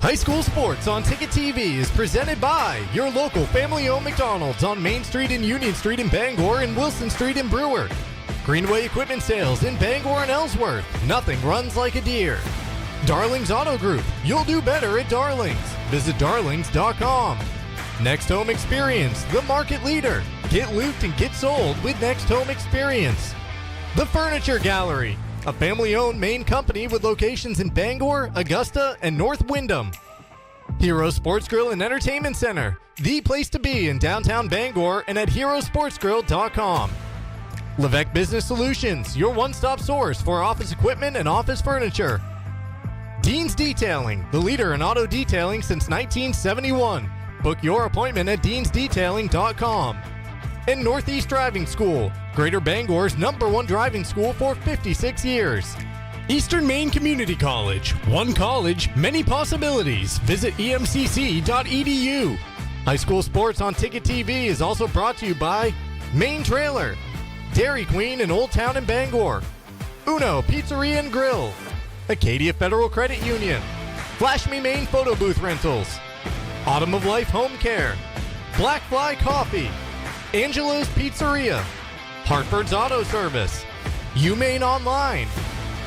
High school sports on Ticket TV is presented by your local family-owned McDonald's on Main Street and Union Street in Bangor and Wilson Street in Brewer. Greenway Equipment Sales in Bangor and Ellsworth. Nothing runs like a deer. Darlings Auto Group. You'll do better at Darlings. Visit darlings.com. Next Home Experience, the market leader. Get looped and get sold with Next Home Experience. The Furniture Gallery, a family-owned Maine company with locations in Bangor, Augusta, and North Windham. Hero Sports Grill and Entertainment Center, the place to be in downtown Bangor and at herosportsgrill.com. Levesque Business Solutions, your one-stop source for office equipment and office furniture. Dean's Detailing, the leader in auto detailing since 1971. Book your appointment at deansdetailing.com. And Northeast Driving School, Greater Bangor's #1 driving school for 56 years. Eastern Maine Community College, one college, many possibilities. Visit emcc.edu. High school sports on Ticket TV is also brought to you by Maine Trailer, Dairy Queen in Old Town in Bangor, Uno Pizzeria and Grill, Acadia Federal Credit Union, Flash Me Maine Photo Booth Rentals, Autumn of Life Home Care, Black Fly Coffee, Angelo's Pizzeria, Hartford's Auto Service, UMaine Online,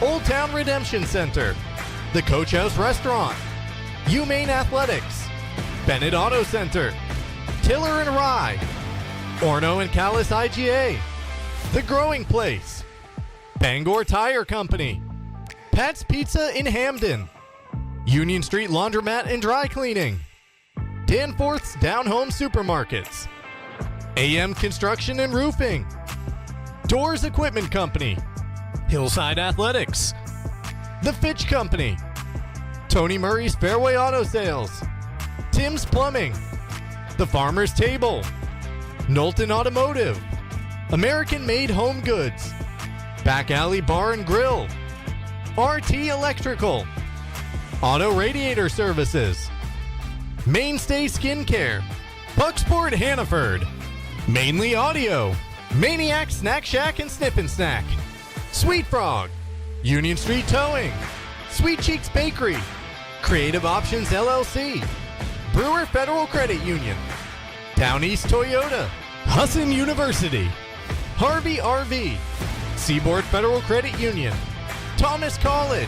Old Town Redemption Center, the Coach House Restaurant, UMaine Athletics, Bennett Auto Center, Tiller and Rye, Orno and Callis IGA, The Growing Place, Bangor Tire Company, Pat's Pizza in Hamden, Union Street Laundromat and Dry Cleaning, Danforth's Down Home Supermarkets, AM Construction and Roofing, Doors Equipment Company, Hillside Athletics, The Fitch Company, Tony Murray's Fairway Auto Sales, Tim's Plumbing, The Farmer's Table, Knowlton Automotive, American Made Home Goods, Back Alley Bar and Grill, RT Electrical, Auto Radiator Services, Mainstay Skincare, Pucksport Hannaford, Mainly Audio, Maniac Snack Shack and Snip and Snack, Sweet Frog, Union Street Towing, Sweet Cheeks Bakery, Creative Options LLC, Brewer Federal Credit Union, Down East Toyota, Husson University, Harvey RV, Seaboard Federal Credit Union, Thomas College,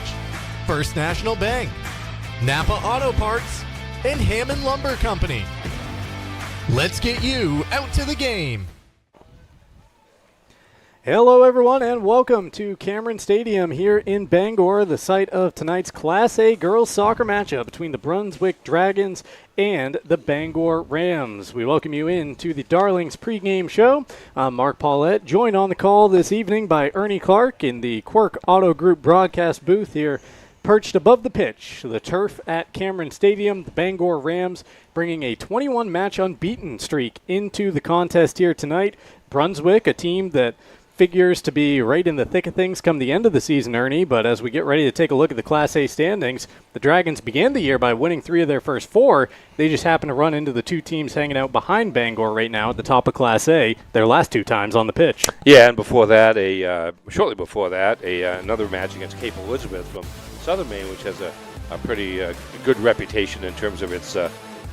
First National Bank, Napa Auto Parts, and Hammond Lumber Company. Let's get you out to the game. Hello, everyone, and welcome to Cameron Stadium here in Bangor, the site of tonight's Class A girls soccer matchup between the Brunswick Dragons and the Bangor Rams. We welcome you into the Darlings pregame show. I'm Mark Paulette, joined on the call this evening by Ernie Clark in the Quirk Auto Group broadcast booth here, perched above the pitch, the turf at Cameron Stadium. The Bangor Rams bringing a 21-match unbeaten streak into the contest here tonight. Brunswick, a team that figures to be right in the thick of things come the end of the season, Ernie, but as we get ready to take a look at the Class A standings, the Dragons began the year by winning 3 of their first 4. They just happen to run into the 2 teams hanging out behind Bangor right now at the top of Class A, their last 2 times on the pitch. Yeah, and before that, shortly before that, another match against Cape Elizabeth from Southern Maine, which has a pretty good reputation in terms of its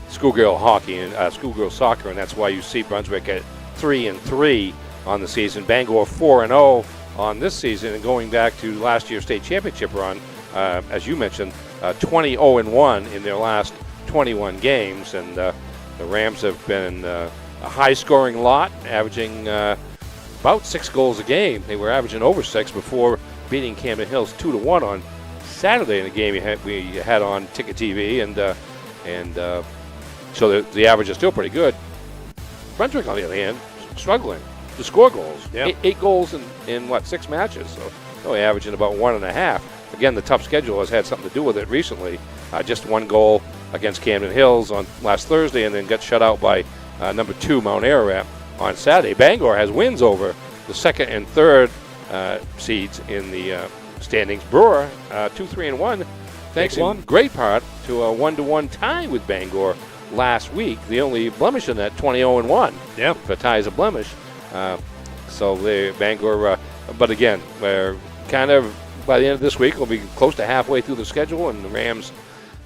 schoolgirl hockey and schoolgirl soccer, and that's why you see Brunswick at 3-3 on the season. Bangor 4-0 on this season, and going back to last year's state championship run, as you mentioned, 20-0-1 in their last 21 games, and the Rams have been a high-scoring lot, averaging about 6 goals a game. They were averaging over 6 before beating Camden Hills 2-1 on Saturday in the game we had on Ticket TV, and so the average is still pretty good. Brunswick, on the other hand, struggling to score goals. Yep. 8 goals in 6 matches, so only averaging about 1.5. Again, the tough schedule has had something to do with it recently. Just 1 goal against Camden Hills on last Thursday, and then got shut out by number 2 Mount Ararat on Saturday. Bangor has wins over the second and third seeds in the standings. Brewer 2-3-1, thanks in great part to a 1-1 tie with Bangor last week. The only blemish in that 20-0-1. Yeah, if a tie is a blemish. So the Bangor, but again, we're kind of by the end of this week, we'll be close to halfway through the schedule, and the Rams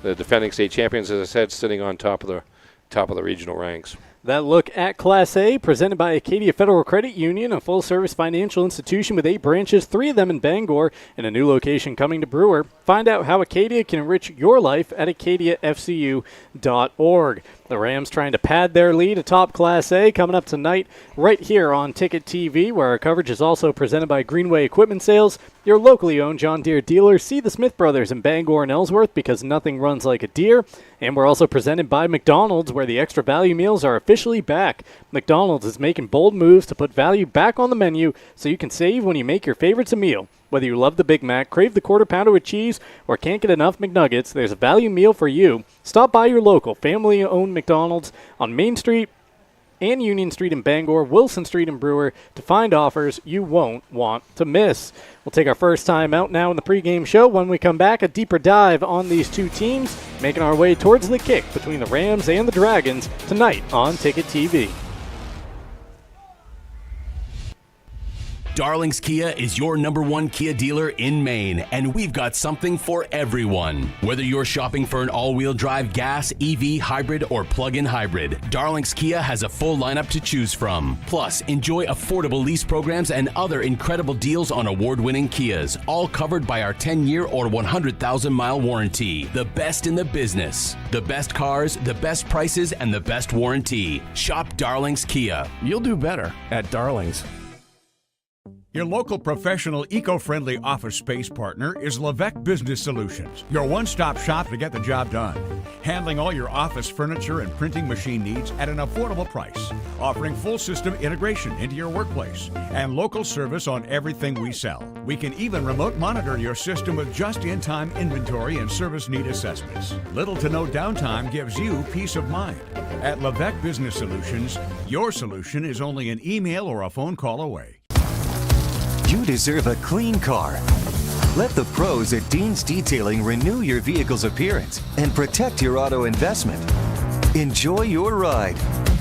the defending state champions, as I said, sitting on top of the regional ranks. That look at Class A, presented by Acadia Federal Credit Union, a full-service financial institution with 8 branches, 3 of them in Bangor, and a new location coming to Brewer. Find out how Acadia can enrich your life at acadiafcu.org. The Rams trying to pad their lead atop Class A, coming up tonight right here on Ticket TV, where our coverage is also presented by Greenway Equipment Sales, your locally owned John Deere dealer. See the Smith Brothers in Bangor and Ellsworth, because nothing runs like a Deere. And we're also presented by McDonald's, where the extra value meals are officially back. McDonald's is making bold moves to put value back on the menu so you can save when you make your favorites a meal. Whether you love the Big Mac, crave the quarter pounder with cheese, or can't get enough McNuggets, there's a value meal for you. Stop by your local family-owned McDonald's on Main Street and Union Street in Bangor, Wilson Street in Brewer, to find offers you won't want to miss. We'll take our first time out now in the pregame show. When we come back, a deeper dive on these two teams, making our way towards the kick between the Rams and the Dragons tonight on Ticket TV. Darling's Kia is your #1 Kia dealer in Maine, and we've got something for everyone. Whether you're shopping for an all-wheel drive gas, EV, hybrid, or plug-in hybrid, Darling's Kia has a full lineup to choose from. Plus, enjoy affordable lease programs and other incredible deals on award-winning Kias, all covered by our 10-year or 100,000-mile warranty. The best in the business. The best cars, the best prices, and the best warranty. Shop Darling's Kia. You'll do better at Darling's. Your local professional, eco-friendly office space partner is Levesque Business Solutions, your one-stop shop to get the job done. Handling all your office furniture and printing machine needs at an affordable price. Offering full system integration into your workplace and local service on everything we sell. We can even remote monitor your system with just-in-time inventory and service need assessments. Little to no downtime gives you peace of mind. At Levesque Business Solutions, your solution is only an email or a phone call away. You deserve a clean car. Let the pros at Dean's Detailing renew your vehicle's appearance and protect your auto investment. Enjoy your ride.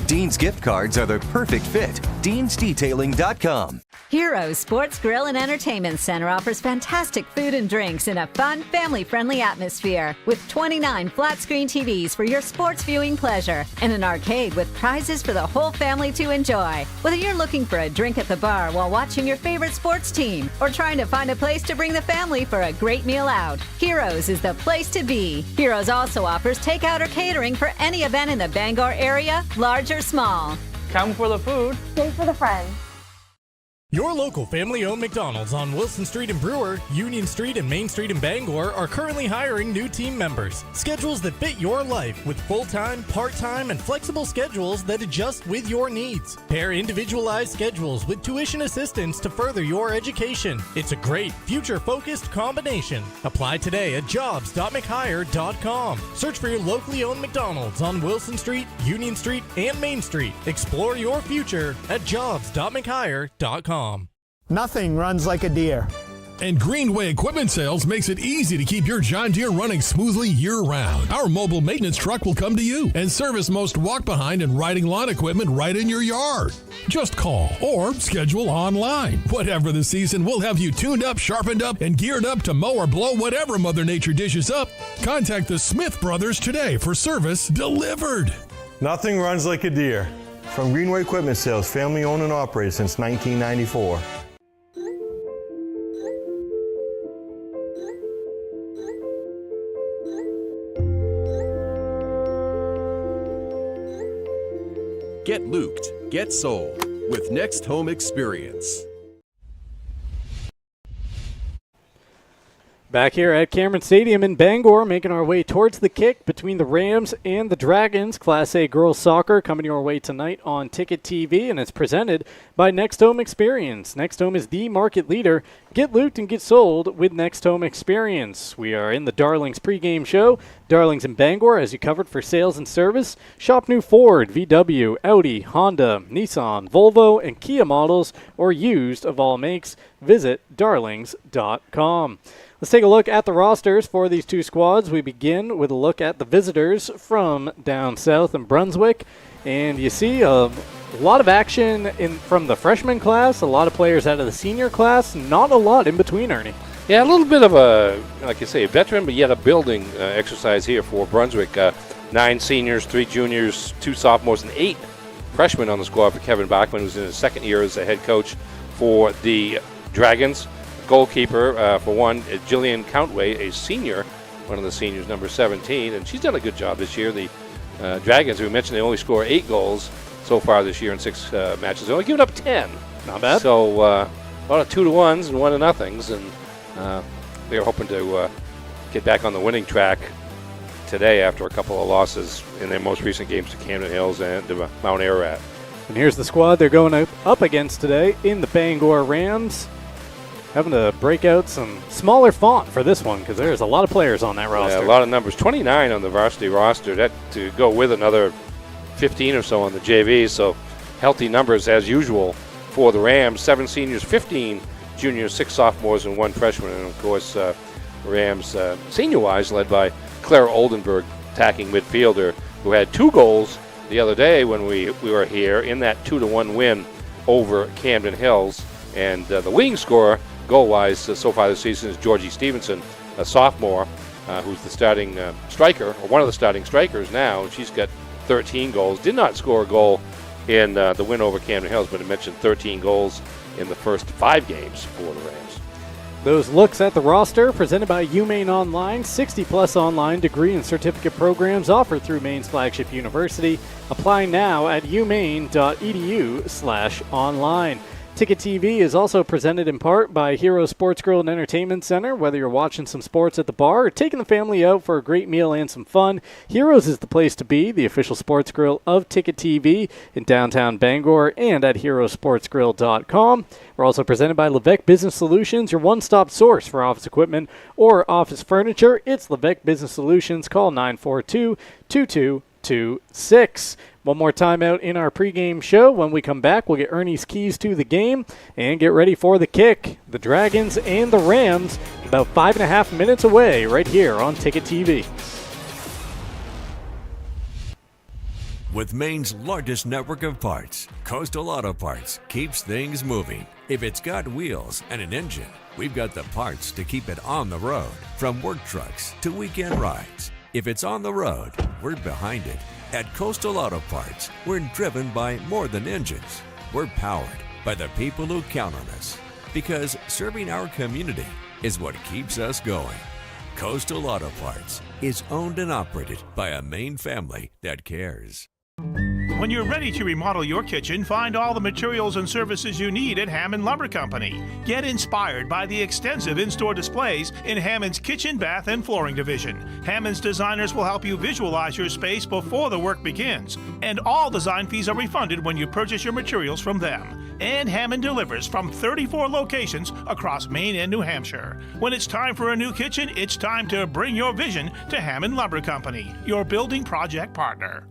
Dean's gift cards are the perfect fit. Dean'sDetailing.com. Heroes Sports Grill and Entertainment Center offers fantastic food and drinks in a fun, family-friendly atmosphere with 29 flat-screen TVs for your sports viewing pleasure and an arcade with prizes for the whole family to enjoy. Whether you're looking for a drink at the bar while watching your favorite sports team or trying to find a place to bring the family for a great meal out, Heroes is the place to be. Heroes also offers takeout or catering for any event in the Bangor area, large or small. Come for the food. Stay for the friends. Your local family-owned McDonald's on Wilson Street in Brewer, Union Street and Main Street in Bangor are currently hiring new team members. Schedules that fit your life with full-time, part-time, and flexible schedules that adjust with your needs. Pair individualized schedules with tuition assistance to further your education. It's a great, future-focused combination. Apply today at jobs.mchire.com. Search for your locally owned McDonald's on Wilson Street, Union Street, and Main Street. Explore your future at jobs.mchire.com. Nothing runs like a Deere. And Greenway Equipment Sales makes it easy to keep your John Deere running smoothly year-round. Our mobile maintenance truck will come to you and service most walk-behind and riding lawn equipment right in your yard. Just call or schedule online. Whatever the season, we'll have you tuned up, sharpened up, and geared up to mow or blow whatever Mother Nature dishes up. Contact the Smith Brothers today for service delivered. Nothing runs like a Deere. From Greenway Equipment Sales, family owned and operated since 1994. Get looped, get sold with Next Home Experience. Back here at Cameron Stadium in Bangor, making our way towards the kick between the Rams and the Dragons. Class A girls soccer coming your way tonight on Ticket TV, and it's presented by Next Home Experience. Next Home is the market leader. Get looped and get sold with Next Home Experience. We are in the Darlings pregame show. Darlings in Bangor, as you covered for sales and service. Shop new Ford, VW, Audi, Honda, Nissan, Volvo, and Kia models, or used of all makes. Visit darlings.com. Let's take a look at the rosters for these two squads. We begin with a look at the visitors from down south in Brunswick. And you see a lot of action from the freshman class, a lot of players out of the senior class, not a lot in between, Ernie. Yeah, a little bit of a, like you say, a veteran, but yet a building exercise here for Brunswick. 9 seniors, 3 juniors, 2 sophomores, and 8 freshmen on the squad for Kevin Bachman, who's in his second year as the head coach for the Dragons. Goalkeeper, for one, Jillian Countway, a senior, one of the seniors, number 17, and she's done a good job this year. The Dragons, we mentioned, they only score 8 goals so far this year in 6 matches. They've only given up 10. Not bad. So a lot of 2-1s and 1-0s, and they're hoping to get back on the winning track today after a couple of losses in their most recent games to Camden Hills and Mount Ararat. And here's the squad they're going up against today in the Bangor Rams. Having to break out some smaller font for this one because there's a lot of players on that roster. Yeah, a lot of numbers. 29 on the varsity roster. That to go with another 15 or so on the JV. So healthy numbers as usual for the Rams. 7 seniors, 15 juniors, 6 sophomores, and 1 freshman. And of course, Rams senior-wise led by Clara Oldenburg, attacking midfielder, who had 2 goals the other day when we were here in that 2-1 win over Camden Hills. And the leading scorer, goal-wise, so far this season is Georgie Stevenson, a sophomore, who's the starting striker, or one of the starting strikers now. And she's got 13 goals. Did not score a goal in the win over Camden Hills, but it mentioned 13 goals in the first 5 games for the Rams. Those looks at the roster presented by UMaine Online, 60-plus online degree and certificate programs offered through Maine's flagship university. Apply now at umaine.edu/online. Ticket TV is also presented in part by Hero Sports Grill and Entertainment Center. Whether you're watching some sports at the bar or taking the family out for a great meal and some fun, Heroes is the place to be, the official sports grill of Ticket TV in downtown Bangor and at herosportsgrill.com. We're also presented by Levesque Business Solutions, your one-stop source for office equipment or office furniture. It's Levesque Business Solutions. Call 942-2226. One more time out in our pregame show. When we come back, we'll get Ernie's keys to the game and get ready for the kick. The Dragons and the Rams about 5.5 minutes away right here on Ticket TV. With Maine's largest network of parts, Coastal Auto Parts keeps things moving. If it's got wheels and an engine, we've got the parts to keep it on the road. From work trucks to weekend rides. If it's on the road, we're behind it. At Coastal Auto Parts, we're driven by more than engines. We're powered by the people who count on us. Because serving our community is what keeps us going. Coastal Auto Parts is owned and operated by a Maine family that cares. When you're ready to remodel your kitchen, find all the materials and services you need at Hammond Lumber Company. Get inspired by the extensive in-store displays in Hammond's kitchen, bath, and flooring division. Hammond's designers will help you visualize your space before the work begins. And all design fees are refunded when you purchase your materials from them. And Hammond delivers from 34 locations across Maine and New Hampshire. When it's time for a new kitchen, it's time to bring your vision to Hammond Lumber Company, your building project partner.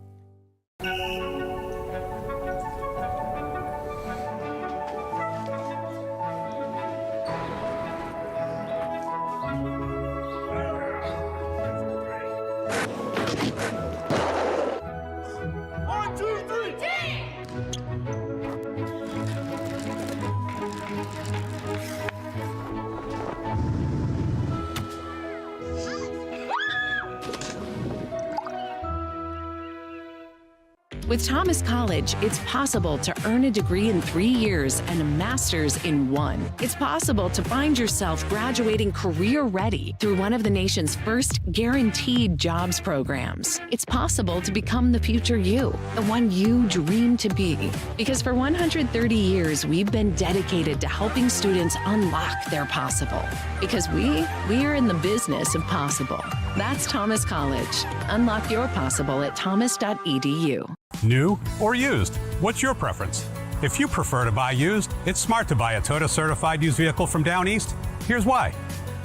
With Thomas College, it's possible to earn a degree in 3 years and a master's in 1. It's possible to find yourself graduating career-ready through one of the nation's first guaranteed jobs programs. It's possible to become the future you, the one you dream to be. Because for 130 years, we've been dedicated to helping students unlock their possible. Because we are in the business of possible. That's Thomas College. Unlock your possible at thomas.edu. New or used? What's your preference? If you prefer to buy used, it's smart to buy a Toyota certified used vehicle from Down East. Here's why.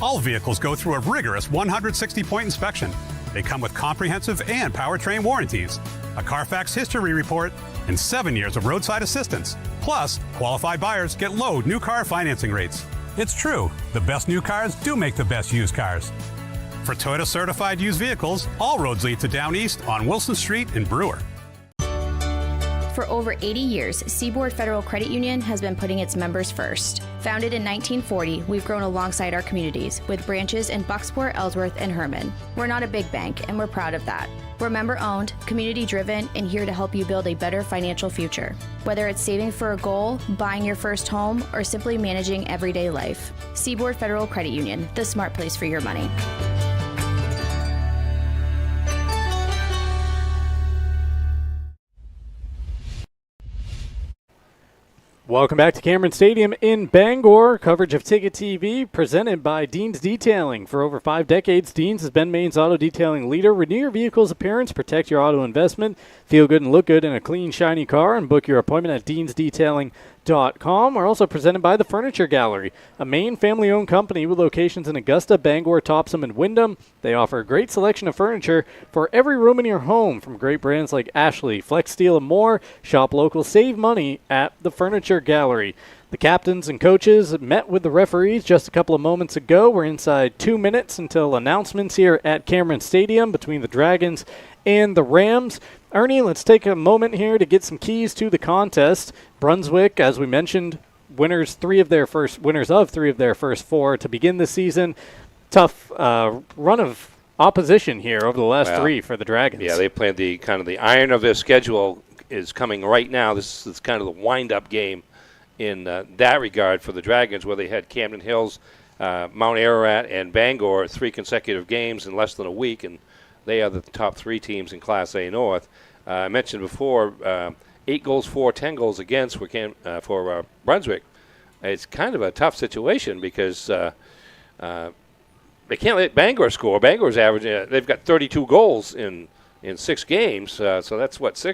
All vehicles go through a rigorous 160-point inspection. They come with comprehensive and powertrain warranties, a Carfax history report, and 7 years of roadside assistance. Plus, qualified buyers get low new car financing rates. It's true, the best new cars do make the best used cars. For Toyota certified used vehicles, all roads lead to Down East on Wilson Street in Brewer. For over 80 years, Seaboard Federal Credit Union has been putting its members first. Founded in 1940, we've grown alongside our communities with branches in Bucksport, Ellsworth, and Herman. We're not a big bank, and we're proud of that. We're member-owned, community-driven, and here to help you build a better financial future. Whether it's saving for a goal, buying your first home, or simply managing everyday life. Seaboard Federal Credit Union, the smart place for your money. Welcome back to Cameron Stadium in Bangor. Coverage of Ticket TV presented by Dean's Detailing. For over 5 decades, Dean's has been Maine's auto detailing leader. Renew your vehicle's appearance, protect your auto investment, feel good and look good in a clean, shiny car, and book your appointment at deansdetailing.com. We're also presented by the Furniture Gallery, a Maine family-owned company with locations in Augusta, Bangor, Topsom, and Windham. They offer a great selection of furniture for every room in your home, from great brands like Ashley, Flex Steel, and more. Shop local, save money at the Furniture Gallery. The captains and coaches met with the referees just a couple of moments ago. We're inside 2 minutes until announcements here at Cameron Stadium between the Dragons and the Rams. Ernie, let's take a moment here to get some keys to the contest. Brunswick, as we mentioned, winners of 3 of their first 4 to begin the season. Tough run of opposition here over the last 3 for the Dragons. Yeah, they played the iron of their schedule is coming right now. This is kind of the wind-up game in that regard for the Dragons, where they had Camden Hills, Mount Ararat, and Bangor 3 consecutive games in less than a week, and they are the top 3 teams in Class A North. I mentioned before, 8 goals for, 10 goals against for Brunswick. It's kind of a tough situation because they can't let Bangor score. Bangor's average, they've got 32 goals in 6 games, so that's what,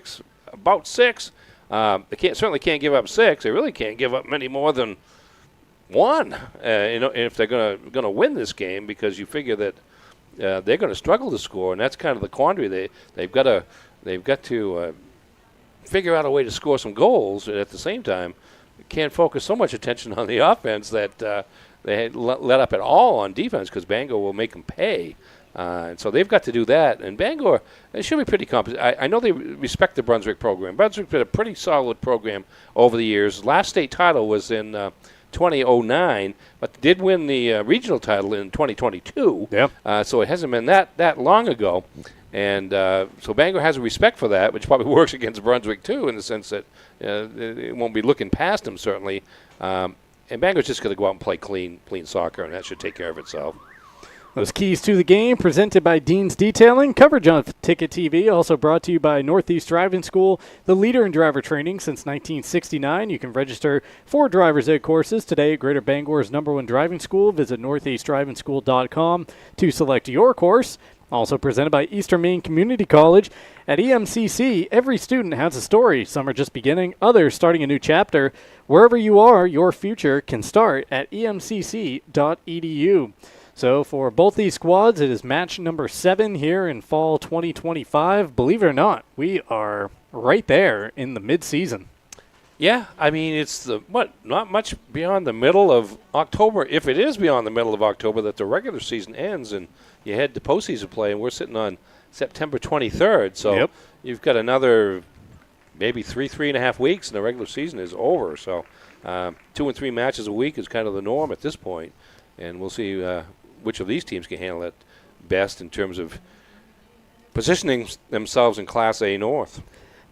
about 6. They certainly can't give up 6. They really can't give up many more than 1. If they're going to win this game, because you figure that they're going to struggle to score, and that's kind of the quandary. They've got to figure out a way to score some goals, and at the same time, can't focus so much attention on the offense that they let up at all on defense, because Bangor will make them pay. And so they've got to do that. And Bangor, they should be pretty competent. I know they respect the Brunswick program. Brunswick's been a pretty solid program over the years. Last state title was in 2009, but did win the regional title in 2022. Yeah. So it hasn't been that long ago. And so Bangor has a respect for that, which probably works against Brunswick, too, in the sense that it won't be looking past them, certainly. And Bangor's just going to go out and play clean soccer, and that should take care of itself. Those keys to the game presented by Dean's Detailing. Coverage on Ticket TV also brought to you by Northeast Driving School, the leader in driver training since 1969. You can register for driver's ed courses today at Greater Bangor's #1 driving school. Visit northeastdrivingschool.com to select your course. Also presented by Eastern Maine Community College. At EMCC, every student has a story. Some are just beginning, others starting a new chapter. Wherever you are, your future can start at emcc.edu. So for both these squads, it is match number 7 here in fall 2025. Believe it or not, we are right there in the mid-season. Yeah, I mean, it's not much beyond the middle of October, if it is beyond the middle of October, that the regular season ends and you head to postseason play, and we're sitting on September 23rd. So You've got another maybe 3.5 weeks, and the regular season is over. So 2 and 3 matches a week is kind of the norm at this point, and we'll see which of these teams can handle it best in terms of positioning themselves in Class A North.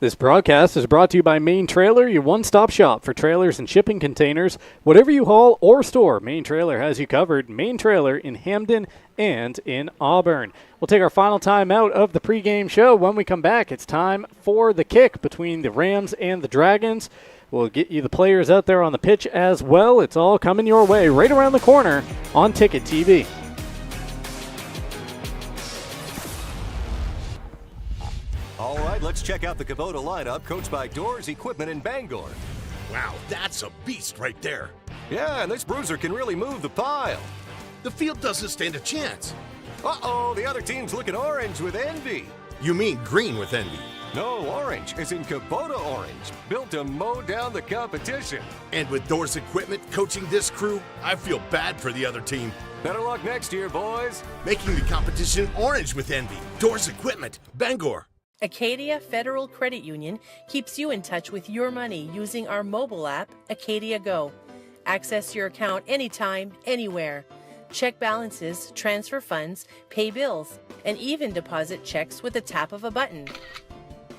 This broadcast is brought to you by Maine Trailer, your one-stop shop for trailers and shipping containers. Whatever you haul or store, Maine Trailer has you covered. Maine Trailer in Hamden and in Auburn. We'll take our final time out of the pregame show. When we come back, it's time for the kick between the Rams and the Dragons. We'll get you the players out there on the pitch as well. It's all coming your way right around the corner on Ticket TV. All right, let's check out the Kubota lineup, coached by Doors Equipment in Bangor. Wow, that's a beast right there. Yeah, and this bruiser can really move the pile. The field doesn't stand a chance. Uh-oh, the other team's looking orange with envy. You mean green with envy? No, orange is in Kubota orange, built to mow down the competition. And with Doors Equipment coaching this crew, I feel bad for the other team. Better luck next year, boys. Making the competition orange with envy. Doors Equipment, Bangor. Acadia Federal Credit Union keeps you in touch with your money using our mobile app, Acadia Go. Access your account anytime, anywhere. Check balances, transfer funds, pay bills, and even deposit checks with the tap of a button.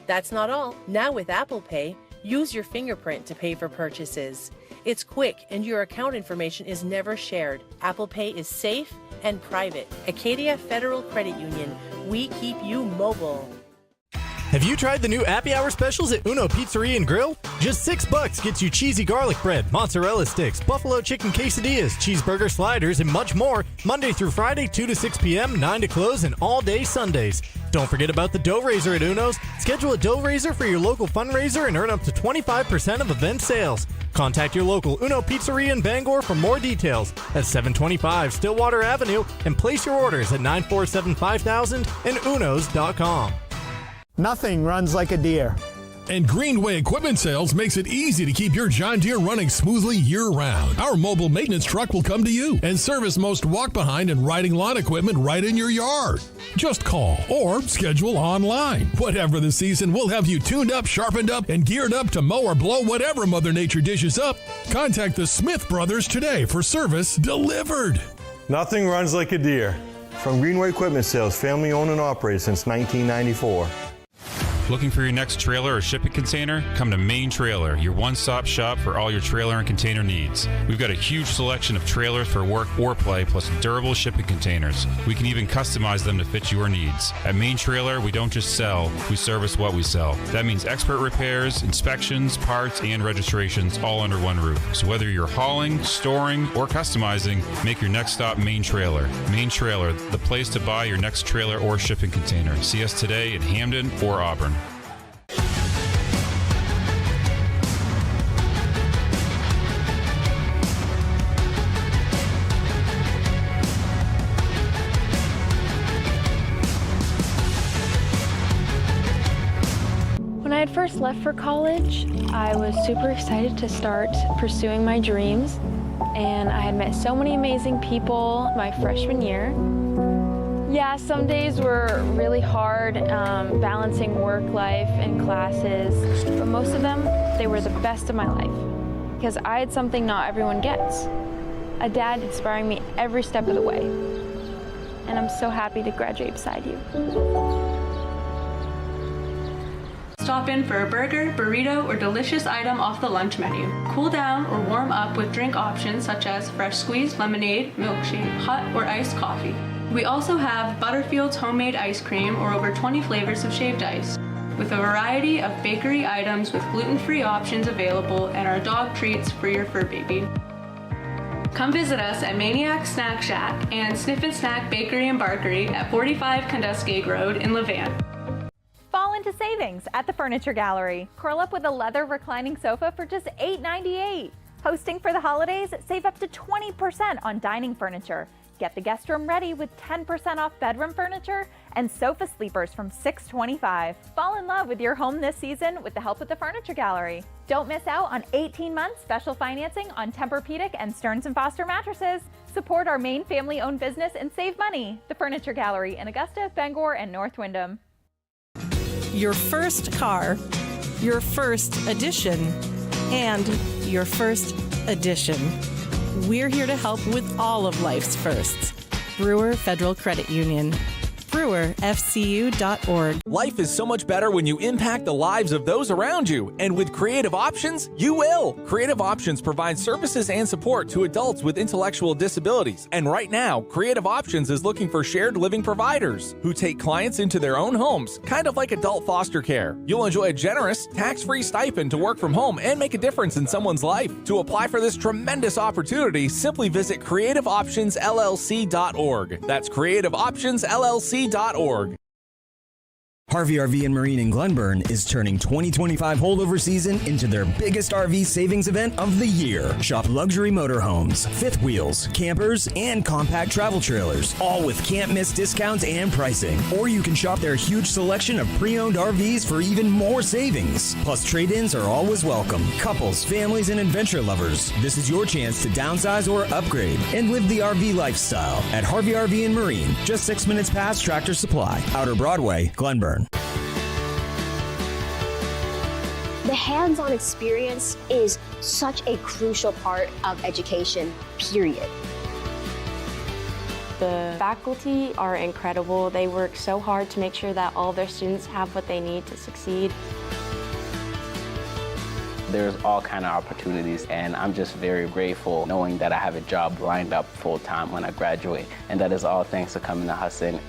That's not all. Now with Apple Pay, use your fingerprint to pay for purchases. It's quick and your account information is never shared. Apple Pay is safe and private. Acadia Federal Credit Union. We keep you mobile. Have you tried the new Happy Hour specials at Uno Pizzeria and Grill? Just $6 gets you cheesy garlic bread, mozzarella sticks, buffalo chicken quesadillas, cheeseburger sliders, and much more, Monday through Friday, 2 to 6 p.m., 9 to close, and all day Sundays. Don't forget about the dough raiser at Uno's. Schedule a dough raiser for your local fundraiser and earn up to 25% of event sales. Contact your local Uno Pizzeria in Bangor for more details at 725 Stillwater Avenue and place your orders at 947-5000 and unos.com. Nothing runs like a deer. And Greenway Equipment Sales makes it easy to keep your John Deere running smoothly year-round. Our mobile maintenance truck will come to you and service most walk-behind and riding lawn equipment right in your yard. Just call or schedule online. Whatever the season, we'll have you tuned up, sharpened up, and geared up to mow or blow whatever Mother Nature dishes up. Contact the Smith Brothers today for service delivered. Nothing runs like a deer. From Greenway Equipment Sales, family owned and operated since 1994. Looking for your next trailer or shipping container? Come to Main Trailer, your one-stop shop for all your trailer and container needs. We've got a huge selection of trailers for work or play, plus durable shipping containers. We can even customize them to fit your needs. At Main Trailer, we don't just sell, we service what we sell. That means expert repairs, inspections, parts, and registrations all under one roof. So whether you're hauling, storing, or customizing, make your next stop Main Trailer. Main Trailer, the place to buy your next trailer or shipping container. See us today in Hamden or Auburn. When I had first left for college, I was super excited to start pursuing my dreams, and I had met so many amazing people my freshman year. Yeah, some days were really hard, balancing work life and classes, but most of them, they were the best of my life, because I had something not everyone gets. A dad inspiring me every step of the way, and I'm so happy to graduate beside you. Stop in for a burger, burrito, or delicious item off the lunch menu. Cool down or warm up with drink options such as fresh squeezed lemonade, milkshake, hot or iced coffee. We also have Butterfield's homemade ice cream or over 20 flavors of shaved ice, with a variety of bakery items with gluten-free options available and our dog treats for your fur baby. Come visit us at Maniac Snack Shack and Sniff and Snack Bakery and Barkery at 45 Conduskeg Road in Levant. Fall into savings at the Furniture Gallery. Curl up with a leather reclining sofa for just $8.98. Hosting for the holidays, save up to 20% on dining furniture. Get the guest room ready with 10% off bedroom furniture and sofa sleepers from $6.25. Fall in love with your home this season with the help of the Furniture Gallery. Don't miss out on 18-month special financing on Tempur-Pedic and Stearns & Foster mattresses. Support our main family-owned business and save money. The Furniture Gallery in Augusta, Bangor, and North Windham. Your first car, your first edition, and your first edition. We're here to help with all of life's firsts. Brewer Federal Credit Union. brewerfcu.org. Life is so much better when you impact the lives of those around you, and with Creative Options, you will. Creative Options provides services and support to adults with intellectual disabilities, and right now, Creative Options is looking for shared living providers who take clients into their own homes, kind of like adult foster care. You'll enjoy a generous, tax-free stipend to work from home and make a difference in someone's life. To apply for this tremendous opportunity, simply visit creativeoptionsllc.org. That's creativeoptionsllc.org. Harvey RV and Marine in Glenburn is turning 2025 holdover season into their biggest RV savings event of the year. Shop luxury motorhomes, fifth wheels, campers, and compact travel trailers, all with can't-miss discounts and pricing. Or you can shop their huge selection of pre-owned RVs for even more savings. Plus, trade-ins are always welcome. Couples, families, and adventure lovers, this is your chance to downsize or upgrade and live the RV lifestyle at Harvey RV and Marine, just 6 minutes past Tractor Supply, Outer Broadway, Glenburn. The hands-on experience is such a crucial part of education, period. The faculty are incredible. They work so hard to make sure that all their students have what they need to succeed. There's all kind of opportunities, and I'm just very grateful knowing that I have a job lined up full-time when I graduate, and that is all thanks to coming to Hudson.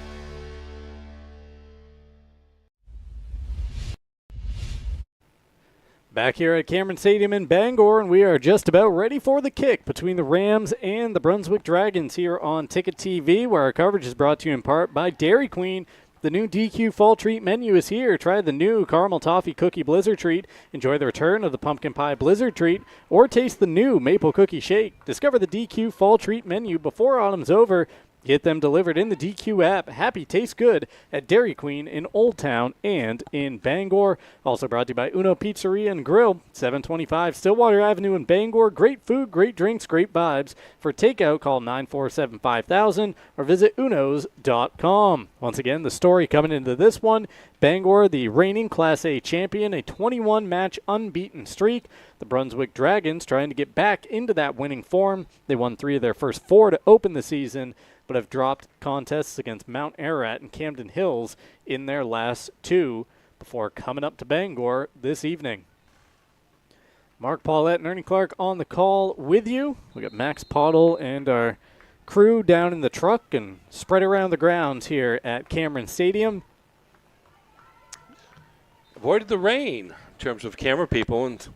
Back here at Cameron Stadium in Bangor, and we are just about ready for the kick between the Rams and the Brunswick Dragons here on Ticket TV, where our coverage is brought to you in part by Dairy Queen. The new DQ Fall Treat menu is here. Try the new Caramel Toffee Cookie Blizzard Treat, enjoy the return of the Pumpkin Pie Blizzard Treat, or taste the new Maple Cookie Shake. Discover the DQ Fall Treat menu before autumn's over. Get them delivered in the DQ app. Happy tastes good at Dairy Queen in Old Town and in Bangor. Also brought to you by Uno Pizzeria and Grill, 725 Stillwater Avenue in Bangor. Great food, great drinks, great vibes. For takeout, call 947-5000 or visit unos.com. Once again, the story coming into this one, Bangor, the reigning Class A champion, a 21-match unbeaten streak. The Brunswick Dragons trying to get back into that winning form. They won 3 of their first 4 to open the season, but have dropped contests against Mount Ararat and Camden Hills in their last 2 before coming up to Bangor this evening. Mark Paulette and Ernie Clark on the call with you. We got Max Pottle and our crew down in the truck and spread around the grounds here at Cameron Stadium. Avoided the rain in terms of camera people and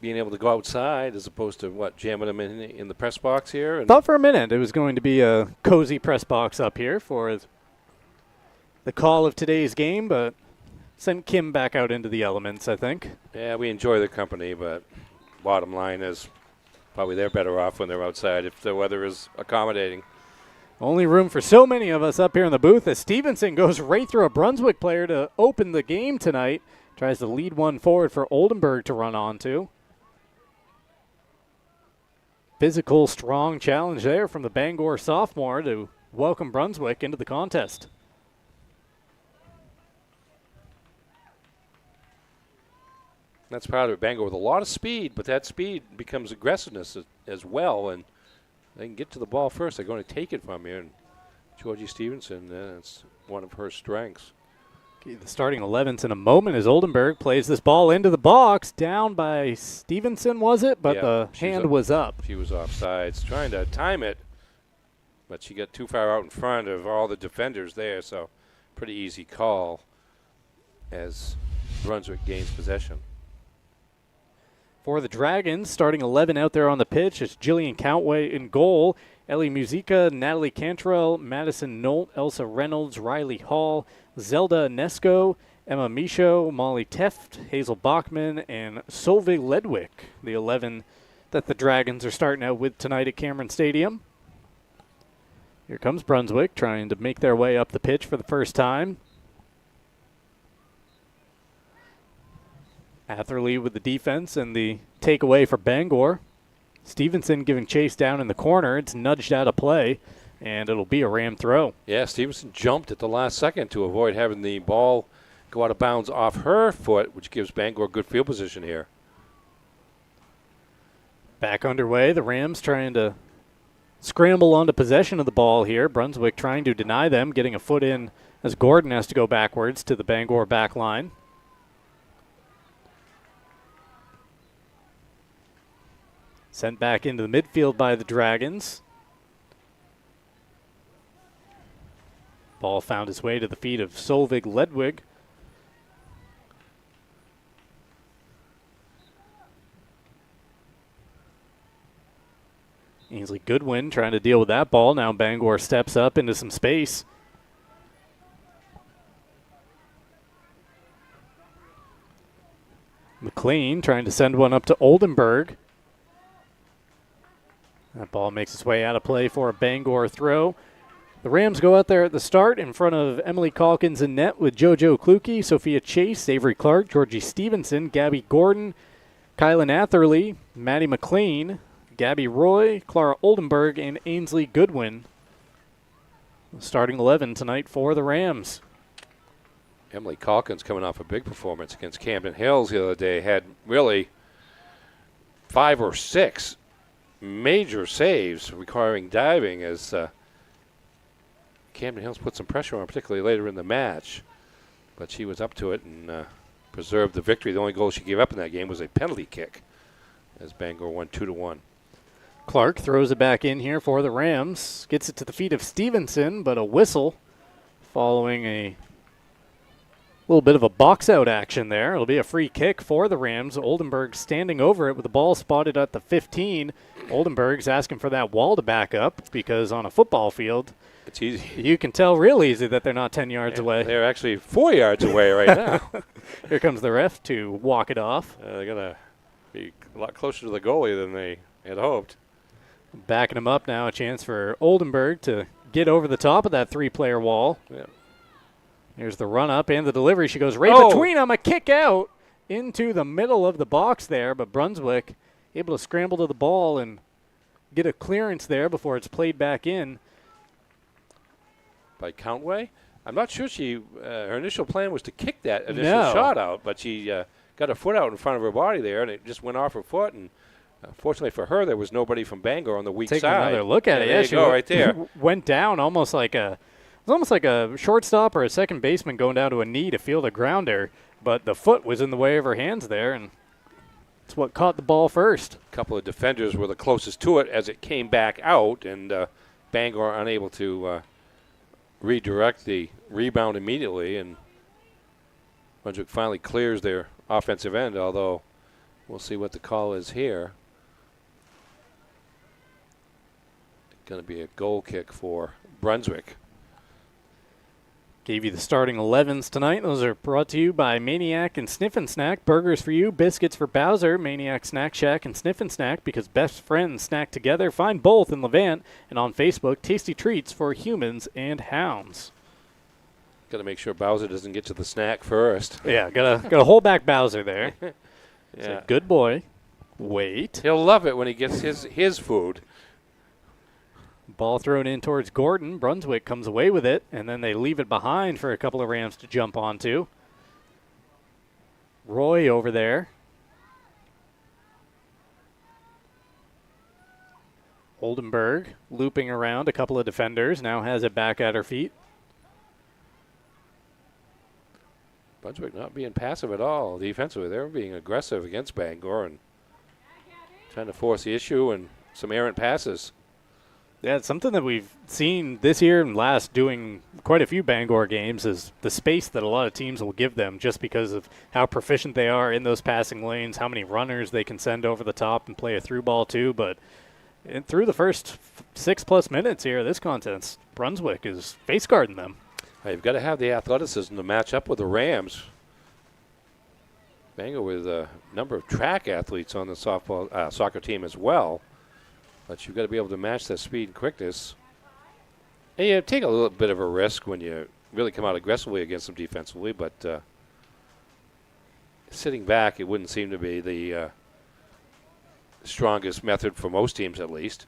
being able to go outside as opposed to, jamming them in the press box here? And thought for a minute it was going to be a cozy press box up here for the call of today's game, but sent Kim back out into the elements, I think. Yeah, we enjoy the company, but bottom line is probably they're better off when they're outside if the weather is accommodating. Only room for so many of us up here in the booth as Stevenson goes right through a Brunswick player to open the game tonight. Tries to lead one forward for Oldenburg to run onto. Physical, strong challenge there from the Bangor sophomore to welcome Brunswick into the contest. That's proud of Bangor with a lot of speed, but that speed becomes aggressiveness as well, and they can get to the ball first. They're going to take it from you, and Georgie Stevenson, that's one of her strengths. Okay, the starting 11's in a moment as Oldenburg plays this ball into the box, down by Stevenson, was it? But the hand was up. She was offsides, trying to time it, but she got too far out in front of all the defenders there, so pretty easy call as Brunswick gains possession. For the Dragons, starting 11 out there on the pitch is Jillian Countway in goal. Ellie Musica, Natalie Cantrell, Madison Nolt, Elsa Reynolds, Riley Hall, Zelda Nesco, Emma Michaud, Molly Teft, Hazel Bachman, and Solveig Ledwick, the 11 that the Dragons are starting out with tonight at Cameron Stadium. Here comes Brunswick trying to make their way up the pitch for the first time. Atherley with the defense and the takeaway for Bangor. Stevenson giving chase down in the corner. It's nudged out of play, and it'll be a Ram throw. Yeah, Stevenson jumped at the last second to avoid having the ball go out of bounds off her foot, which gives Bangor good field position here. Back underway, the Rams trying to scramble onto possession of the ball here. Brunswick trying to deny them, getting a foot in as Gordon has to go backwards to the Bangor back line. Sent back into the midfield by the Dragons. Ball found its way to the feet of Solveig Ledwig. Ainsley Goodwin trying to deal with that ball. Now Bangor steps up into some space. McLean trying to send one up to Oldenburg. That ball makes its way out of play for a Bangor throw. The Rams go out there at the start in front of Emily Calkins in net with JoJo Kluke, Sophia Chase, Avery Clark, Georgie Stevenson, Gabby Gordon, Kylan Atherley, Maddie McLean, Gabby Roy, Clara Oldenburg, and Ainsley Goodwin. Starting 11 tonight for the Rams. Emily Calkins, coming off a big performance against Camden Hills the other day, had really 5 or 6 major saves requiring diving as Camden Hills put some pressure on, particularly later in the match. But she was up to it and preserved the victory. The only goal she gave up in that game was a penalty kick as Bangor won 2-1. Clark throws it back in here for the Rams. Gets it to the feet of Stevenson, but a whistle following a little bit of a box-out action there. It'll be a free kick for the Rams. Oldenburg standing over it with the ball spotted at the 15. Oldenburg's asking for that wall to back up because on a football field, it's easy. You can tell real easy that they're not 10 yards away. They're actually 4 yards away right now. Here comes the ref to walk it off. They're going to be a lot closer to the goalie than they had hoped. Backing him up now, a chance for Oldenburg to get over the top of that 3-player wall. Yeah. Here's the run-up and the delivery. She goes right between them, a kick out into the middle of the box there, but Brunswick able to scramble to the ball and get a clearance there before it's played back in. By Countway? I'm not sure her initial plan was to kick that initial shot out, but she got her foot out in front of her body there, and it just went off her foot, and fortunately for her, there was nobody from Bangor on the weak side. Take another look at it. There you go, right there. Went down almost like a shortstop or a second baseman going down to a knee to field a grounder, but the foot was in the way of her hands there, and it's what caught the ball first. A couple of defenders were the closest to it as it came back out, and Bangor unable to redirect the rebound immediately, and Brunswick finally clears their offensive end, although we'll see what the call is here. Going to be a goal kick for Brunswick. Gave you the starting 11s tonight. Those are brought to you by Maniac and Sniffin' Snack. Burgers for you, biscuits for Bowser, Maniac Snack Shack, and Sniffin' Snack, because best friends snack together. Find both in Levant and on Facebook. Tasty treats for humans and hounds. Got to make sure Bowser doesn't get to the snack first. Yeah, gotta hold back Bowser there. Yeah, good boy. Wait. He'll love it when he gets his food. Ball thrown in towards Gordon. Brunswick comes away with it, and then they leave it behind for a couple of Rams to jump onto. Roy over there. Oldenburg looping around a couple of defenders. Now has it back at her feet. Brunswick not being passive at all defensively. They're being aggressive against Bangor and trying to force the issue and some errant passes. Yeah, it's something that we've seen this year and last doing quite a few Bangor games is the space that a lot of teams will give them just because of how proficient they are in those passing lanes, how many runners they can send over the top and play a through ball too. But through the first 6+ minutes here of this contest, Brunswick is face guarding them. You've got to have the athleticism to match up with the Rams. Bangor with a number of track athletes on the soccer team as well. But you've got to be able to match that speed and quickness. And you take a little bit of a risk when you really come out aggressively against them defensively, but sitting back, it wouldn't seem to be the strongest method for most teams, at least.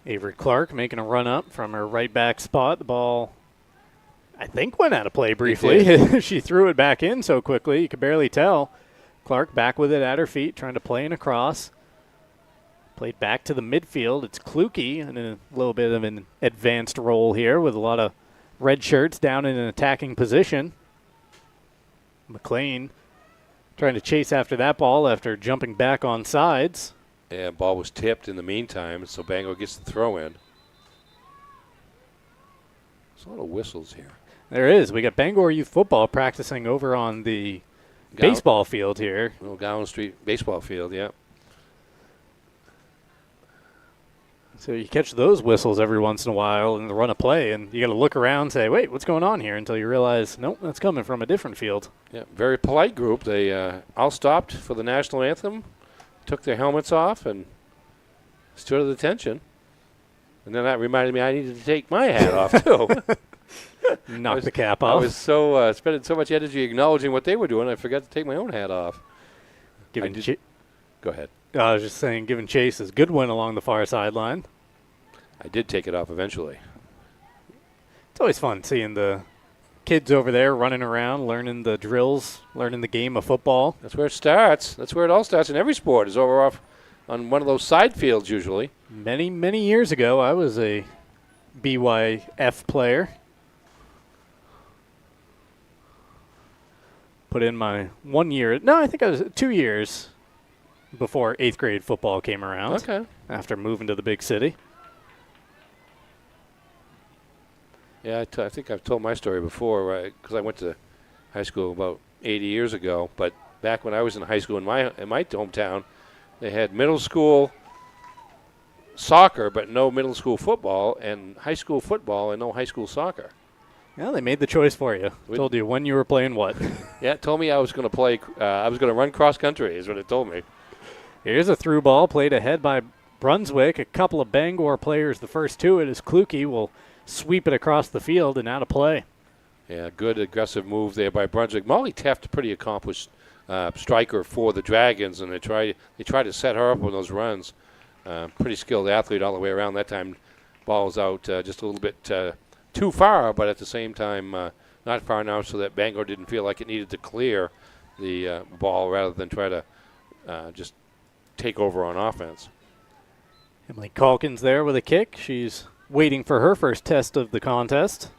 Avery Clark making a run up from her right back spot. The ball, I think, went out of play briefly. She threw it back in so quickly, you could barely tell. Clark back with it at her feet, trying to play in a cross. Played back to the midfield. It's Kluke in a little bit of an advanced role here with a lot of red shirts down in an attacking position. McLean trying to chase after that ball after jumping back on sides. Yeah, ball was tipped in the meantime, so Bangor gets the throw in. There's a lot of whistles here. There is. We got Bangor Youth Football practicing over on the baseball field here. Little Gowan Street baseball field, yeah. So you catch those whistles every once in a while in the run of play, and you got to look around and say, wait, what's going on here? Until you realize, nope, that's coming from a different field. Yeah, very polite group. They all stopped for the national anthem, took their helmets off, and stood at attention. And then that reminded me I needed to take my hat off, too. Knock the cap off. I was so spending so much energy acknowledging what they were doing, I forgot to take my own hat off. Go ahead. I was just saying, giving Chase is Goodwin along the far sideline. I did take it off eventually. It's always fun seeing the kids over there running around, learning the drills, learning the game of football. That's where it starts. That's where it all starts in every sport, is over off on one of those side fields usually. Many, many years ago, I was a BYF player. Put in my 1 year. No, I think I was 2 years before 8th grade football came around. Okay. After moving to the big city. Yeah, I think I've told my story before, because I went to high school about 80 years ago. But back when I was in high school in my hometown, they had middle school soccer, but no middle school football, and high school football and no high school soccer. Yeah, they made the choice for you. Told you when you were playing what. Yeah, it told me I was going to play. I was going to run cross country. Is what it told me. Here's a through ball played ahead by Brunswick. A couple of Bangor players. The first to it is Kluke will sweep it across the field and out of play. Yeah, good aggressive move there by Brunswick. Molly Taft, a pretty accomplished striker for the Dragons, and they try to set her up with those runs. Pretty skilled athlete all the way around. That time, ball was out just a little bit too far, but at the same time, not far enough so that Bangor didn't feel like it needed to clear the ball rather than try to just take over on offense. Emily Calkins there with a kick. She's waiting for her first test of the contest.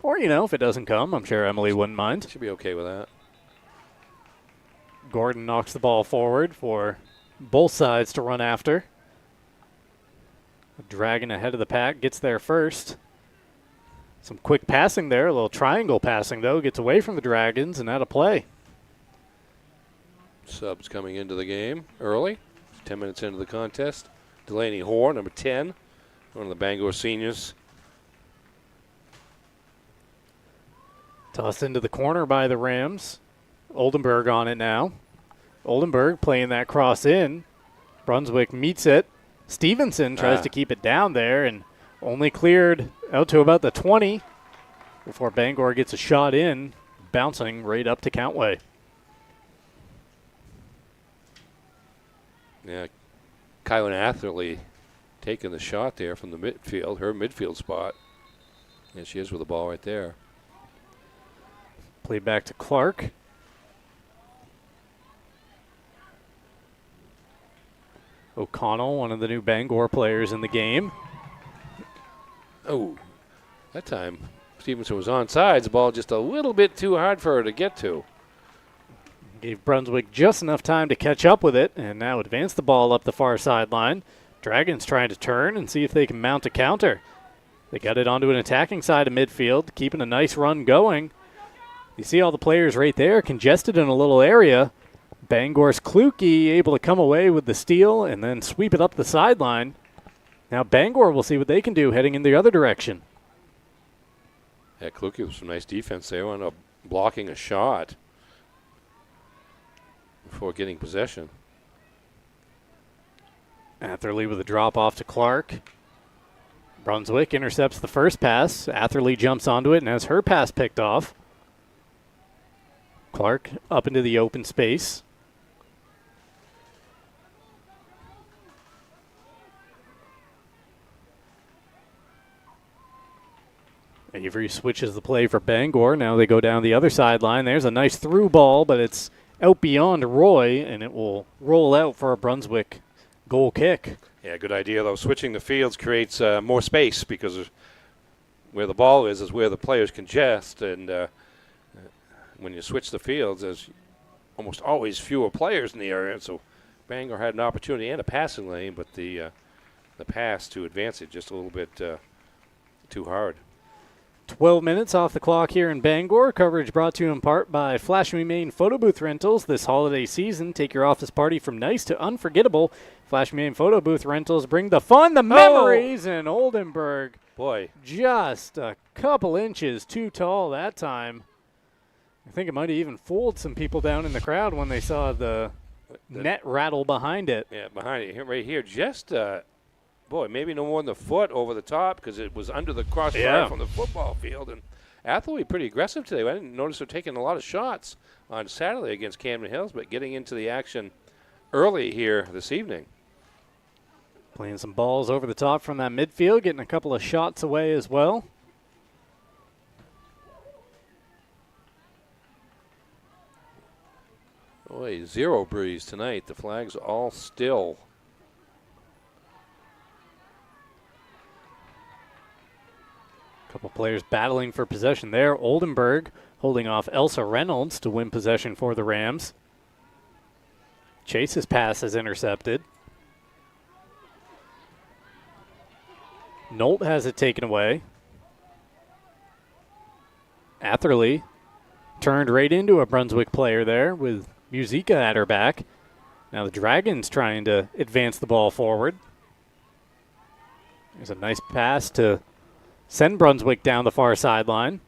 Or, if it doesn't come, I'm sure Emily wouldn't mind. Should be okay with that. Gordon knocks the ball forward for both sides to run after. The Dragon ahead of the pack gets there first. Some quick passing there, a little triangle passing, though. Gets away from the Dragons and out of play. Subs coming into the game early. 10 minutes into the contest. Delaney Hoare, number 10, one of the Bangor seniors. Tossed into the corner by the Rams. Oldenburg on it now. Oldenburg playing that cross in. Brunswick meets it. Stevenson tries to keep it down there and only cleared out to about the 20 before Bangor gets a shot in, bouncing right up to Countway. Yeah, Kylan Atherley taking the shot there from the midfield, her midfield spot. And she is with the ball right there. Played back to Clark. O'Connell, one of the new Bangor players in the game. Oh, that time Stevenson was onside. The ball just a little bit too hard for her to get to. Gave Brunswick just enough time to catch up with it, and now advance the ball up the far sideline. Dragons trying to turn and see if they can mount a counter. They got it onto an attacking side of midfield, keeping a nice run going. You see all the players right there congested in a little area. Bangor's Kluke able to come away with the steal and then sweep it up the sideline. Now Bangor will see what they can do heading in the other direction. Yeah, Kluke with some nice defense there, on blocking a shot before getting possession. Atherley with a drop off to Clark. Brunswick intercepts the first pass. Atherley jumps onto it and has her pass picked off. Clark up into the open space. Avery switches the play for Bangor. Now they go down the other sideline. There's a nice through ball, but it's out beyond Roy, and it will roll out for a Brunswick goal kick. Yeah, good idea, though. Switching the fields creates more space because where the ball is where the players congest, and when you switch the fields, there's almost always fewer players in the area, so Bangor had an opportunity and a passing lane, but the pass to advance it just a little bit too hard. 12 minutes off the clock here in Bangor. Coverage brought to you in part by Flash Me Main Photo Booth Rentals. This holiday season, take your office party from nice to unforgettable. Flash Me Main Photo Booth Rentals bring the fun, the memories, and Oldenburg. Boy. Just a couple inches too tall that time. I think it might have even fooled some people down in the crowd when they saw the net rattle behind it. Yeah, behind it, right here, just maybe no more than a foot over the top because it was under the crossbar from the football field. And Atherley pretty aggressive today. I didn't notice her taking a lot of shots on Saturday against Camden Hills, but getting into the action early here this evening. Playing some balls over the top from that midfield, getting a couple of shots away as well. Boy, zero breeze tonight. The flag's all still. Couple players battling for possession there. Oldenburg holding off Elsa Reynolds to win possession for the Rams. Chase's pass is intercepted. Nolt has it taken away. Atherley turned right into a Brunswick player there with Musica at her back. Now the Dragons trying to advance the ball forward. There's a nice pass to send Brunswick down the far sideline.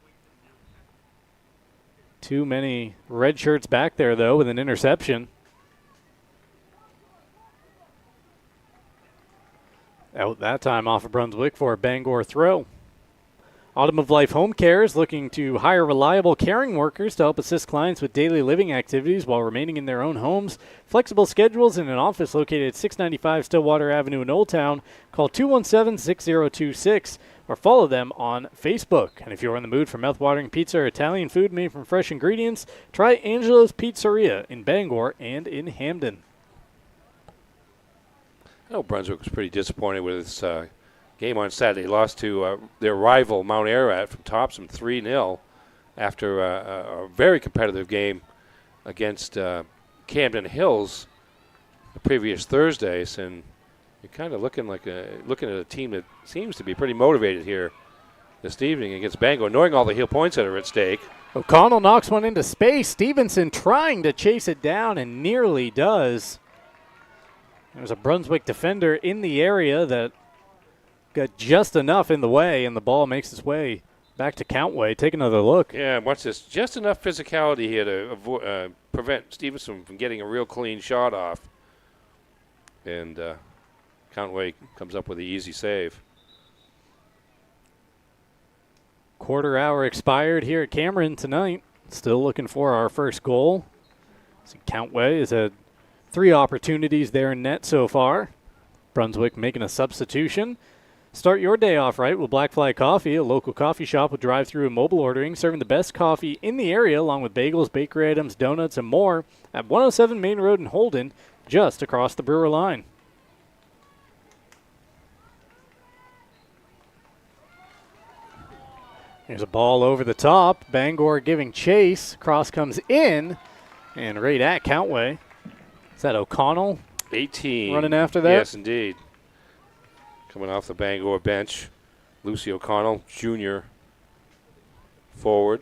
Too many red shirts back there, though, with an interception. Out that time off of Brunswick for a Bangor throw. Autumn of Life Home Care is looking to hire reliable caring workers to help assist clients with daily living activities while remaining in their own homes. Flexible schedules in an office located at 695 Stillwater Avenue in Old Town. Call 217-6026 or follow them on Facebook. And if you're in the mood for mouth-watering pizza or Italian food made from fresh ingredients, try Angelo's Pizzeria in Bangor and in Hamden. I know Brunswick was pretty disappointed with its game on Saturday. Lost to their rival Mount Ararat from Topsom 3-0 after a very competitive game against Camden Hills the previous Thursdays, and you're kind of looking at a team that seems to be pretty motivated here this evening against Bangor, knowing all the heel points that are at stake. O'Connell knocks one into space. Stevenson trying to chase it down and nearly does. There's a Brunswick defender in the area that got just enough in the way, and the ball makes its way back to Countway. Take another look. Yeah, watch this. Just enough physicality here to prevent Stevenson from getting a real clean shot off. And Countway comes up with the easy save. Quarter hour expired here at Cameron tonight. Still looking for our first goal. So Countway has had 3 opportunities there in net so far. Brunswick making a substitution. Start your day off right with Black Fly Coffee, a local coffee shop with drive-through and mobile ordering, serving the best coffee in the area along with bagels, bakery items, donuts, and more at 107 Main Road in Holden, just across the Brewer line. There's a ball over the top. Bangor giving chase. Cross comes in and right at Countway. Is that O'Connell? 18. Running after that? Yes, indeed. Coming off the Bangor bench, Lucy O'Connell, junior forward.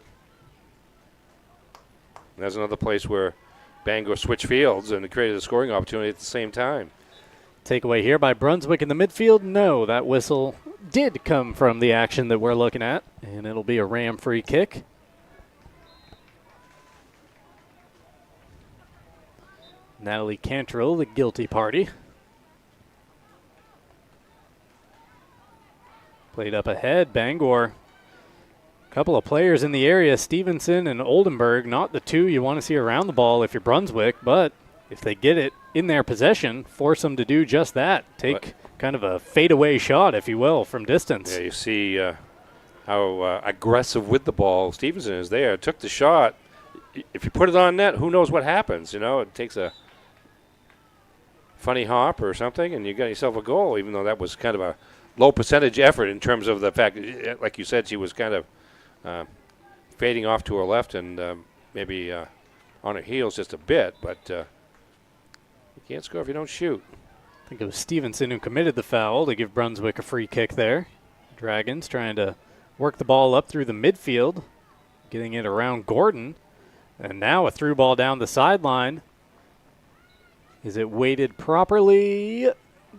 And that's another place where Bangor switched fields and it created a scoring opportunity at the same time. Takeaway here by Brunswick in the midfield. No, that whistle did come from the action that we're looking at, and it'll be a Ram free kick. Natalie Cantrell, the guilty party. Played up ahead, Bangor. Couple of players in the area, Stevenson and Oldenburg, not the two you want to see around the ball if you're Brunswick, but if they get it in their possession, force them to do just that. Take kind of a fadeaway shot, if you will, from distance. Yeah, you see how aggressive with the ball Stevenson is there. Took the shot. If you put it on net, who knows what happens? You know, it takes a funny hop or something, and you got yourself a goal, even though that was kind of a low percentage effort in terms of the fact, like you said, she was kind of fading off to her left and maybe on her heels just a bit, but you can't score if you don't shoot. I think it was Stevenson who committed the foul to give Brunswick a free kick there. Dragons trying to work the ball up through the midfield, getting it around Gordon, and now a through ball down the sideline. Is it weighted properly?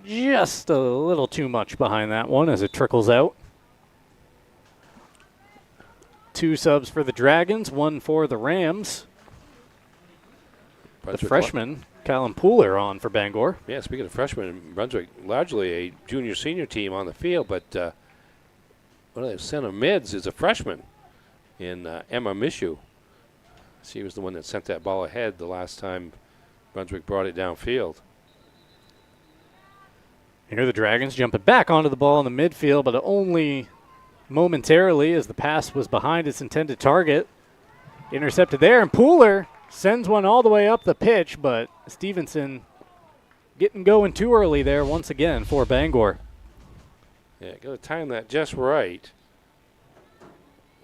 Just a little too much behind that one as it trickles out. 2 subs for the Dragons, 1 for the Rams. Brunswick the freshman, Callum Pooler, on for Bangor. Yeah, speaking of freshmen, Brunswick, largely a junior-senior team on the field, but one of their center mids is a freshman in Emma Mishu. She was the one that sent that ball ahead the last time Brunswick brought it downfield. Here the Dragons jumping back onto the ball in the midfield, but only momentarily as the pass was behind its intended target. Intercepted there, and Pooler Sends one all the way up the pitch, but Stevenson getting going too early there once again for Bangor. Yeah, got to time that just right.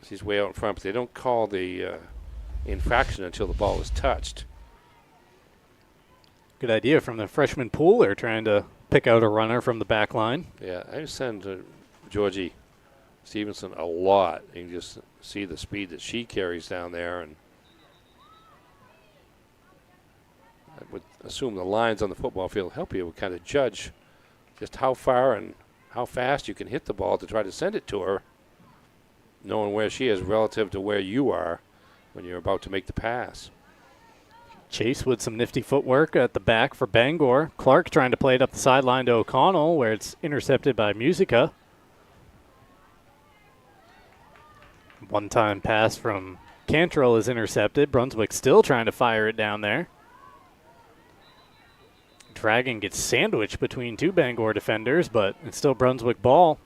She's way out in front, but they don't call the infraction until the ball is touched. Good idea from the freshman pool. They're trying to pick out a runner from the back line. Yeah, I send Georgie Stevenson a lot. You can just see the speed that she carries down there, and I would assume the lines on the football field help you kind of judge just how far and how fast you can hit the ball to try to send it to her, knowing where she is relative to where you are when you're about to make the pass. Chase with some nifty footwork at the back for Bangor. Clark trying to play it up the sideline to O'Connell, where it's intercepted by Musica. One-time pass from Cantrell is intercepted. Brunswick still trying to fire it down there. Dragon gets sandwiched between two Bangor defenders, but it's still Brunswick ball.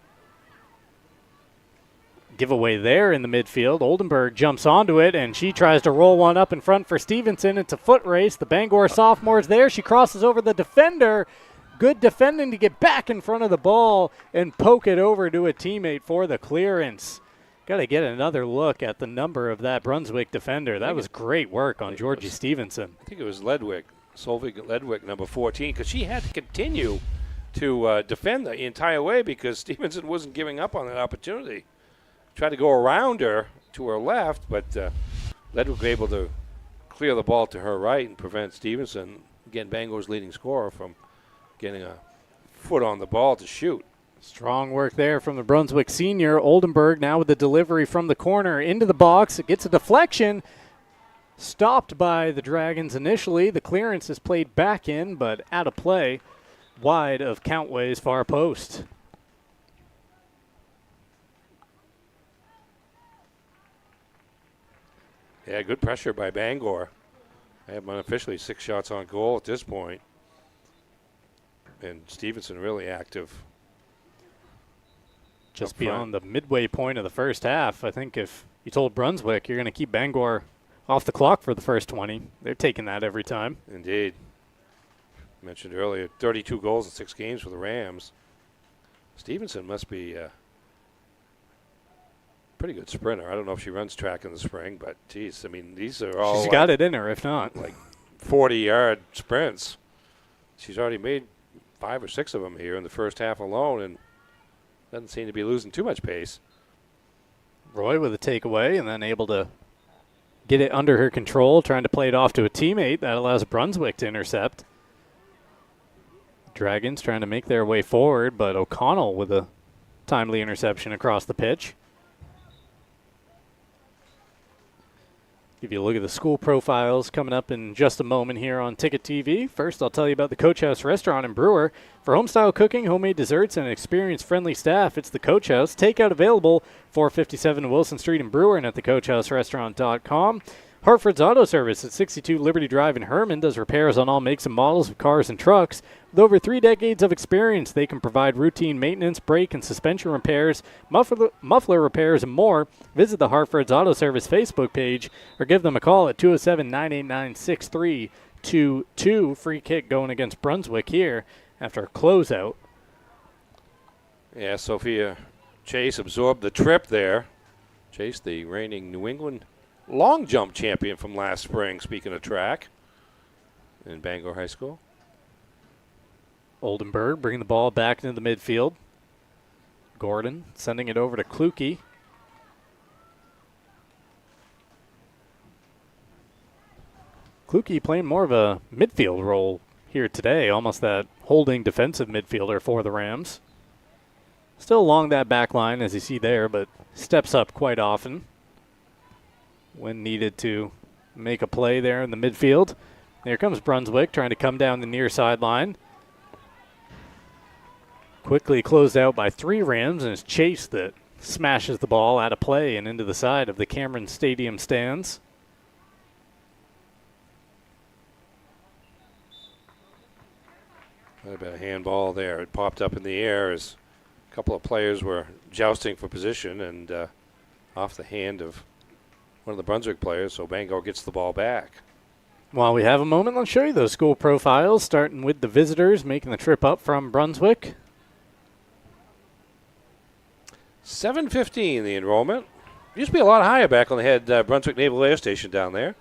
Giveaway there in the midfield. Oldenburg jumps onto it, and she tries to roll one up in front for Stevenson. It's a foot race. The Bangor sophomore's there. She crosses over the defender. Good defending to get back in front of the ball and poke it over to a teammate for the clearance. Got to get another look at the number of that Brunswick defender. That was great work on Georgie Stevenson. I think it was Ledwick, Solveig Ledwick, number 14, because she had to continue to defend the entire way because Stevenson wasn't giving up on that opportunity. Tried to go around her to her left, but Ledwick was able to clear the ball to her right and prevent Stevenson, again, Bangor's leading scorer, from getting a foot on the ball to shoot. Strong work there from the Brunswick senior. Oldenburg now with the delivery from the corner into the box. It gets a deflection. Stopped by the Dragons initially. The clearance is played back in, but out of play, wide of Countway's far post. Yeah, good pressure by Bangor. They have unofficially 6 shots on goal at this point. And Stevenson really active. Just beyond the midway point of the first half, I think if you told Brunswick you're going to keep Bangor off the clock for the first 20, they're taking that every time. Indeed. Mentioned earlier, 32 goals in 6 games for the Rams. Stevenson must be a pretty good sprinter. I don't know if she runs track in the spring, but geez, I mean, these are all she's got it in her, if not. Like 40-yard sprints. She's already made 5 or 6 of them here in the first half alone, and doesn't seem to be losing too much pace. Roy with a takeaway and then able to get it under her control, trying to play it off to a teammate. That allows Brunswick to intercept. Dragons trying to make their way forward, but O'Connell with a timely interception across the pitch. Give you a look at the school profiles coming up in just a moment here on Ticket TV. First, I'll tell you about the Coach House Restaurant and Brewer. For home-style cooking, homemade desserts, and experienced-friendly staff, it's the Coach House. Takeout available 457 Wilson Street in Brewer and at thecoachhouserestaurant.com. Hartford's Auto Service at 62 Liberty Drive in Herman does repairs on all makes and models of cars and trucks. With over 3 decades of experience, they can provide routine maintenance, brake and suspension repairs, muffler repairs, and more. Visit the Hartford's Auto Service Facebook page or give them a call at 207-989-6322. Free kick going against Brunswick here after a closeout. Yeah, Sophia Chase absorbed the trip there. Chase, the reigning New England long jump champion from last spring, speaking of track, in Bangor High School. Oldenburg bringing the ball back into the midfield. Gordon sending it over to Kluke. Kluke playing more of a midfield role here today, almost that holding defensive midfielder for the Rams. Still along that back line, as you see there, but steps up quite often when needed to make a play there in the midfield. There comes Brunswick trying to come down the near sideline. Quickly closed out by 3 Rams, and it's Chase that smashes the ball out of play and into the side of the Cameron Stadium stands. What about a handball there? It popped up in the air as a couple of players were jousting for position, and off the hand of one of the Brunswick players, so Bangor gets the ball back. While we have a moment, let's show you those school profiles, starting with the visitors making the trip up from Brunswick. 7:15 the enrollment. Used to be a lot higher back when they had Brunswick Naval Air Station down there.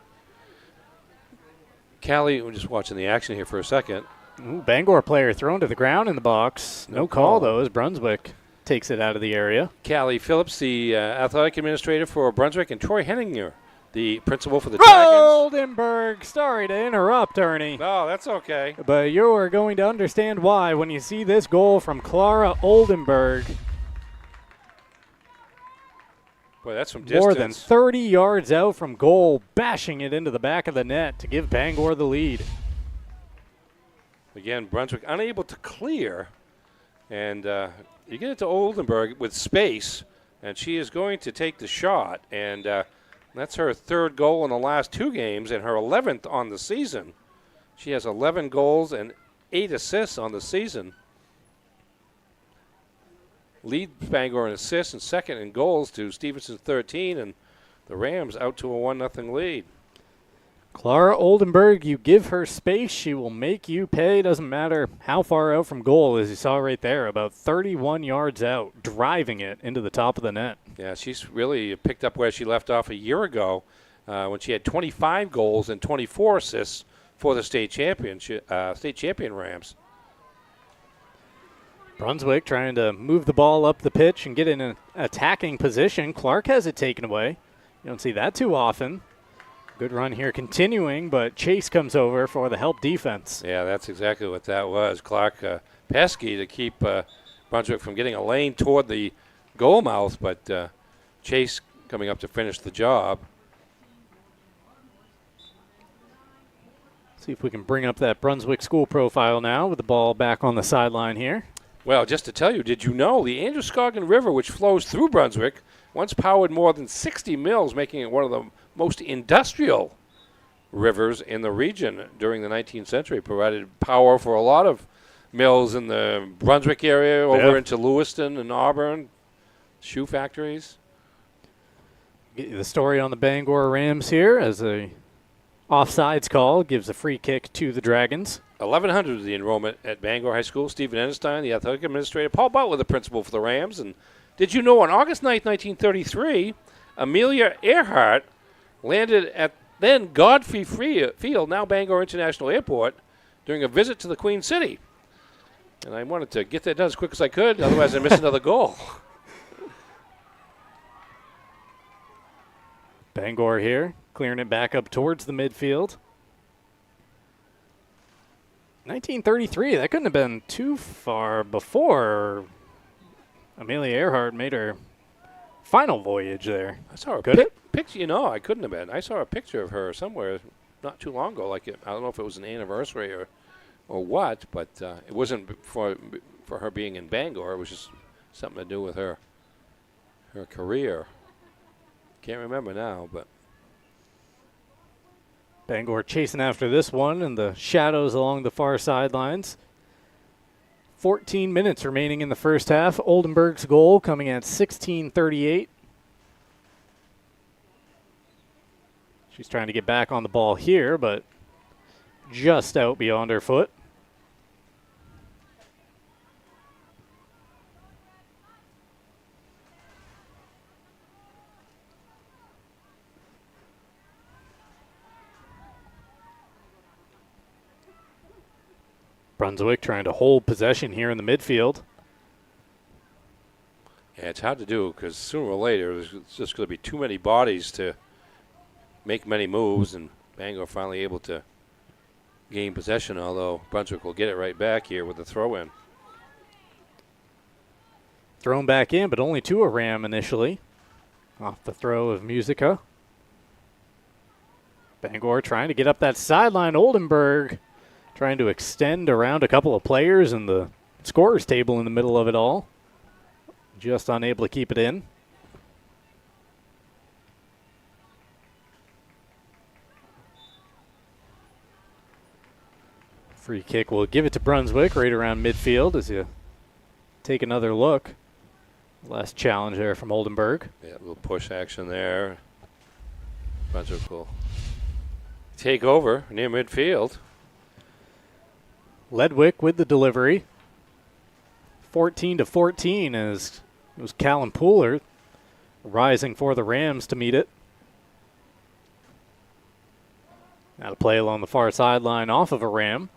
Callie, we're just watching the action here for a second. Ooh, Bangor player thrown to the ground in the box. No call, though, as Brunswick takes it out of the area. Callie Phillips, the athletic administrator for Brunswick, and Troy Henninger, the principal for the Dragons. Oldenburg, sorry to interrupt, Ernie. No, that's okay. But you are going to understand why when you see this goal from Clara Oldenburg. Boy, that's from distance. More than 30 yards out from goal, bashing it into the back of the net to give Bangor the lead. Again, Brunswick unable to clear. And you get it to Oldenburg with space, and she is going to take the shot. And that's her third goal in the last 2 games and her 11th on the season. She has 11 goals and 8 assists on the season. Leads Bangor in assists and second in goals to Stevenson's 13, and the Rams out to a 1-0 lead. Clara Oldenburg, you give her space, she will make you pay. Doesn't matter how far out from goal, as you saw right there, about 31 yards out, driving it into the top of the net. Yeah, she's really picked up where she left off a year ago when she had 25 goals and 24 assists for the state champion Rams. Brunswick trying to move the ball up the pitch and get in an attacking position. Clark has it taken away. You don't see that too often. Good run here continuing, but Chase comes over for the help defense. Yeah, that's exactly what that was. Clark pesky to keep Brunswick from getting a lane toward the goal mouth, but Chase coming up to finish the job. See if we can bring up that Brunswick school profile now with the ball back on the sideline here. Well, just to tell you, did you know the Androscoggin River, which flows through Brunswick, once powered more than 60 mills, making it one of the most industrial rivers in the region during the 19th century, provided power for a lot of mills in the Brunswick area, over into Lewiston and Auburn, shoe factories. Get you the story on the Bangor Rams here as a offsides call gives a free kick to the Dragons. 1,100 is the enrollment at Bangor High School. Stephen Enstein, the athletic administrator. Paul Butler, the principal for the Rams. And did you know on August 9th, 1933, Amelia Earhart landed at then Godfrey Field, now Bangor International Airport, during a visit to the Queen City. And I wanted to get that done as quick as I could, otherwise I'd miss another goal. Bangor here, clearing it back up towards the midfield. 1933, that couldn't have been too far before Amelia Earhart made her final voyage there. I saw a picture. I couldn't have been. I saw a picture of her somewhere not too long ago. I don't know if it was an anniversary or what, but it wasn't for her being in Bangor. It was just something to do with her career. Can't remember now, but Bangor chasing after this one in the shadows along the far sidelines. 14 minutes remaining in the first half. Oldenburg's goal coming at 16:38. She's trying to get back on the ball here, but just out beyond her foot. Brunswick trying to hold possession here in the midfield. Yeah, it's hard to do because sooner or later it's just going to be too many bodies to make many moves, and Bangor finally able to gain possession, although Brunswick will get it right back here with the throw-in. Thrown back in, but only to a Ram initially. Off the throw of Musica. Bangor trying to get up that sideline. Oldenburg trying to extend around a couple of players in the scorer's table in the middle of it all. Just unable to keep it in. Free kick will give it to Brunswick right around midfield as you take another look. Last challenge there from Oldenburg. Yeah, a little push action there. Brunswick will take over near midfield. Ledwick with the delivery. 14-14 as it was Callum Pooler rising for the Rams to meet it. Now to play along the far sideline off of a Ram.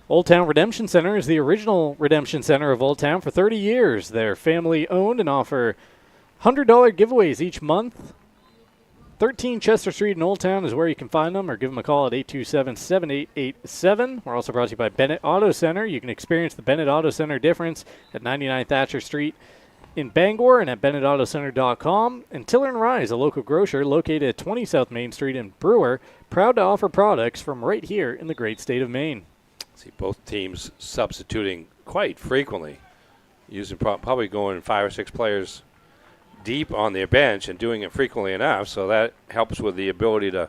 Old Town Redemption Center is the original redemption center of Old Town for 30 years. They're family owned and offer $100 giveaways each month. 13 Chester Street in Old Town is where you can find them, or give them a call at 827-7887. We're also brought to you by Bennett Auto Center. You can experience the Bennett Auto Center difference at 99 Thatcher Street in Bangor and at BennettAutoCenter.com. And Tiller and Rise, a local grocer located at 20 South Main Street in Brewer, proud to offer products from right here in the great state of Maine. See both teams substituting quite frequently, using probably going 5 or 6 players deep on their bench and doing it frequently enough, so that helps with the ability to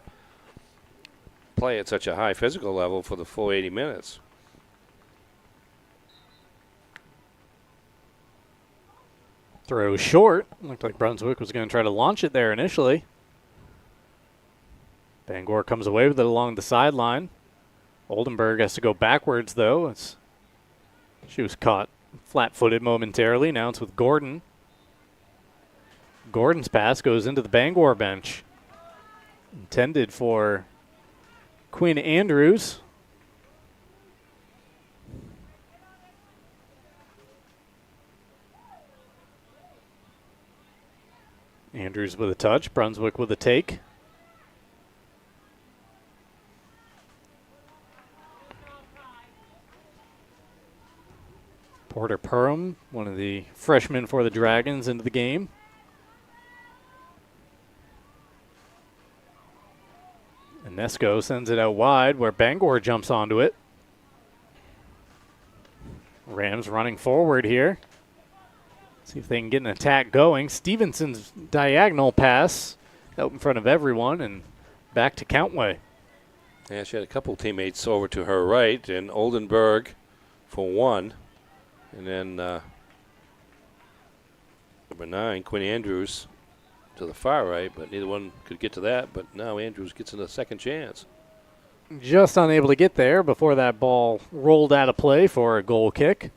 play at such a high physical level for the full 80 minutes. Throw short. Looked like Brunswick was going to try to launch it there initially. Bangor comes away with it along the sideline. Oldenburg has to go backwards, though. She was caught flat-footed momentarily. Now it's with Gordon. Gordon's pass goes into the Bangor bench. Intended for Quinn Andrews. Andrews with a touch. Brunswick with a take. Porter Perham, one of the freshmen for the Dragons, into the game. Nesco sends it out wide where Bangor jumps onto it. Rams running forward here. See if they can get an attack going. Stevenson's diagonal pass out in front of everyone and back to Countway. Yeah, she had a couple teammates over to her right, and Oldenburg for one. And then number 9, Quinn Andrews, to the far right, but neither one could get to that. But now Andrews gets a second chance. Just unable to get there before that ball rolled out of play for a goal kick.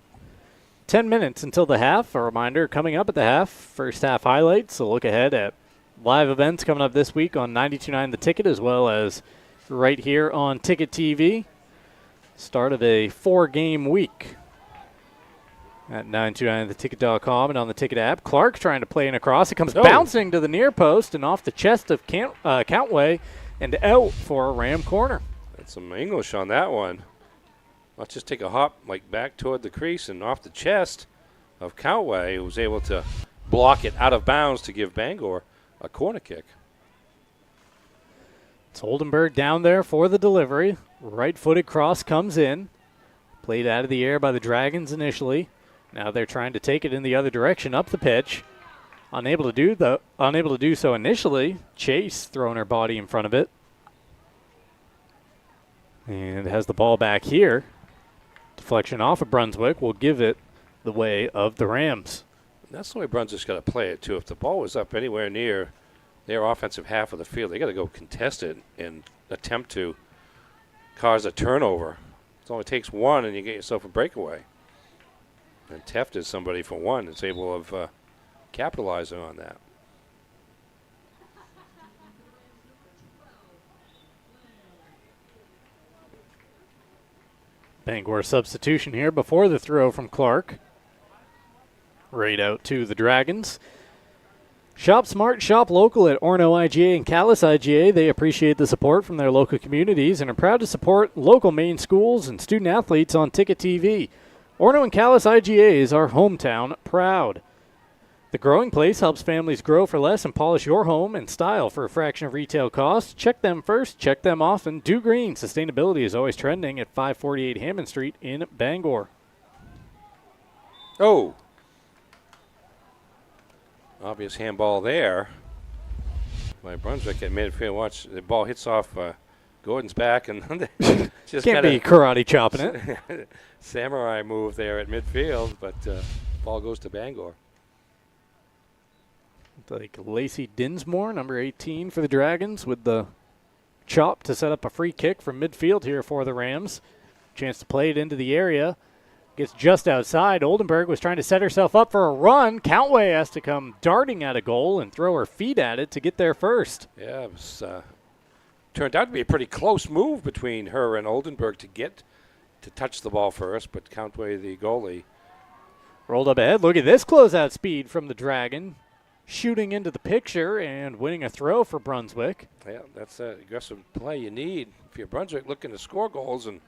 10 minutes until the half. A reminder, coming up at the half, first half highlights. So look ahead at live events coming up this week on 92.9 The Ticket, as well as right here on Ticket TV. Start of a 4-game week at 929theticket.com and on the Ticket app. Clark trying to play in across. It comes bouncing to the near post and off the chest of Countway and out for a Ram corner. That's some English on that one. Let's just take a hop like back toward the crease and off the chest of Countway, who was able to block it out of bounds to give Bangor a corner kick. It's Oldenburg down there for the delivery. Right-footed cross comes in. Played out of the air by the Dragons initially. Now they're trying to take it in the other direction up the pitch. Unable to do so initially. Chase throwing her body in front of it. And has the ball back here. Deflection off of Brunswick will give it the way of the Rams. And that's the way Brunswick's got to play it, too. If the ball was up anywhere near their offensive half of the field, they got to go contest it and attempt to cause a turnover. It only takes one and you get yourself a breakaway. And Teft is somebody for one that's able of capitalizing on that. Bangor substitution here before the throw from Clark. Right out to the Dragons. Shop smart, shop local at Orono IGA and Calais IGA. They appreciate the support from their local communities and are proud to support local Maine schools and student athletes on Ticket TV. Orono and Calais IGA is our hometown proud. The Growing Place helps families grow for less and polish your home and style for a fraction of retail costs. Check them first, check them often. Do Green. Sustainability is always trending at 548 Hammond Street in Bangor. Oh. Obvious handball there by Brunswick at midfield. Watch, the ball hits off Gordon's back and just can't be karate chopping it. Samurai move there at midfield, but ball goes to Bangor. Like Lacey Dinsmore, number 18 for the Dragons, with the chop to set up a free kick from midfield here for the Rams. Chance to play it into the area. Gets just outside. Oldenburg was trying to set herself up for a run. Countway has to come darting at a goal and throw her feet at it to get there first. Yeah, it was turned out to be a pretty close move between her and Oldenburg to touch the ball first, but Countway, the goalie, rolled up ahead. Look at this closeout speed from the Dragon. Shooting into the picture and winning a throw for Brunswick. Yeah, that's the aggressive play you need if you're Brunswick looking to score goals and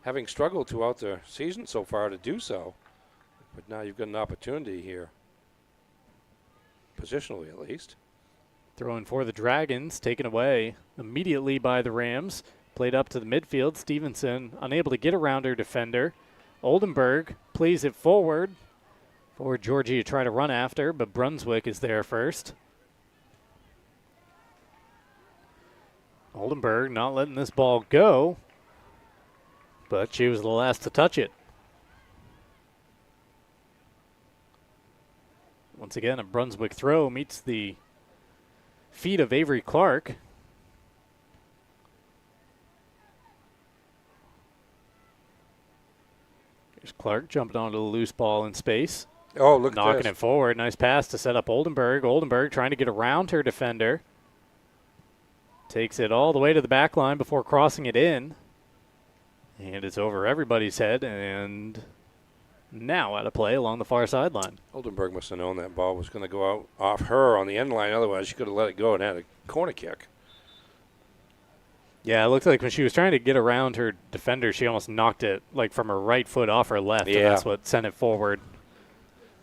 having struggled throughout the season so far to do so. But now you've got an opportunity here, positionally at least. Throwing for the Dragons, taken away immediately by the Rams. Played up to the midfield. Stevenson unable to get around her defender. Oldenburg plays it forward for Georgie to try to run after, but Brunswick is there first. Oldenburg not letting this ball go, but she was the last to touch it. Once again, a Brunswick throw meets the feet of Avery Clark. Here's Clark jumping onto the loose ball in space. Oh, look at knocking this. it forward. Nice pass to set up Oldenburg. Oldenburg trying to get around her defender. Takes it all the way to the back line before crossing it in. And it's over everybody's head and now out of play along the far sideline. Oldenburg must have known that ball was going to go out off her on the end line. Otherwise, she could have let it go and had a corner kick. Yeah, it looked like when she was trying to get around her defender, she almost knocked it like from her right foot off her left, and that's what sent it forward.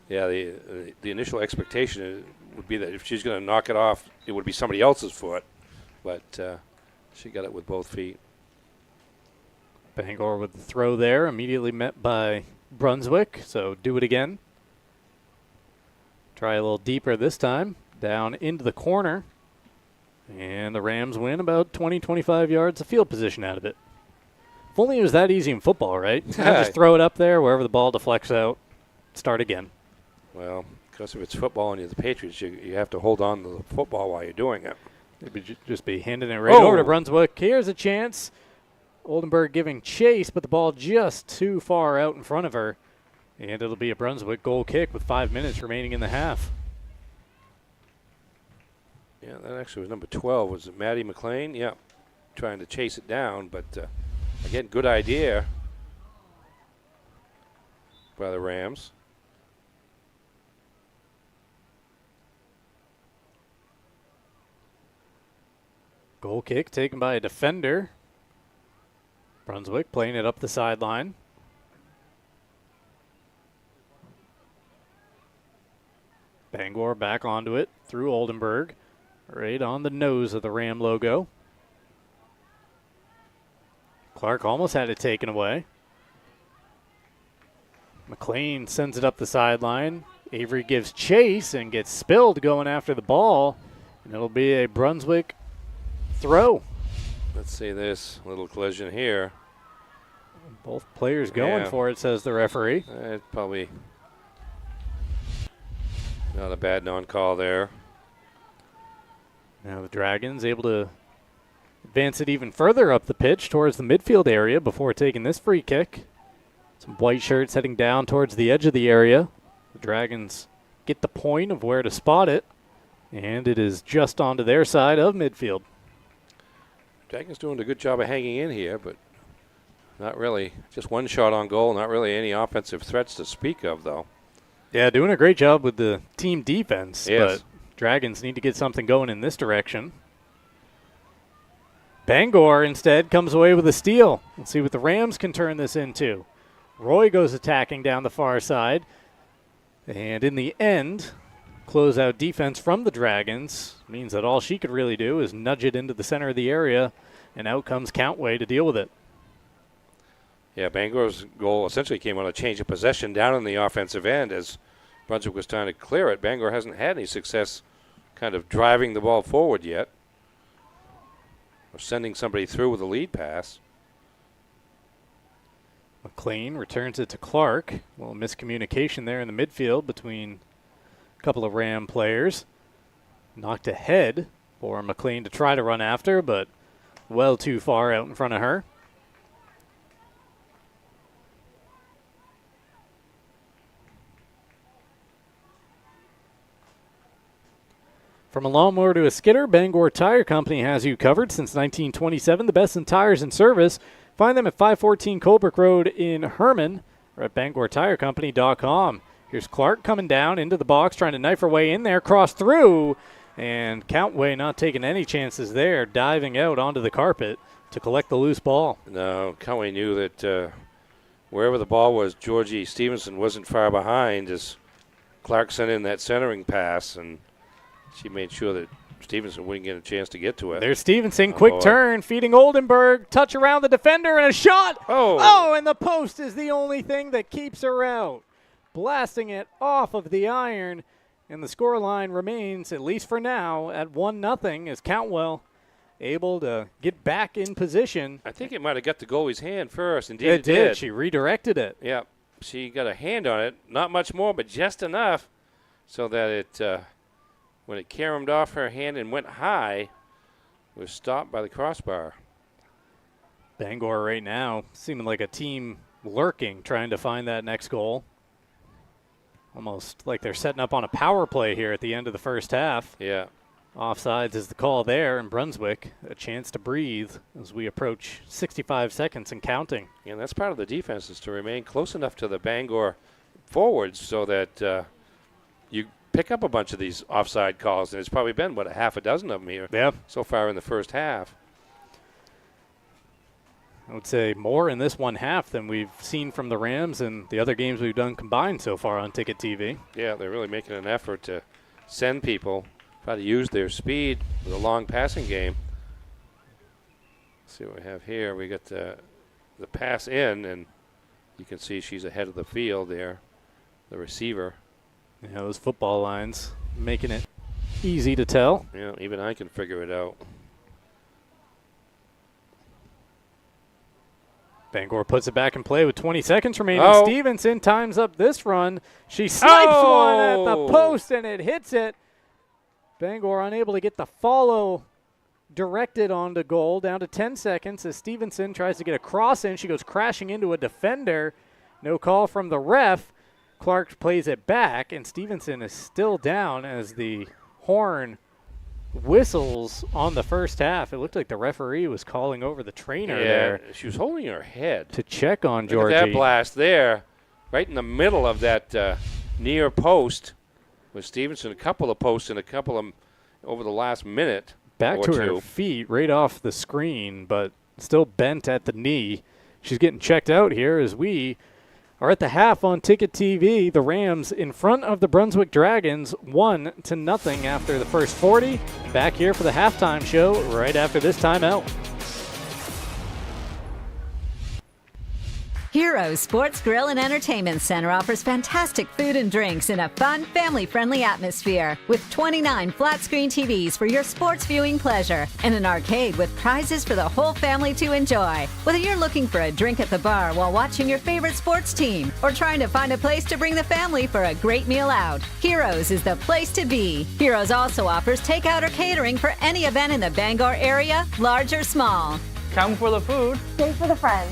Yeah, the initial expectation would be that if she's going to knock it off, it would be somebody else's foot. But she got it with both feet. Bangor with the throw there, immediately met by Brunswick, so do it again. Try a little deeper this time, down into the corner. And the Rams win about 20, 25 yards of field position out of it. If only it was that easy in football, right? Just throw it up there, wherever the ball deflects out, start again. Well, because if it's football and you're the Patriots, you have to hold on to the football while you're doing it. It would just be handing it right over to Brunswick. Here's a chance. Oldenburg giving chase, but the ball just too far out in front of her. And it'll be a Brunswick goal kick with 5 minutes remaining in the half. Yeah, that actually was number 12. Was it Maddie McLean? Yeah, trying to chase it down. But, again, good idea by the Rams. Goal kick taken by a defender. Brunswick playing it up the sideline. Bangor back onto it through Oldenburg. Right on the nose of the Ram logo. Clark almost had it taken away. McLean sends it up the sideline. Avery gives chase and gets spilled going after the ball. And it'll be a Brunswick throw. Let's see this little collision here. Both players going for it, says the referee. It's probably not a bad non-call there. Now the Dragons able to advance it even further up the pitch towards the midfield area before taking this free kick. Some white shirts heading down towards the edge of the area. The Dragons get the point of where to spot it, and it is just onto their side of midfield. Dragons doing a good job of hanging in here, but not really. Just one shot on goal, not really any offensive threats to speak of, though. Yeah, doing a great job with the team defense, Yes. but Dragons need to get something going in this direction. Bangor instead comes away with a steal. Let's see what the Rams can turn this into. Roy goes attacking down the far side. And in the end, closeout defense from the Dragons means that all she could really do is nudge it into the center of the area, and out comes Countway to deal with it. Yeah, Bangor's goal essentially came on a change of possession down in the offensive end as Brunswick was trying to clear it. Bangor hasn't had any success kind of driving the ball forward yet or sending somebody through with a lead pass. McLean returns it to Clark. A little miscommunication there in the midfield between a couple of Ram players. Knocked ahead for McLean to try to run after, but well too far out in front of her. From a lawnmower to a skidder, Bangor Tire Company has you covered since 1927. The best in tires and service. Find them at 514 Colebrook Road in Herman or at BangorTireCompany.com. Here's Clark coming down into the box, trying to knife her way in there, cross through, and Countway not taking any chances there, diving out onto the carpet to collect the loose ball. No, Countway knew that wherever the ball was, Georgie Stevenson wasn't far behind as Clark sent in that centering pass, and she made sure that Stevenson wouldn't get a chance to get to it. There's Stevenson, quick turn, feeding Oldenburg, touch around the defender, and a shot! Oh, and the post is the only thing that keeps her out. Blasting it off of the iron, and the scoreline remains, at least for now, at 1-0 as Countwell able to get back in position. I think it might have got the goalie's hand first. Indeed it did. She redirected it. Yeah, she got a hand on it, not much more, but just enough so that it, when it caromed off her hand and went high, was stopped by the crossbar. Bangor right now seeming like a team lurking, trying to find that next goal. Almost like they're setting up on a power play here at the end of the first half. Yeah. Offsides is the call there, and Brunswick a chance to breathe as we approach 65 seconds and counting. Yeah, and that's part of the defense, is to remain close enough to the Bangor forwards so that you pick up a bunch of these offside calls, and it's probably been, what, a half a dozen of them here so far in the first half. I would say more in this one half than we've seen from the Rams and the other games we've done combined so far on Ticket TV. Yeah, they're really making an effort to send people, try to use their speed with a long passing game. Let's see what we have here. We got the pass in, and you can see she's ahead of the field there, the receiver. Yeah, those football lines making it easy to tell. Yeah, even I can figure it out. Bangor puts it back in play with 20 seconds remaining. Stevenson times up this run. She snipes one at the post, and it hits it. Bangor unable to get the follow directed onto goal. Down to 10 seconds as Stevenson tries to get a cross in. She goes crashing into a defender. No call from the ref. Clark plays it back, and Stevenson is still down as the horn whistles on the first half. It looked like the referee was calling over the trainer there. She was holding her head to check on Georgie. Look at that blast there, right in the middle of that near post with Stevenson. A couple of posts and a couple of over the last minute. Back to her feet, right off the screen, but still bent at the knee. She's getting checked out here as we are at the half on Ticket TV. The Rams in front of the Brunswick Dragons 1-0 after the first 40. Back here for the halftime show right after this timeout. Heroes Sports Grill and Entertainment Center offers fantastic food and drinks in a fun, family-friendly atmosphere with 29 flat-screen TVs for your sports viewing pleasure and an arcade with prizes for the whole family to enjoy. Whether you're looking for a drink at the bar while watching your favorite sports team or trying to find a place to bring the family for a great meal out, Heroes is the place to be. Heroes also offers takeout or catering for any event in the Bangor area, large or small. Come for the food. Stay for the friends.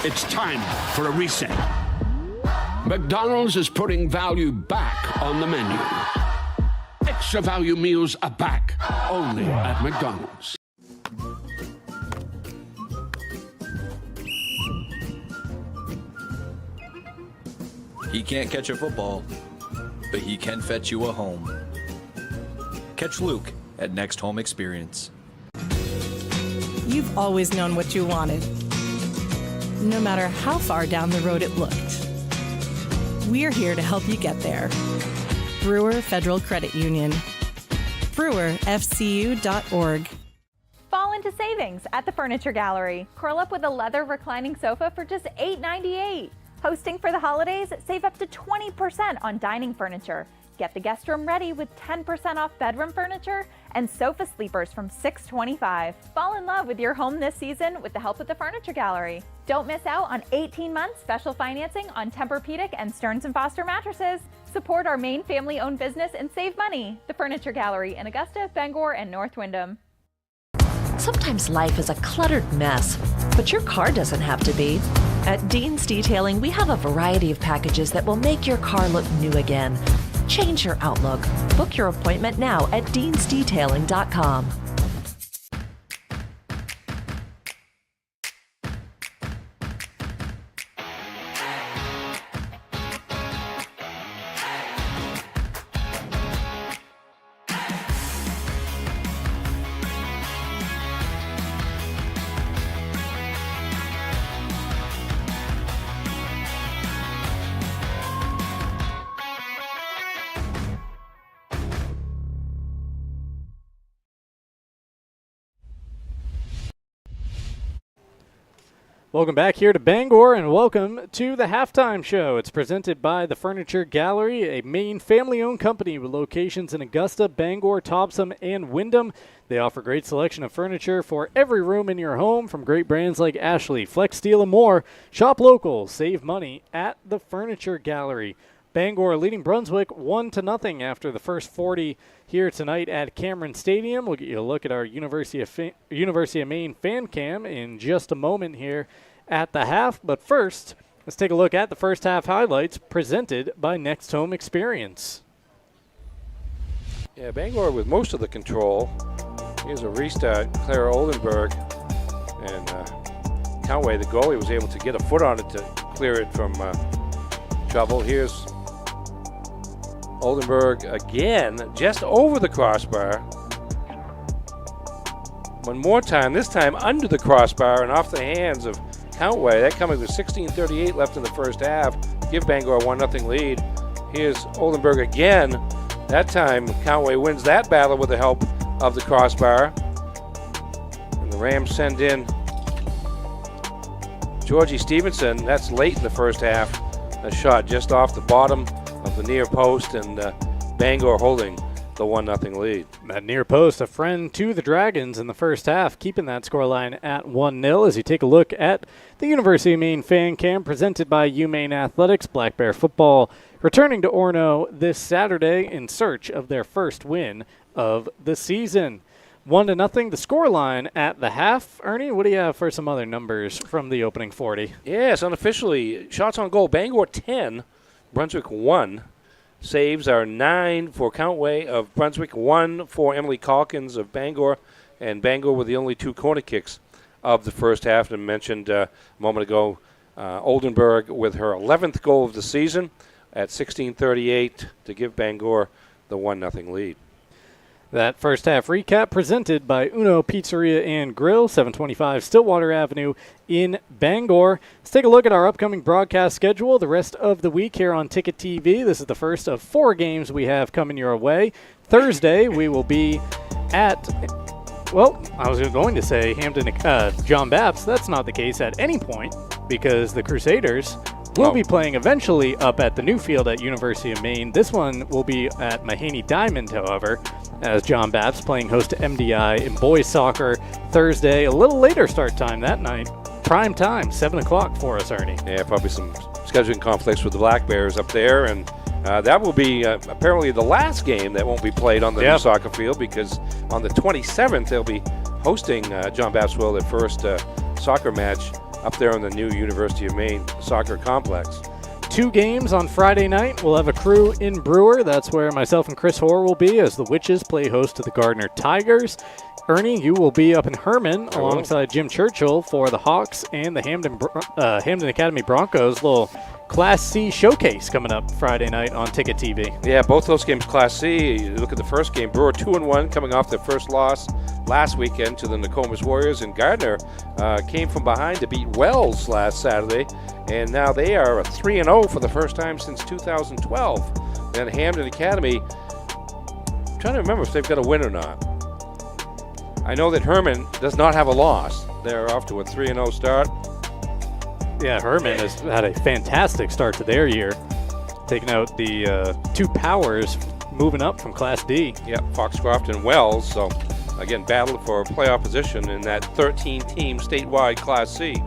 It's time for a reset. McDonald's is putting value back on the menu. Extra value meals are back, only at McDonald's. He can't catch a football, but he can fetch you a home. Catch Luke at Next Home Experience. You've always known what you wanted, no matter how far down the road it looked. We're here to help you get there. Brewer Federal Credit Union. BrewerFCU.org. Fall into savings at the Furniture Gallery. Curl up with a leather reclining sofa for just $8.98. Hosting for the holidays, save up to 20% on dining furniture. Get the guest room ready with 10% off bedroom furniture and sofa sleepers from $6.25. Fall in love with your home this season with the help of the Furniture Gallery. Don't miss out on 18 months special financing on Tempur-Pedic and Stearns & Foster mattresses. Support our main family-owned business and save money. The Furniture Gallery in Augusta, Bangor, and North Windham. Sometimes life is a cluttered mess, but your car doesn't have to be. At Dean's Detailing, we have a variety of packages that will make your car look new again. Change your outlook. Book your appointment now at deansdetailing.com. Welcome back here to Bangor, and welcome to the halftime show. It's presented by the Furniture Gallery, a Maine family-owned company with locations in Augusta, Bangor, Topsom, and Windham. They offer great selection of furniture for every room in your home, from great brands like Ashley, Flex Steel, and more. Shop local, save money at the Furniture Gallery. Bangor leading Brunswick 1-0 after the first 40 here tonight at Cameron Stadium. We'll get you a look at our University of Maine fan cam in just a moment here at the half. But first, let's take a look at the first half highlights presented by Next Home Experience. Yeah, Bangor with most of the control. Here's a restart. Clara Oldenburg and Countway, the goalie, was able to get a foot on it to clear it from trouble. Here's Oldenburg again, just over the crossbar. One more time, this time under the crossbar and off the hands of Countway. That coming with 16:38 left in the first half. Give Bangor a 1-0 lead. Here's Oldenburg again. That time, Countway wins that battle with the help of the crossbar. And the Rams send in Georgie Stevenson. That's late in the first half. A shot just off the bottom of the near post, and Bangor holding the 1-0 lead. That near post, a friend to the Dragons in the first half, keeping that scoreline at 1-0 as you take a look at the University of Maine fan cam presented by UMaine Athletics. Black Bear football returning to Orono this Saturday in search of their first win of the season. 1-0, the scoreline at the half. Ernie, what do you have for some other numbers from the opening 40? Yes, unofficially, shots on goal, Bangor 10, Brunswick 1. Saves are 9 for Countway of Brunswick, 1 for Emily Calkins of Bangor, and Bangor with the only 2 corner kicks of the first half. And mentioned a moment ago, Oldenburg with her 11th goal of the season at 16:38 to give Bangor the 1-0 lead. That first half recap presented by Uno Pizzeria and Grill, 725 Stillwater Avenue in Bangor. Let's take a look at our upcoming broadcast schedule the rest of the week here on Ticket TV. This is the first of 4 games we have coming your way. Thursday, we will be at, well, I was going to say John Bapps. That's not the case at any point because the Crusaders will be playing eventually up at the new field at University of Maine. This one will be at Mahaney Diamond, however, as John Bapps playing host to MDI in boys soccer Thursday. A little later start time that night. Prime time, 7 o'clock for us, Ernie. Yeah, probably some scheduling conflicts with the Black Bears up there, and that will be apparently the last game that won't be played on the new soccer field, because on the 27th they'll be hosting John Bapps will their first soccer match up there on the new University of Maine soccer complex. 2 games on Friday night. We'll have a crew in Brewer. That's where myself and Chris Hoare will be as the Witches play host to the Gardner Tigers. Ernie, you will be up in Herman alongside Jim Churchill for the Hawks and the Hamden Academy Broncos. Little Class C showcase coming up Friday night on Ticket TV. Yeah, both those games Class C. You look at the first game, Brewer 2-1 coming off their first loss last weekend to the Nokomis Warriors, and Gardner came from behind to beat Wells last Saturday, and now they are 3-0 for the first time since 2012. Then Hamden Academy, I'm trying to remember if they've got a win or not. I know that Herman does not have a loss. They're off to a 3-0 start. Yeah, Herman has had a fantastic start to their year, taking out the 2 powers moving up from Class D. Yep, Foxcroft and Wells. So, again, battle for playoff position in that 13-team statewide Class C.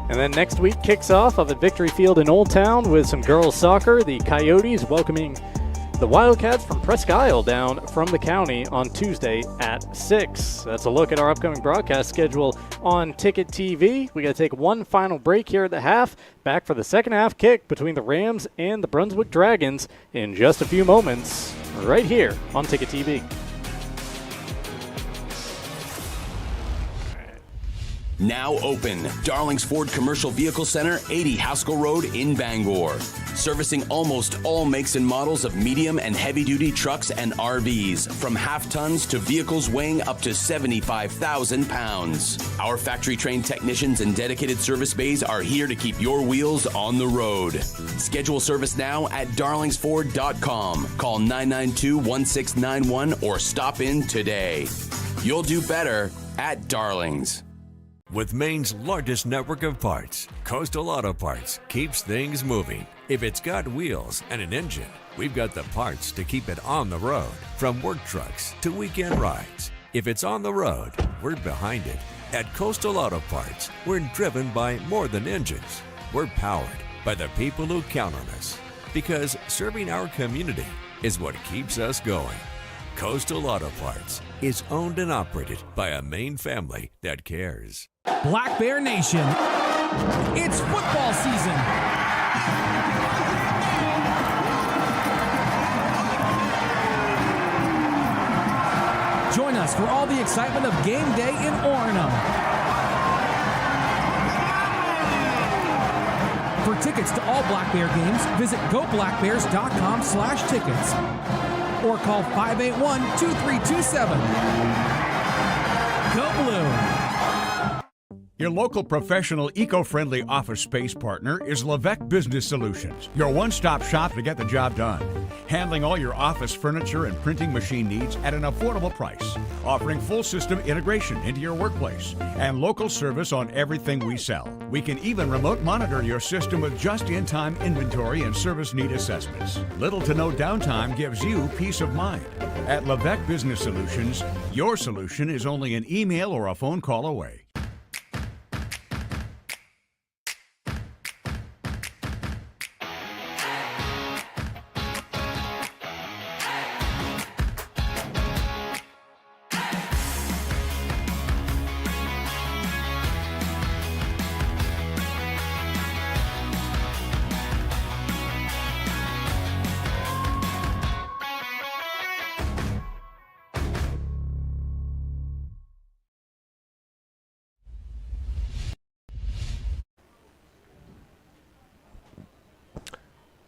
And then next week kicks off up at Victory Field in Old Town with some girls soccer. The Coyotes welcoming the Wildcats from Presque Isle down from the county on Tuesday at 6. That's a look at our upcoming broadcast schedule on Ticket TV. We got to take one final break here at the half. Back for the second half kick between the Rams and the Brunswick Dragons in just a few moments, right here on Ticket TV. Now open, Darling's Ford Commercial Vehicle Center, 80 Haskell Road in Bangor. Servicing almost all makes and models of medium and heavy-duty trucks and RVs, from half-tons to vehicles weighing up to 75,000 pounds. Our factory-trained technicians and dedicated service bays are here to keep your wheels on the road. Schedule service now at darlingsford.com. Call 992-1691 or stop in today. You'll do better at Darlings. With Maine's largest network of parts, Coastal Auto Parts keeps things moving. If it's got wheels and an engine, we've got the parts to keep it on the road. From work trucks to weekend rides, if it's on the road, we're behind it. At Coastal Auto Parts, we're driven by more than engines. We're powered by the people who count on us. Because serving our community is what keeps us going. Coastal Auto Parts is owned and operated by a Maine family that cares. Black Bear Nation, it's football season. Join us for all the excitement of game day in Orono. For tickets to all Black Bear games, visit goblackbears.com/tickets or call 581-2327. Go Blue! Your local professional eco-friendly office space partner is Levesque Business Solutions, your one-stop shop to get the job done. Handling all your office furniture and printing machine needs at an affordable price. Offering full system integration into your workplace and local service on everything we sell. We can even remote monitor your system with just-in-time inventory and service need assessments. Little to no downtime gives you peace of mind. At Levesque Business Solutions, your solution is only an email or a phone call away.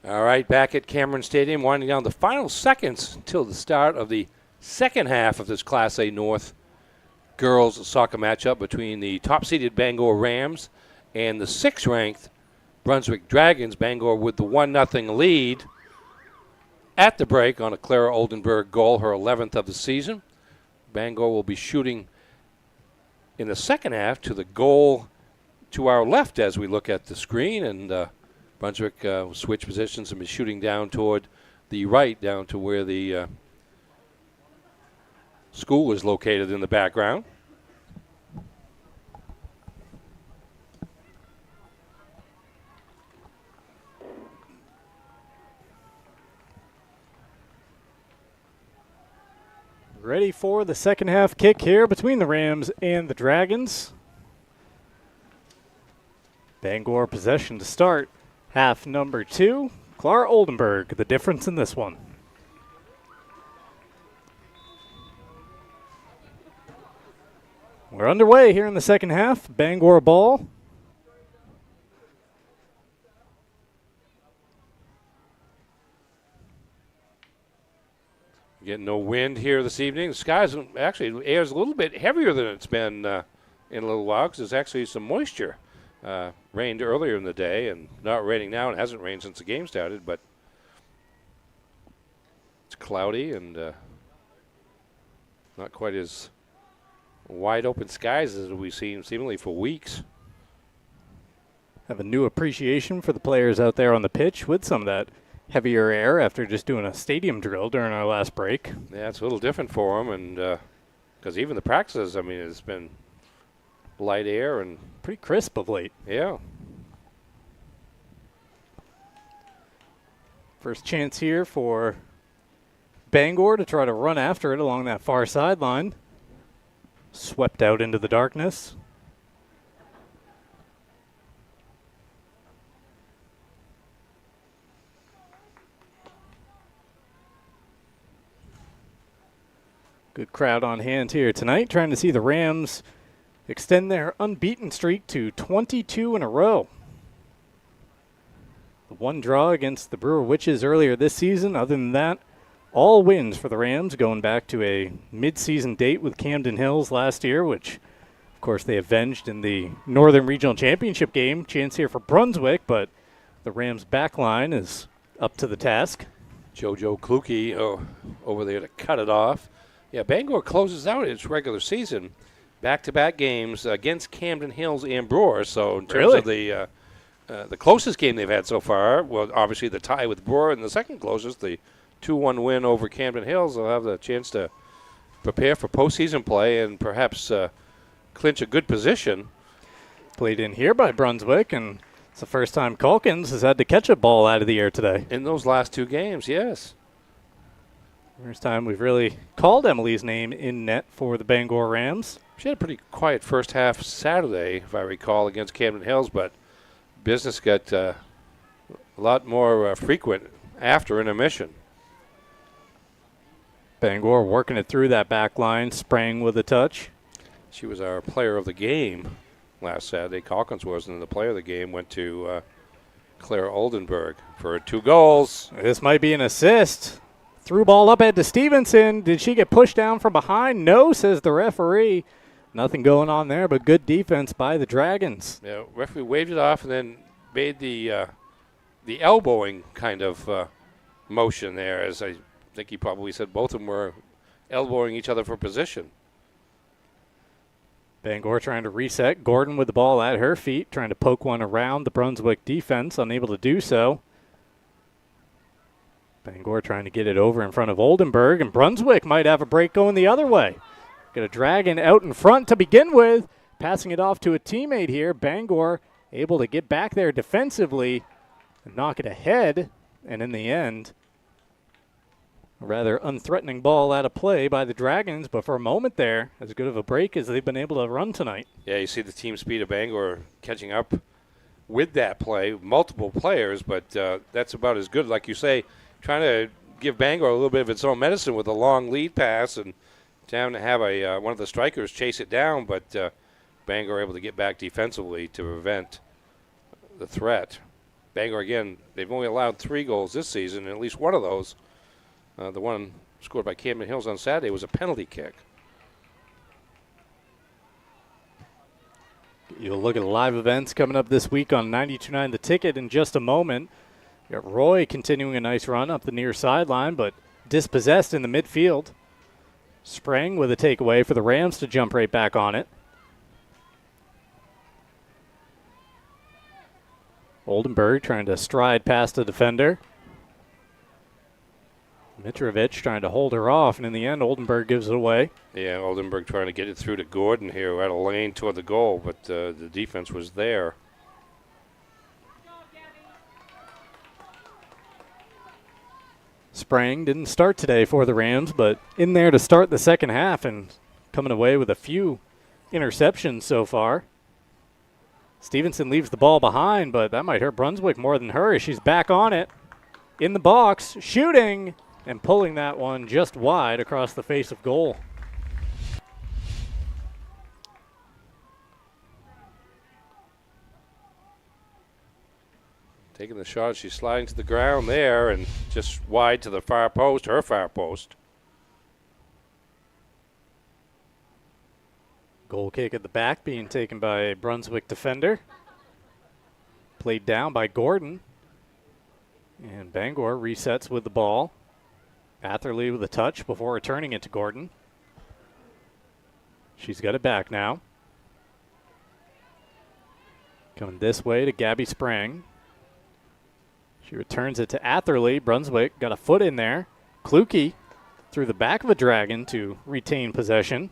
All right, back at Cameron Stadium, winding down the final seconds until the start of the second half of this Class A North girls soccer matchup between the top-seeded Bangor Rams and the 6th-ranked Brunswick Dragons. Bangor with the 1-0 lead at the break on a Clara Oldenburg goal, her 11th of the season. Bangor will be shooting in the second half to the goal to our left as we look at the screen, and Brunswick will switch positions and be shooting down toward the right, down to where the school is located in the background. Ready for the second half kick here between the Rams and the Dragons. Bangor possession to start. Half number 2, Clara Oldenburg, the difference in this one. We're underway here in the second half. Bangor ball. Getting no wind here this evening. The skies actually air's a little bit heavier than it's been in a little while because there's actually some moisture. Rained earlier in the day and not raining now. It hasn't rained since the game started, but it's cloudy and not quite as wide open skies as we've seen seemingly for weeks. Have a new appreciation for the players out there on the pitch with some of that heavier air after just doing a stadium drill during our last break. Yeah, it's a little different for them, and because even the practices, I mean, it's been light air and pretty crisp of late. Yeah. First chance here for Bangor to try to run after it along that far sideline. Swept out into the darkness. Good crowd on hand here tonight, trying to see the Rams extend their unbeaten streak to 22 in a row. The one draw against the Brewer Witches earlier this season. Other than that, all wins for the Rams, going back to a mid-season date with Camden Hills last year, which, of course, they avenged in the Northern Regional Championship game. Chance here for Brunswick, but the Rams' back line is up to the task. JoJo Kluge over there to cut it off. Yeah, Bangor closes out its regular season back-to-back games against Camden Hills and Brewer. So in terms of the closest game they've had so far, well, obviously the tie with Brewer, and the second closest, the 2-1 win over Camden Hills. They'll have the chance to prepare for postseason play and perhaps clinch a good position. Played in here by Brunswick, and it's the first time Calkins has had to catch a ball out of the air today. In those last two games, yes. First time we've really called Emily's name in net for the Bangor Rams. She had a pretty quiet first half Saturday, if I recall, against Camden Hills, but business got a lot more frequent after intermission. Bangor working it through that back line, spraying with a touch. She was our player of the game last Saturday. Calkins wasn't, and the player of the game went to Claire Oldenburg for 2 goals. This might be an assist. Threw ball up ahead to Stevenson. Did she get pushed down from behind? No, says the referee. Nothing going on there, but good defense by the Dragons. Yeah, referee waved it off and then made the elbowing kind of motion there, as I think he probably said both of them were elbowing each other for position. Bangor trying to reset. Gordon with the ball at her feet, trying to poke one around the Brunswick defense, unable to do so. Bangor trying to get it over in front of Oldenburg, and Brunswick might have a break going the other way. Got a Dragon out in front to begin with, passing it off to a teammate here. Bangor able to get back there defensively and knock it ahead, and in the end, a rather unthreatening ball out of play by the Dragons, but for a moment there, as good of a break as they've been able to run tonight. Yeah, you see the team speed of Bangor catching up with that play, multiple players, but that's about as good, like you say, trying to give Bangor a little bit of its own medicine with a long lead pass and down to have one of the strikers chase it down, but Bangor able to get back defensively to prevent the threat. Bangor, again, they've only allowed 3 goals this season, and at least one of those, the one scored by Camden Hills on Saturday, was a penalty kick. You'll look at live events coming up this week on 92.9 The Ticket in just a moment. You got Roy continuing a nice run up the near sideline, but dispossessed in the midfield. Sprang with a takeaway for the Rams to jump right back on it. Oldenburg trying to stride past the defender. Mitrovic trying to hold her off, and in the end, Oldenburg gives it away. Yeah, Oldenburg trying to get it through to Gordon here, who had a lane toward the goal, but the defense was there. Sprang didn't start today for the Rams, but in there to start the second half and coming away with a few interceptions so far. Stevenson leaves the ball behind, but that might hurt Brunswick more than her as she's back on it. In the box, shooting, and pulling that one just wide across the face of goal. Taking the shot, she's sliding to the ground there and just wide to the far post, her far post. Goal kick at the back being taken by a Brunswick defender. Played down by Gordon. And Bangor resets with the ball. Atherley with a touch before returning it to Gordon. She's got it back now. Coming this way to Gabby Sprang. She returns it to Atherley. Brunswick got a foot in there. Kluge through the back of a Dragon to retain possession.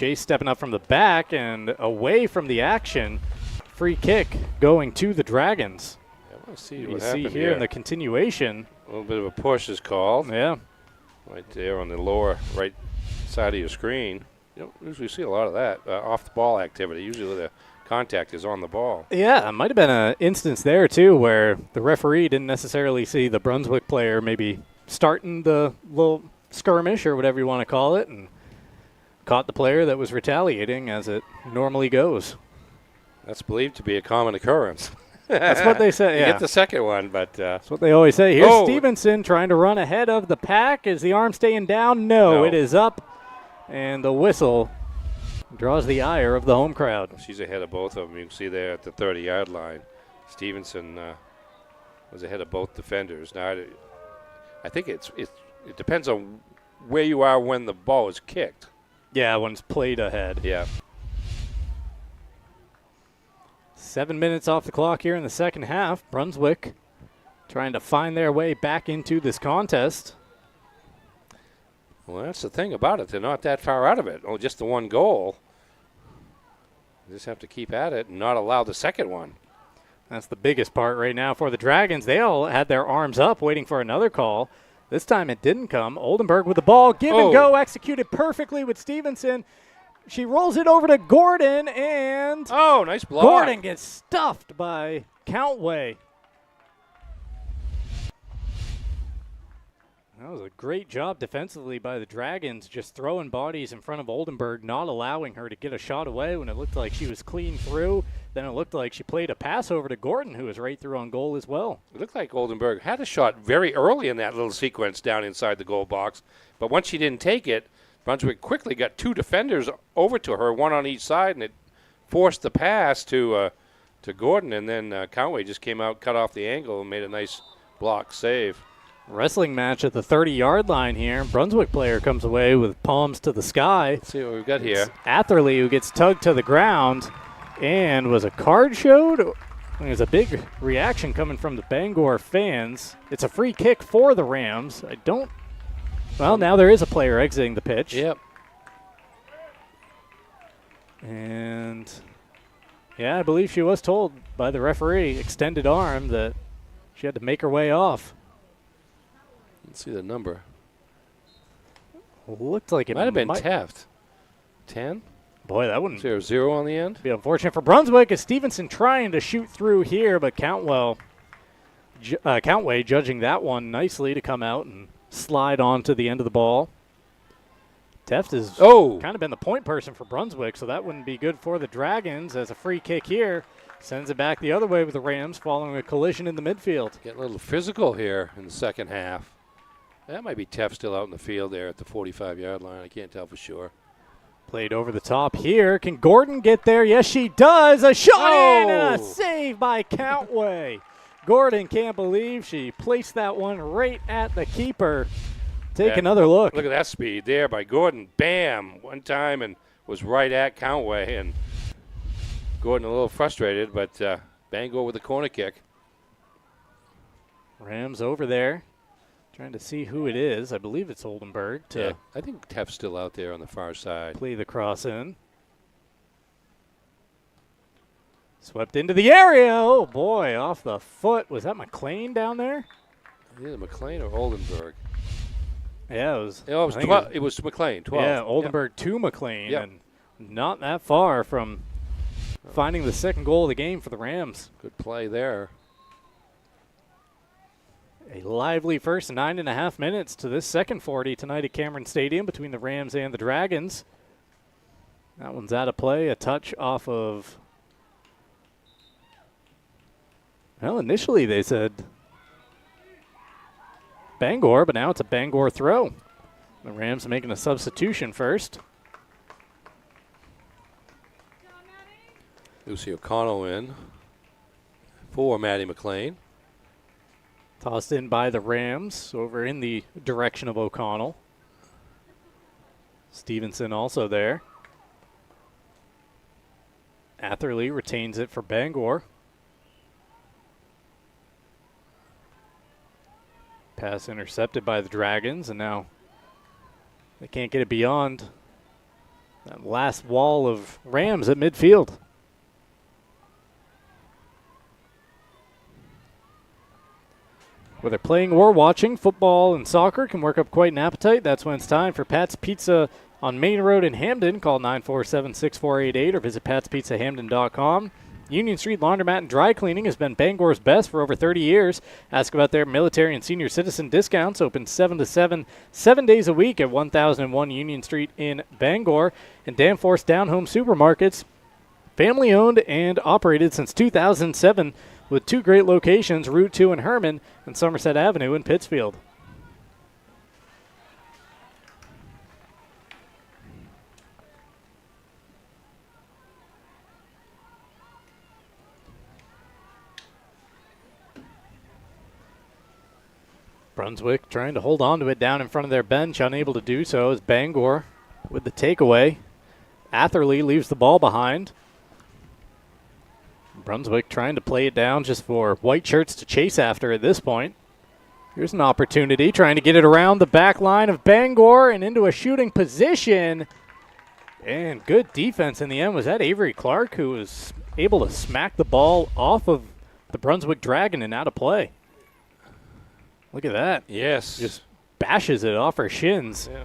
Chase stepping up from the back and away from the action. Free kick going to the Dragons. Yeah, let's see You what see happened here in the continuation. A little bit of a push is called. Yeah. Right there on the lower right side of your screen. You don't usually see a lot of that off-the-ball activity. Usually the contact is on the ball. Yeah, it might have been an instance there, too, where the referee didn't necessarily see the Brunswick player maybe starting the little skirmish or whatever you want to call it and caught the player that was retaliating as it normally goes. That's believed to be a common occurrence. That's what they say, You yeah. get the second one, but... That's what they always say. Here's Stevenson trying to run ahead of the pack. Is the arm staying down? No, it is up. And the whistle draws the ire of the home crowd. She's ahead of both of them. You can see there at the 30-yard line. Stevenson was ahead of both defenders. Now, I think it depends on where you are when the ball is kicked. Yeah, when it's played ahead. Yeah. 7 minutes off the clock here in the second half. Brunswick trying to find their way back into this contest. Well, that's the thing about it. They're not that far out of it. Oh, just the one goal. You just have to keep at it and not allow the second one. That's the biggest part right now for the Dragons. They all had their arms up waiting for another call. This time it didn't come. Oldenburg with the ball. Give and go. Executed perfectly with Stevenson. She rolls it over to Gordon, and nice block. Gordon gets stuffed by Countway. That was a great job defensively by the Dragons, just throwing bodies in front of Oldenburg, not allowing her to get a shot away when it looked like she was clean through. Then it looked like she played a pass over to Gordon, who was right through on goal as well. It looked like Oldenburg had a shot very early in that little sequence down inside the goal box, but once she didn't take it, Brunswick quickly got two defenders over to her, one on each side, and it forced the pass to Gordon, and then Conway just came out, cut off the angle, and made a nice block save. Wrestling match at the 30-yard line here. Brunswick player comes away with palms to the sky. Let's see what we've got here. It's Atherley who gets tugged to the ground, and was a card showed? There's a big reaction coming from the Bangor fans. It's a free kick for the Rams. Well, now there is a player exiting the pitch. Yep. And, yeah, I believe she was told by the referee, extended arm, that she had to make her way off. Let's see the number. Looked like it might have been Taft. 10? Boy, that wouldn't. Is there a 0 on the end? Be unfortunate for Brunswick as Stevenson trying to shoot through here, but Countway judging that one nicely to come out and slide on to the end of the ball. Teft has kind of been the point person for Brunswick, so that wouldn't be good for the Dragons as a free kick here. Sends it back the other way with the Rams following a collision in the midfield. Getting a little physical here in the second half. That might be Teft still out in the field there at the 45-yard line. I can't tell for sure. Played over the top here. Can Gordon get there? Yes, she does. A shot in and a save by Countway. Gordon can't believe she placed that one right at the keeper. Take another look. Look at that speed there by Gordon. Bam! One time and was right at Countway. And Gordon a little frustrated, but Bangor with the corner kick. Rams over there. Trying to see who it is. I believe it's Oldenburg. I think Teft's still out there on the far side. Play the cross in. Swept into the area. Oh, boy, off the foot. Was that McLean down there? Either McLean or Oldenburg. Yeah, it was. It was McLean, 12. Yeah, Oldenburg to McLean. And not that far from finding the second goal of the game for the Rams. Good play there. A lively first 9.5 minutes to this second 40 tonight at Cameron Stadium between the Rams and the Dragons. That one's out of play. A touch off of... Well, initially they said Bangor, but now it's a Bangor throw. The Rams making a substitution first. Lucy O'Connell in for Maddie McLean. Tossed in by the Rams over in the direction of O'Connell. Stevenson also there. Atherley retains it for Bangor. Pass intercepted by the Dragons, and now they can't get it beyond That last wall of Rams at midfield. Whether playing or watching, football and soccer can work up quite an appetite. That's when it's time for Pat's Pizza on Main Road in Hamden. Call 947-6488 or visit patspizzahamden.com. Union Street Laundromat and Dry Cleaning has been Bangor's best for over 30 years. Ask about their military and senior citizen discounts. Open 7 to 7, 7 days a week at 1001 Union Street in Bangor. And Danforth Down Home Supermarkets, family owned and operated since 2007 with 2 great locations, Route 2 in Herman and Somerset Avenue in Pittsfield. Brunswick trying to hold on to it down in front of their bench, unable to do so as Bangor with the takeaway. Atherley leaves the ball behind. Brunswick trying to play it down just for white shirts to chase after at this point. Here's an opportunity, trying to get it around the back line of Bangor and into a shooting position. And good defense in the end. Was that Avery Clark who was able to smack the ball off of the Brunswick Dragon and out of play? Look at that. Yes. Just bashes it off her shins. Yeah.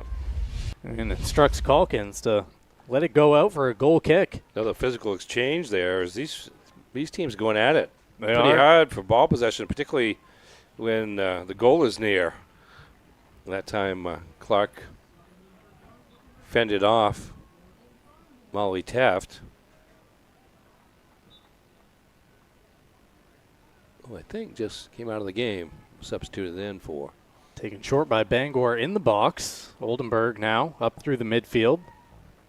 And instructs Calkins to let it go out for a goal kick. Another physical exchange there as these teams going at it. They Pretty are. hard for ball possession, particularly when the goal is near. That time Clark fended off Molly Taft. Who I think just came out of the game. Substituted in for. Taken short by Bangor in the box. Oldenburg now up through the midfield.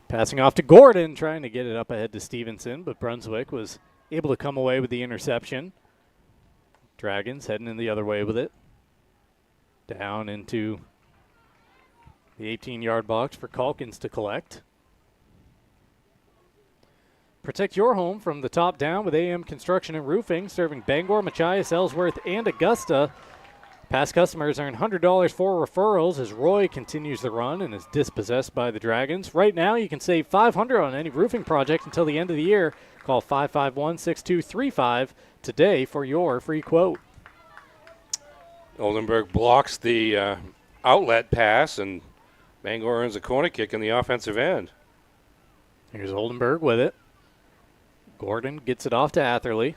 Passing off to Gordon, trying to get it up ahead to Stevenson, but Brunswick was able to come away with the interception. Dragons heading in the other way with it. Down into the 18-yard box for Calkins to collect. Protect your home from the top down with AM Construction and Roofing, serving Bangor, Machias, Ellsworth, and Augusta. Past customers earn $100 for referrals as Roy continues the run and is dispossessed by the Dragons. Right now, you can save $500 on any roofing project until the end of the year. Call 551-6235 today for your free quote. Oldenburg blocks the outlet pass, and Bangor earns a corner kick in the offensive end. Here's Oldenburg with it. Gordon gets it off to Atherley.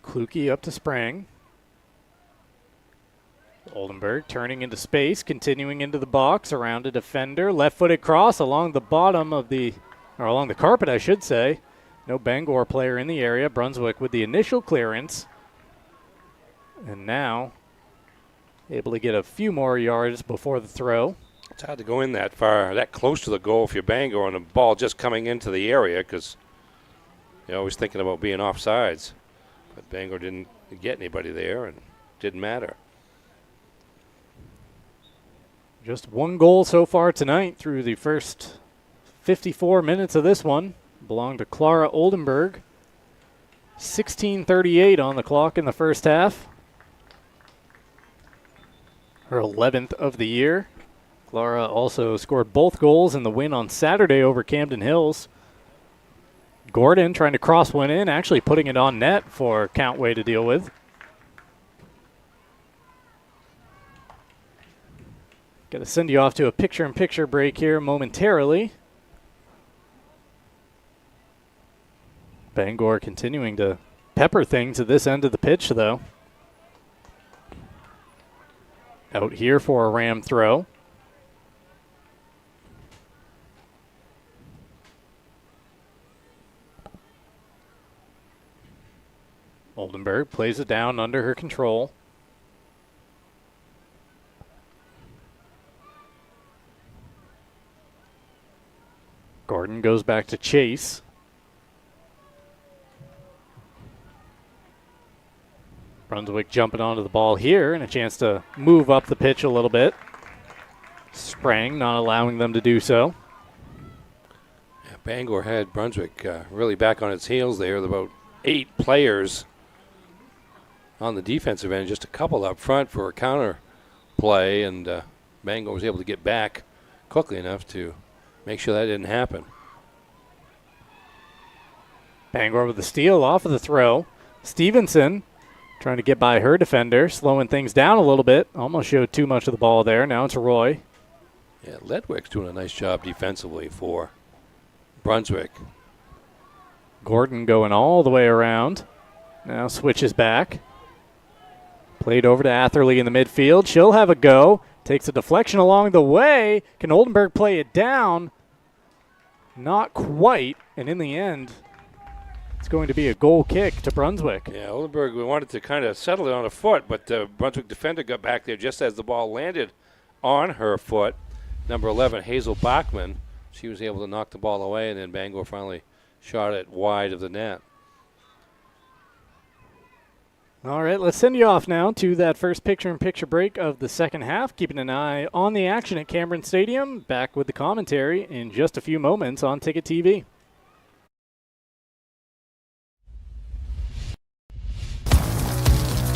Kluke up to Sprang. Oldenburg turning into space, continuing into the box, around a defender. Left-footed cross along the bottom of or along the carpet, I should say. No Bangor player in the area. Brunswick with the initial clearance. And now able to get a few more yards before the throw. It's hard to go in that far, that close to the goal if you're Bangor and the ball just coming into the area because you're always thinking about being offsides. But Bangor didn't get anybody there and didn't matter. Just one goal so far tonight through the first 54 minutes of this one. Belonged to Clara Oldenburg. 16:38 on the clock in the first half. Her 11th of the year. Clara also scored both goals in the win on Saturday over Camden Hills. Gordon trying to cross one in, actually putting it on net for Countway to deal with. Got to send you off to a picture-in-picture break here momentarily. Bangor continuing to pepper things at this end of the pitch, though. Out here for a Ram throw. Oldenburg plays it down under her control. Gordon goes back to chase. Brunswick jumping onto the ball here and a chance to move up the pitch a little bit. Sprang not allowing them to do so. Yeah, Bangor had Brunswick really back on its heels there with about 8 players on the defensive end, just a couple up front for a counter play, and Bangor was able to get back quickly enough to make sure that didn't happen. Bangor with the steal off of the throw. Stevenson trying to get by her defender, slowing things down a little bit. Almost showed too much of the ball there. Now it's Roy. Yeah, Ledwick's doing a nice job defensively for Brunswick. Gordon going all the way around. Now switches back. Played over to Atherley in the midfield. She'll have a go. Takes a deflection along the way. Can Oldenburg play it down? Not quite. And in the end, it's going to be a goal kick to Brunswick. Yeah, Oldenburg, we wanted to kind of settle it on a foot, but the Brunswick defender got back there just as the ball landed on her foot. Number 11, Hazel Bachman. She was able to knock the ball away, and then Bangor finally shot it wide of the net. All right, let's send you off now to that first picture-in-picture break of the second half. Keeping an eye on the action at Cameron Stadium. Back with the commentary in just a few moments on Ticket TV.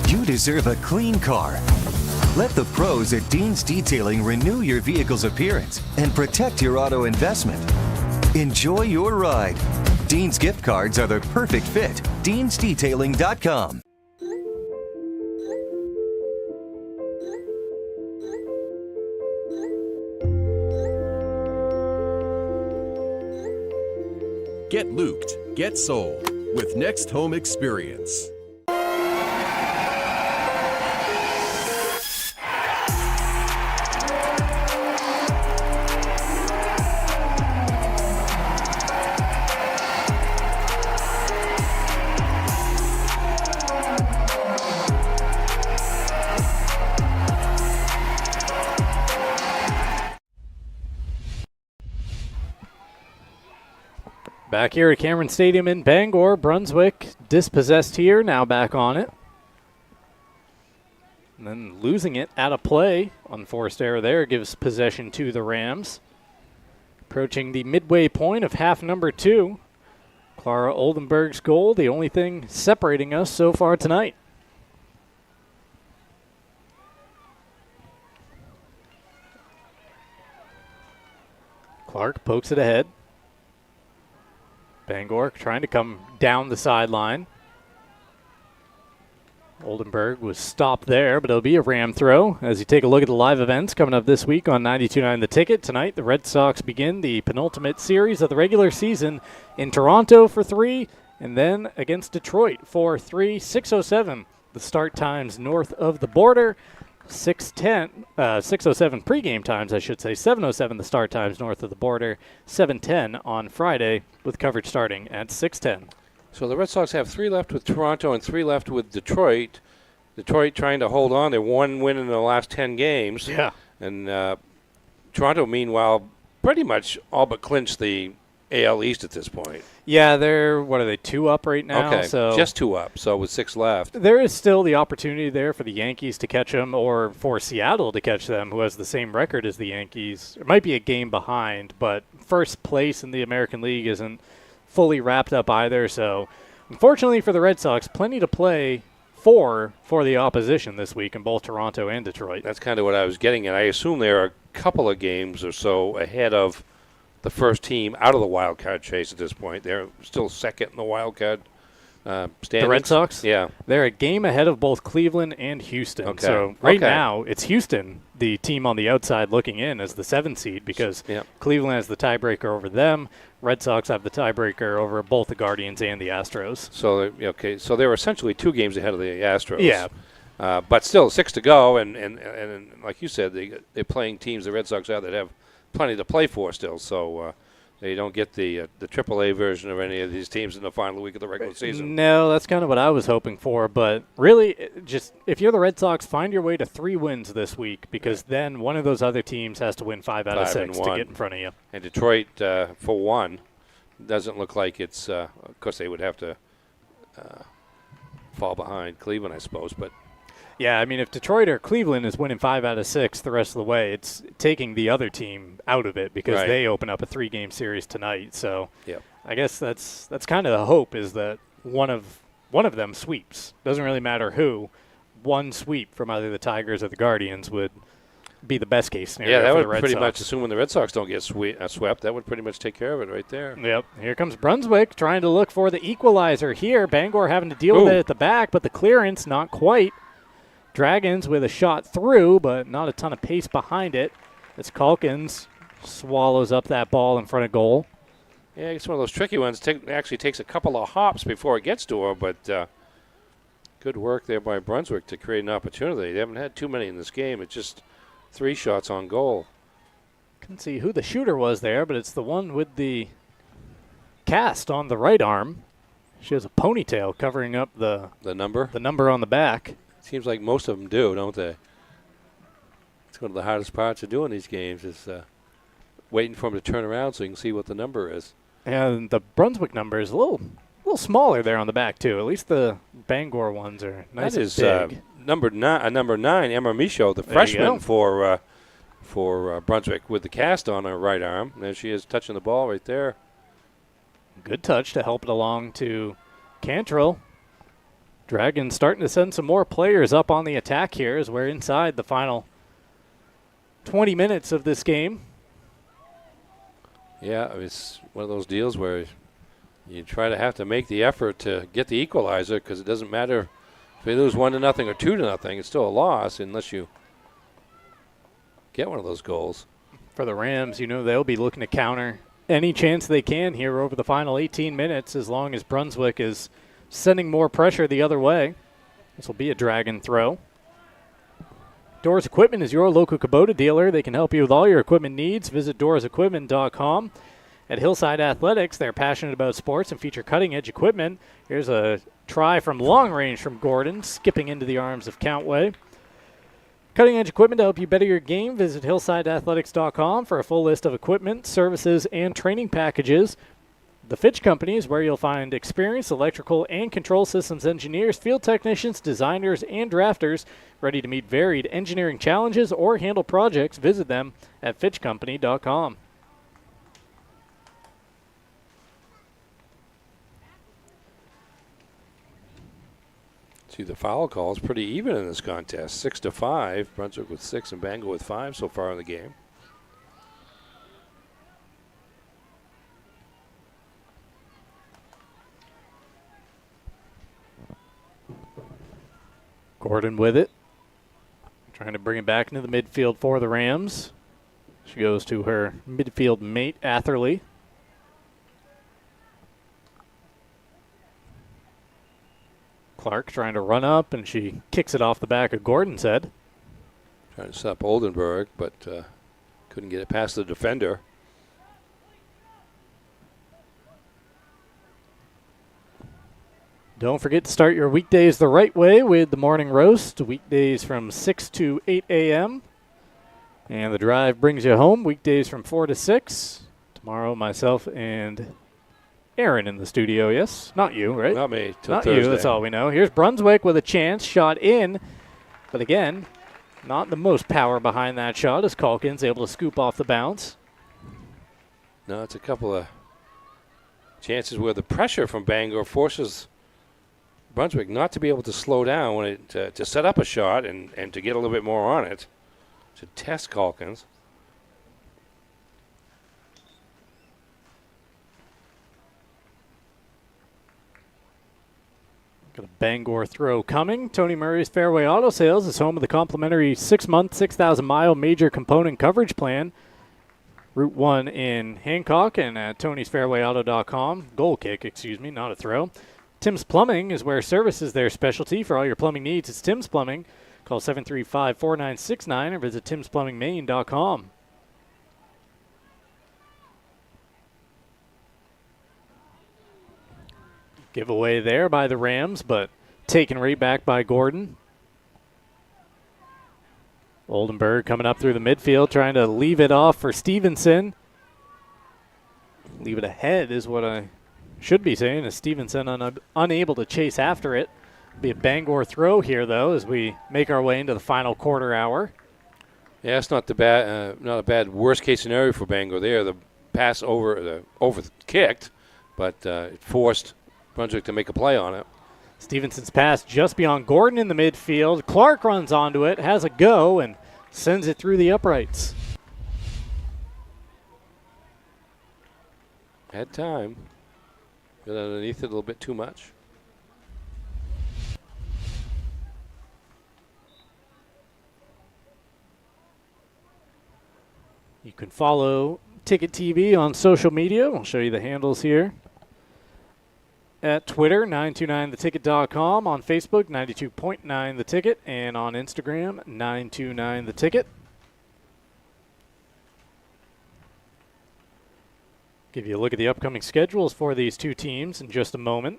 You deserve a clean car. Let the pros at Dean's Detailing renew your vehicle's appearance and protect your auto investment. Enjoy your ride. Dean's gift cards are the perfect fit. Dean'sDetailing.com. Get looped, get sold with Next Home Experience. Back here at Cameron Stadium in Bangor, Brunswick dispossessed here, now back on it. And then losing it out of play. Unforced error there gives possession to the Rams. Approaching the midway point of half number 2. Clara Oldenburg's goal, the only thing separating us so far tonight. Clark pokes it ahead. Bangor trying to come down the sideline. Oldenburg was stopped there, but it'll be a Ram throw as you take a look at the live events coming up this week on 92.9 The Ticket. Tonight, the Red Sox begin the penultimate series of the regular season in Toronto for 3, and then against Detroit for 3. 6:07, the start times north of the border. 6:07 pregame times, I should say. 7:07 the start times north of the border. 7:10 on Friday with coverage starting at 6:10. So the Red Sox have 3 left with Toronto and 3 left with Detroit. Detroit trying to hold on. They're 1 win in the last 10 games. Yeah. And Toronto, meanwhile, pretty much all but clinched the AL East at this point. Yeah, they're, what are they, 2 up right now? Okay, so just 2 up, so with 6 left. There is still the opportunity there for the Yankees to catch them or for Seattle to catch them, who has the same record as the Yankees. It might be a game behind, but first place in the American League isn't fully wrapped up either. So unfortunately for the Red Sox, plenty to play for the opposition this week in both Toronto and Detroit. That's kind of what I was getting at. I assume there are a couple of games or so ahead of the first team out of the wild card chase at this point. They're still second in the wild card standings. The Red Sox? Yeah. They're a game ahead of both Cleveland and Houston. Okay. So right now, it's Houston, the team on the outside looking in as the 7th seed because Cleveland has the tiebreaker over them. Red Sox have the tiebreaker over both the Guardians and the Astros. So, so they're essentially 2 games ahead of the Astros. Yeah. But still 6 to go, and like you said, they're playing teams the Red Sox are that have plenty to play for still, so they don't get the AAA version of any of these teams in the final week of the regular season. No, that's kind of what I was hoping for, but really, just if you're the Red Sox, find your way to 3 wins this week because then one of those other teams has to win 5 out of 6 to get in front of you. And Detroit, for one, doesn't look like it's of course, they would have to fall behind Cleveland, I suppose, but yeah, I mean, if Detroit or Cleveland is winning 5 out of 6 the rest of the way, it's taking the other team out of it because they open up a 3-game series tonight. So I guess that's kind of the hope is that one of them sweeps. Doesn't really matter who. One sweep from either the Tigers or the Guardians would be the best case scenario. Yeah, that for would the Red pretty Sox. much, assuming the Red Sox don't get swept, that would pretty much take care of it right there. Yep. Here comes Brunswick trying to look for the equalizer here. Bangor having to deal with it at the back, but the clearance not quite. Dragons with a shot through, but not a ton of pace behind it. As Calkins swallows up that ball in front of goal. Yeah, it's one of those tricky ones. Actually takes a couple of hops before it gets to her, but good work there by Brunswick to create an opportunity. They haven't had too many in this game. It's just 3 shots on goal. Couldn't see who the shooter was there, but it's the one with the cast on the right arm. She has a ponytail covering up the number on the back. Seems like most of them do, don't they? It's one of the hardest parts of doing these games is waiting for them to turn around so you can see what the number is. And the Brunswick number is a little smaller there on the back too. At least the Bangor ones are nice that and is, big. Number 9, Emma Michaud, the freshman for Brunswick, with the cast on her right arm. There she is touching the ball right there. Good touch to help it along to Cantrell. Dragons starting to send some more players up on the attack here as we're inside the final 20 minutes of this game. Yeah, it's one of those deals where you have to make the effort to get the equalizer because it doesn't matter if they lose 1-0 or 2-0. It's still a loss unless you get one of those goals. For the Rams, they'll be looking to counter any chance they can here over the final 18 minutes as long as Brunswick is sending more pressure the other way. This will be a Dragon throw. Doors Equipment is your local Kubota dealer. They can help you with all your equipment needs. Visit doorsequipment.com. At Hillside Athletics, they're passionate about sports and feature cutting-edge equipment. Here's a try from long range from Gordon, skipping into the arms of Countway. Cutting-edge equipment to help you better your game. Visit hillsideathletics.com for a full list of equipment, services, and training packages. The Fitch Company is where you'll find experienced electrical and control systems engineers, field technicians, designers, and drafters ready to meet varied engineering challenges or handle projects. Visit them at fitchcompany.com. See, the foul call is pretty even in this contest. 6-5. Brunswick with 6 and Bangor with 5 so far in the game. Gordon with it. Trying to bring it back into the midfield for the Rams. She goes to her midfield mate, Atherley. Clark trying to run up, and she kicks it off the back of Gordon's head. Trying to stop Oldenburg, but couldn't get it past the defender. Don't forget to start your weekdays the right way with the morning roast. Weekdays from 6 to 8 a.m. And the drive brings you home weekdays from 4 to 6. Tomorrow, myself and Aaron in the studio, yes? Not you, right? Not me. Not you, that's all we know. Here's Brunswick with a chance, shot in. But again, not the most power behind that shot as Calkins able to scoop off the bounce. No, it's a couple of chances where the pressure from Bangor forces Brunswick not to be able to slow down when it to set up a shot and to get a little bit more on it to test Calkins. Got a Bangor throw coming. Tony Murray's Fairway Auto Sales is home of the complimentary 6-month, 6,000-mile major component coverage plan. Route 1 in Hancock and at tonysfairwayauto.com. Goal kick, not a throw. Tim's Plumbing is where service is their specialty for all your plumbing needs. It's Tim's Plumbing. Call 735-4969 or visit timsplumbingmaine.com. Giveaway there by the Rams, but taken right back by Gordon. Oldenburg coming up through the midfield, trying to leave it off for Stevenson. Leave it ahead is what I should be saying, as Stevenson unable to chase after it. Be a Bangor throw here, though, as we make our way into the final quarter hour. Yeah, it's not a bad worst case scenario for Bangor there. The pass over kicked, but it forced Brunswick to make a play on it. Stevenson's pass just beyond Gordon in the midfield. Clark runs onto it, has a go, and sends it through the uprights. Had time. Got underneath it a little bit too much. You can follow Ticket TV on social media. I'll show you the handles here. At Twitter, 929theticket.com. On Facebook, 92.9theticket. And on Instagram, 929theticket. Give you a look at the upcoming schedules for these two teams in just a moment.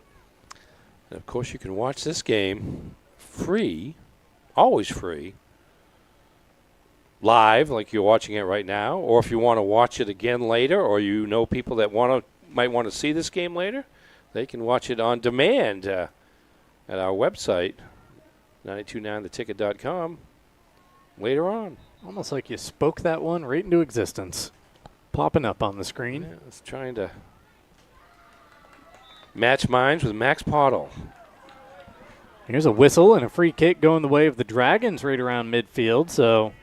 And of course, you can watch this game free, always free, live like you're watching it right now, or if you want to watch it again later, or you know people that might want to see this game later, they can watch it on demand at our website, 929theticket.com, later on. Almost like you spoke that one right into existence. Popping up on the screen. Yeah, it's trying to match minds with Max Pottle. Here's a whistle and a free kick going the way of the Dragons right around midfield. So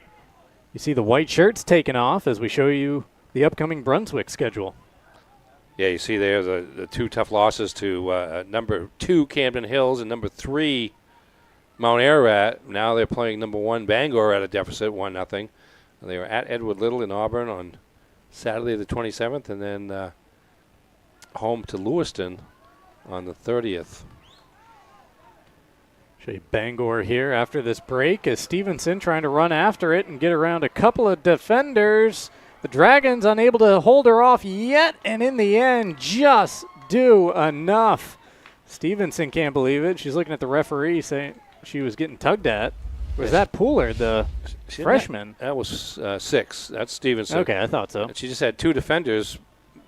you see the white shirts taken off as we show you the upcoming Brunswick schedule. Yeah, you see there the two tough losses to number 2 Camden Hills and number 3 Mount Ararat. Now they're playing number 1 Bangor at a deficit, 1-0. They were at Edward Little in Auburn on Saturday the 27th, and then home to Lewiston on the 30th. Show you Bangor here after this break as Stevenson trying to run after it and get around a couple of defenders. The Dragons unable to hold her off yet, and in the end just do enough. Stevenson can't believe it. She's looking at the referee saying she was getting tugged at. Was that Pooler, the freshman? That was 6. That's Stevenson. Okay, I thought so. And she just had 2 defenders,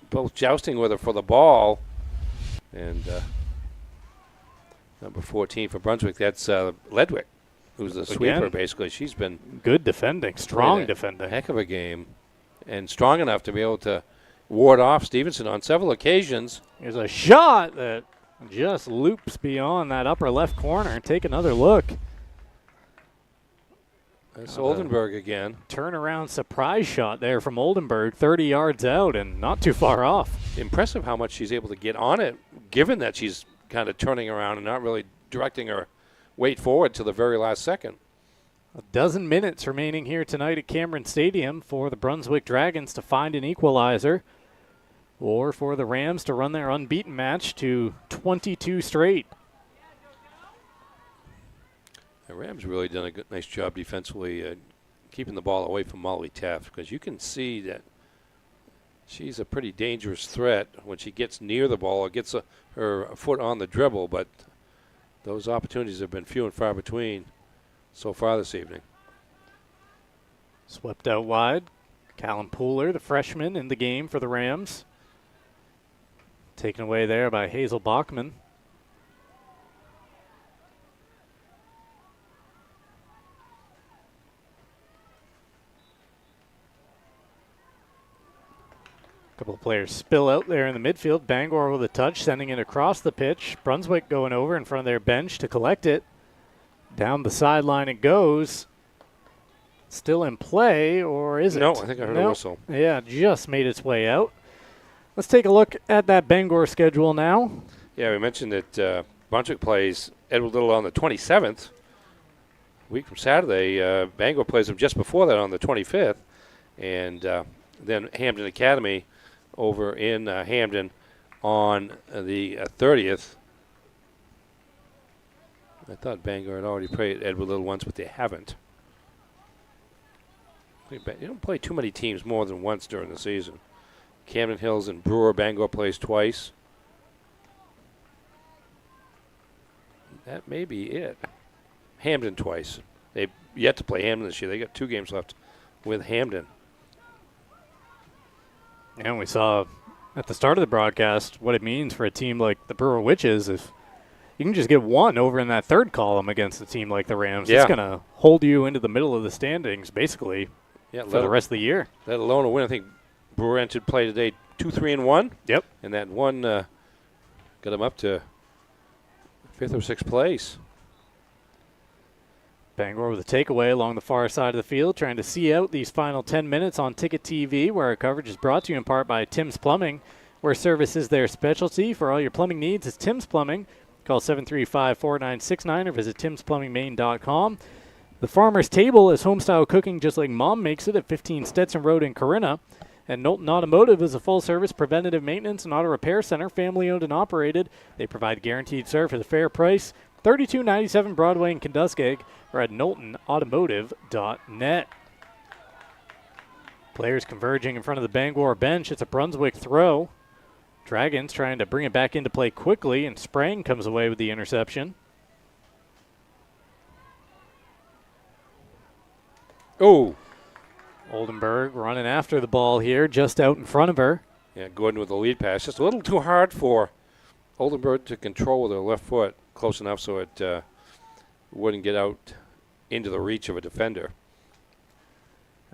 both jousting with her for the ball. And number 14 for Brunswick, that's Ledwick, who's the sweeper, basically. She's been good defending, strong defending. Heck of a game. And strong enough to be able to ward off Stevenson on several occasions. There's a shot that just loops beyond that upper left corner. Take another look. That's Oldenburg again. Turnaround surprise shot there from Oldenburg, 30 yards out and not too far off. Impressive how much she's able to get on it, given that she's kind of turning around and not really directing her weight forward to the very last second. A dozen minutes remaining here tonight at Cameron Stadium for the Brunswick Dragons to find an equalizer, or for the Rams to run their unbeaten match to 22 straight. The Rams really done a nice job defensively keeping the ball away from Molly Taft, because you can see that she's a pretty dangerous threat when she gets near the ball or gets her foot on the dribble, but those opportunities have been few and far between so far this evening. Swept out wide. Callum Pooler, the freshman, in the game for the Rams. Taken away there by Hazel Bachman. Couple of players spill out there in the midfield. Bangor with a touch, sending it across the pitch. Brunswick going over in front of their bench to collect it. Down the sideline it goes. Still in play, or is it? No, I think I heard a whistle. Yeah, just made its way out. Let's take a look at that Bangor schedule now. Yeah, we mentioned that Brunswick plays Edward Little on the 27th. A week from Saturday. Bangor plays them just before that on the 25th. And then Hampden Academy over in Hampden on the 30th. I thought Bangor had already played Edward Little once, but they haven't. You don't play too many teams more than once during the season. Camden Hills and Brewer, Bangor plays twice. That may be it. Hampden twice. They've yet to play Hampden this year. They got 2 games left with Hampden. And we saw at the start of the broadcast what it means for a team like the Brewer Witches if you can just get one over in that third column against a team like the Rams. Yeah. It's going to hold you into the middle of the standings, basically, for the rest of the year. Let alone a win. I think Brewer entered play today 2-3-1. Yep. And that one got them up to 5th or 6th place. Bangor with a takeaway along the far side of the field, trying to see out these final 10 minutes on Ticket TV, where our coverage is brought to you in part by Tim's Plumbing, where service is their specialty. For all your plumbing needs, it's Tim's Plumbing. Call 735-4969 or visit timsplumbingmaine.com. The Farmer's Table is home-style cooking just like Mom makes it at 15 Stetson Road in Corinna. And Knowlton Automotive is a full-service preventative maintenance and auto repair center, family-owned and operated. They provide guaranteed service at a fair price. 3297 Broadway in Kenduskeg or at knowltonautomotive.net. Players converging in front of the Bangor bench. It's a Brunswick throw. Dragons trying to bring it back into play quickly, and Sprang comes away with the interception. Oh. Oldenburg running after the ball here, just out in front of her. Yeah, Gordon with the lead pass. Just a little too hard for Oldenburg to control with her left foot close enough so it wouldn't get out into the reach of a defender.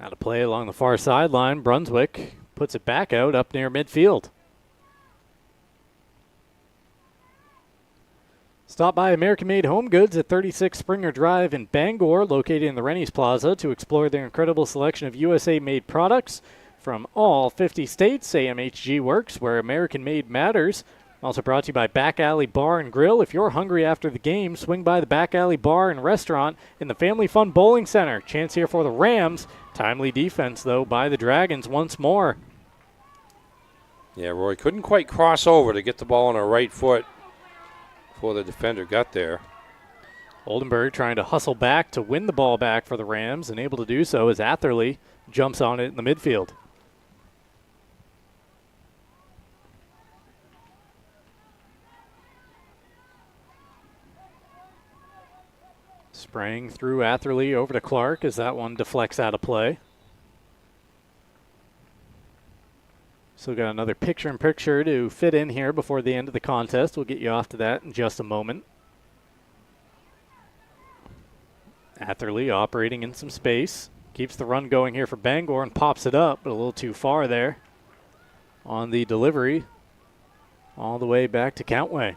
Out of play along the far sideline. Brunswick puts it back out up near midfield. Stop by American Made Home Goods at 36 Springer Drive in Bangor, located in the Rennie's Plaza, to explore their incredible selection of USA-made products from all 50 states. AMHG works where American made matters. Also brought to you by Back Alley Bar and Grill. If you're hungry after the game, swing by the Back Alley Bar and Restaurant in the Family Fun Bowling Center. Chance here for the Rams. Timely defense, though, by the Dragons once more. Yeah, Roy couldn't quite cross over to get the ball on her right foot before the defender got there. Oldenburg trying to hustle back to win the ball back for the Rams, and able to do so as Atherley jumps on it in the midfield. Sprang through Atherley over to Clark as that one deflects out of play. Still got another picture-in-picture to fit in here before the end of the contest. We'll get you off to that in just a moment. Atherley operating in some space. Keeps the run going here for Bangor and pops it up, but a little too far there on the delivery. All the way back to Countway.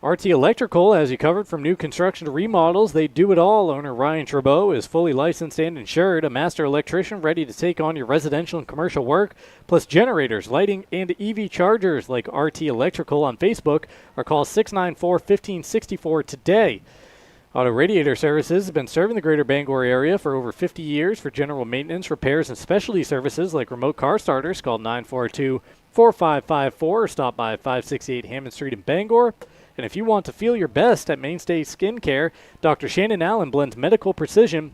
RT Electrical has you covered from new construction to remodels. They do it all. Owner Ryan Trabeau is fully licensed and insured, a master electrician ready to take on your residential and commercial work, plus generators, lighting, and EV chargers like RT Electrical on Facebook, or call 694-1564 today. Auto Radiator Services has been serving the greater Bangor area for over 50 years for general maintenance, repairs, and specialty services like remote car starters. Call 942-4554 or stop by 568 Hammond Street in Bangor. And if you want to feel your best at Mainstay Skincare, Dr. Shannon Allen blends medical precision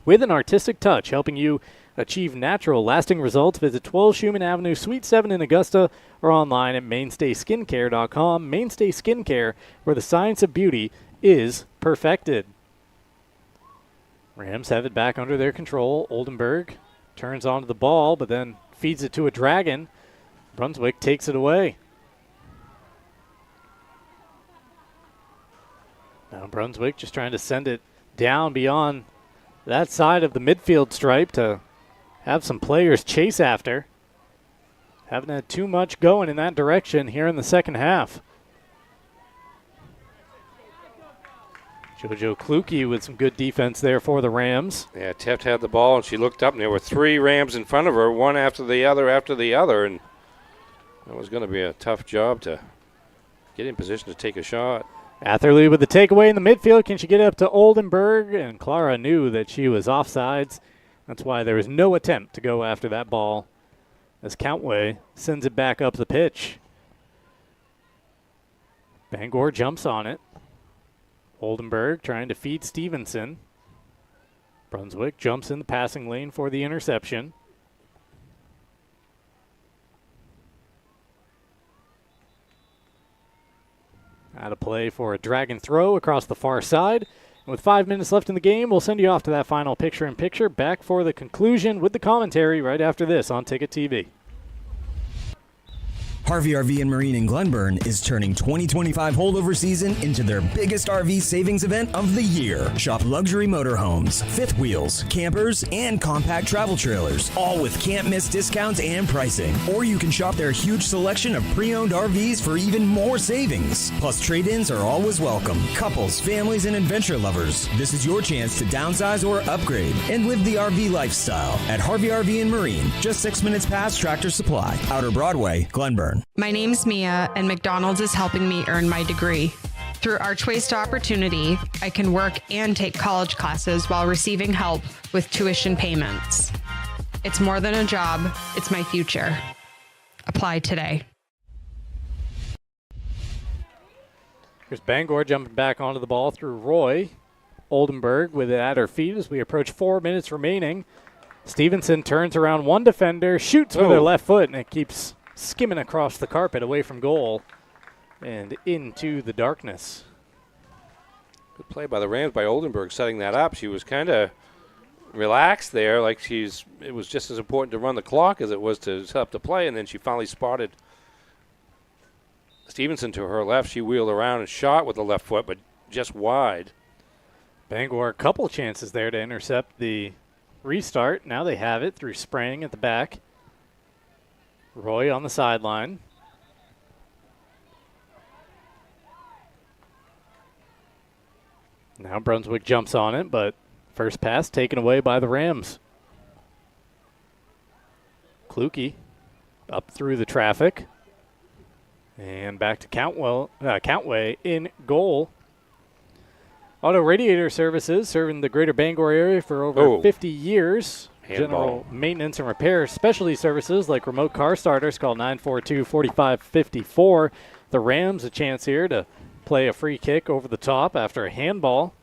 with an artistic touch, helping you achieve natural, lasting results. Visit 12 Schumann Avenue, Suite 7 in Augusta, or online at mainstayskincare.com. Mainstay Skincare, where the science of beauty is perfected. Rams have it back under their control. Oldenburg turns onto the ball, but then feeds it to a Dragon. Brunswick takes it away. Now Brunswick just trying to send it down beyond that side of the midfield stripe to have some players chase after. Haven't had too much going in that direction here in the second half. JoJo Kluge with some good defense there for the Rams. Yeah, Teft had the ball, and she looked up, and there were three Rams in front of her, one after the other, and that was going to be a tough job to get in position to take a shot. Atherley with the takeaway in the midfield. Can she get up to Oldenburg? And Clara knew that she was offsides. That's why there was no attempt to go after that ball as Countway sends it back up the pitch. Bangor jumps on it. Oldenburg trying to feed Stevenson. Brunswick jumps in the passing lane for the interception. Out of play for a Dragon throw across the far side. And with 5 minutes left in the game, we'll send you off to that final picture-in-picture. Back for the conclusion with the commentary right after this on Ticket TV. Harvey RV and Marine in Glenburn is turning 2025 holdover season into their biggest RV savings event of the year. Shop luxury motorhomes, fifth wheels, campers, and compact travel trailers, all with can't-miss discounts and pricing. Or you can shop their huge selection of pre-owned RVs for even more savings. Plus, trade-ins are always welcome. Couples, families, and adventure lovers, this is your chance to downsize or upgrade and live the RV lifestyle at Harvey RV and Marine, just 6 minutes past Tractor Supply, Outer Broadway, Glenburn. My name's Mia, and McDonald's is helping me earn my degree. Through Archways to Opportunity, I can work and take college classes while receiving help with tuition payments. It's more than a job, it's my future. Apply today. Here's Bangor jumping back onto the ball through Roy. Oldenburg with it at her feet as we approach 4 minutes remaining. Stevenson turns around one defender, shoots with her left foot, and it keeps skimming across the carpet away from goal and into the darkness. Good play by the Rams by Oldenburg setting that up. She was kind of relaxed there, like it was just as important to run the clock as it was to set up the play, and then she finally spotted Stevenson to her left. She wheeled around and shot with the left foot, but just wide. Bangor, a couple chances there to intercept the restart. Now they have it through Sprang at the back. Roy on the sideline. Now Brunswick jumps on it, but first pass taken away by the Rams. Kluke up through the traffic. And back to Countway in goal. Auto Radiator Services, serving the greater Bangor area for over 50 years. General maintenance and repair specialty services like remote car starters. Call 942-4554. The Rams a chance here to play a free kick over the top after a handball.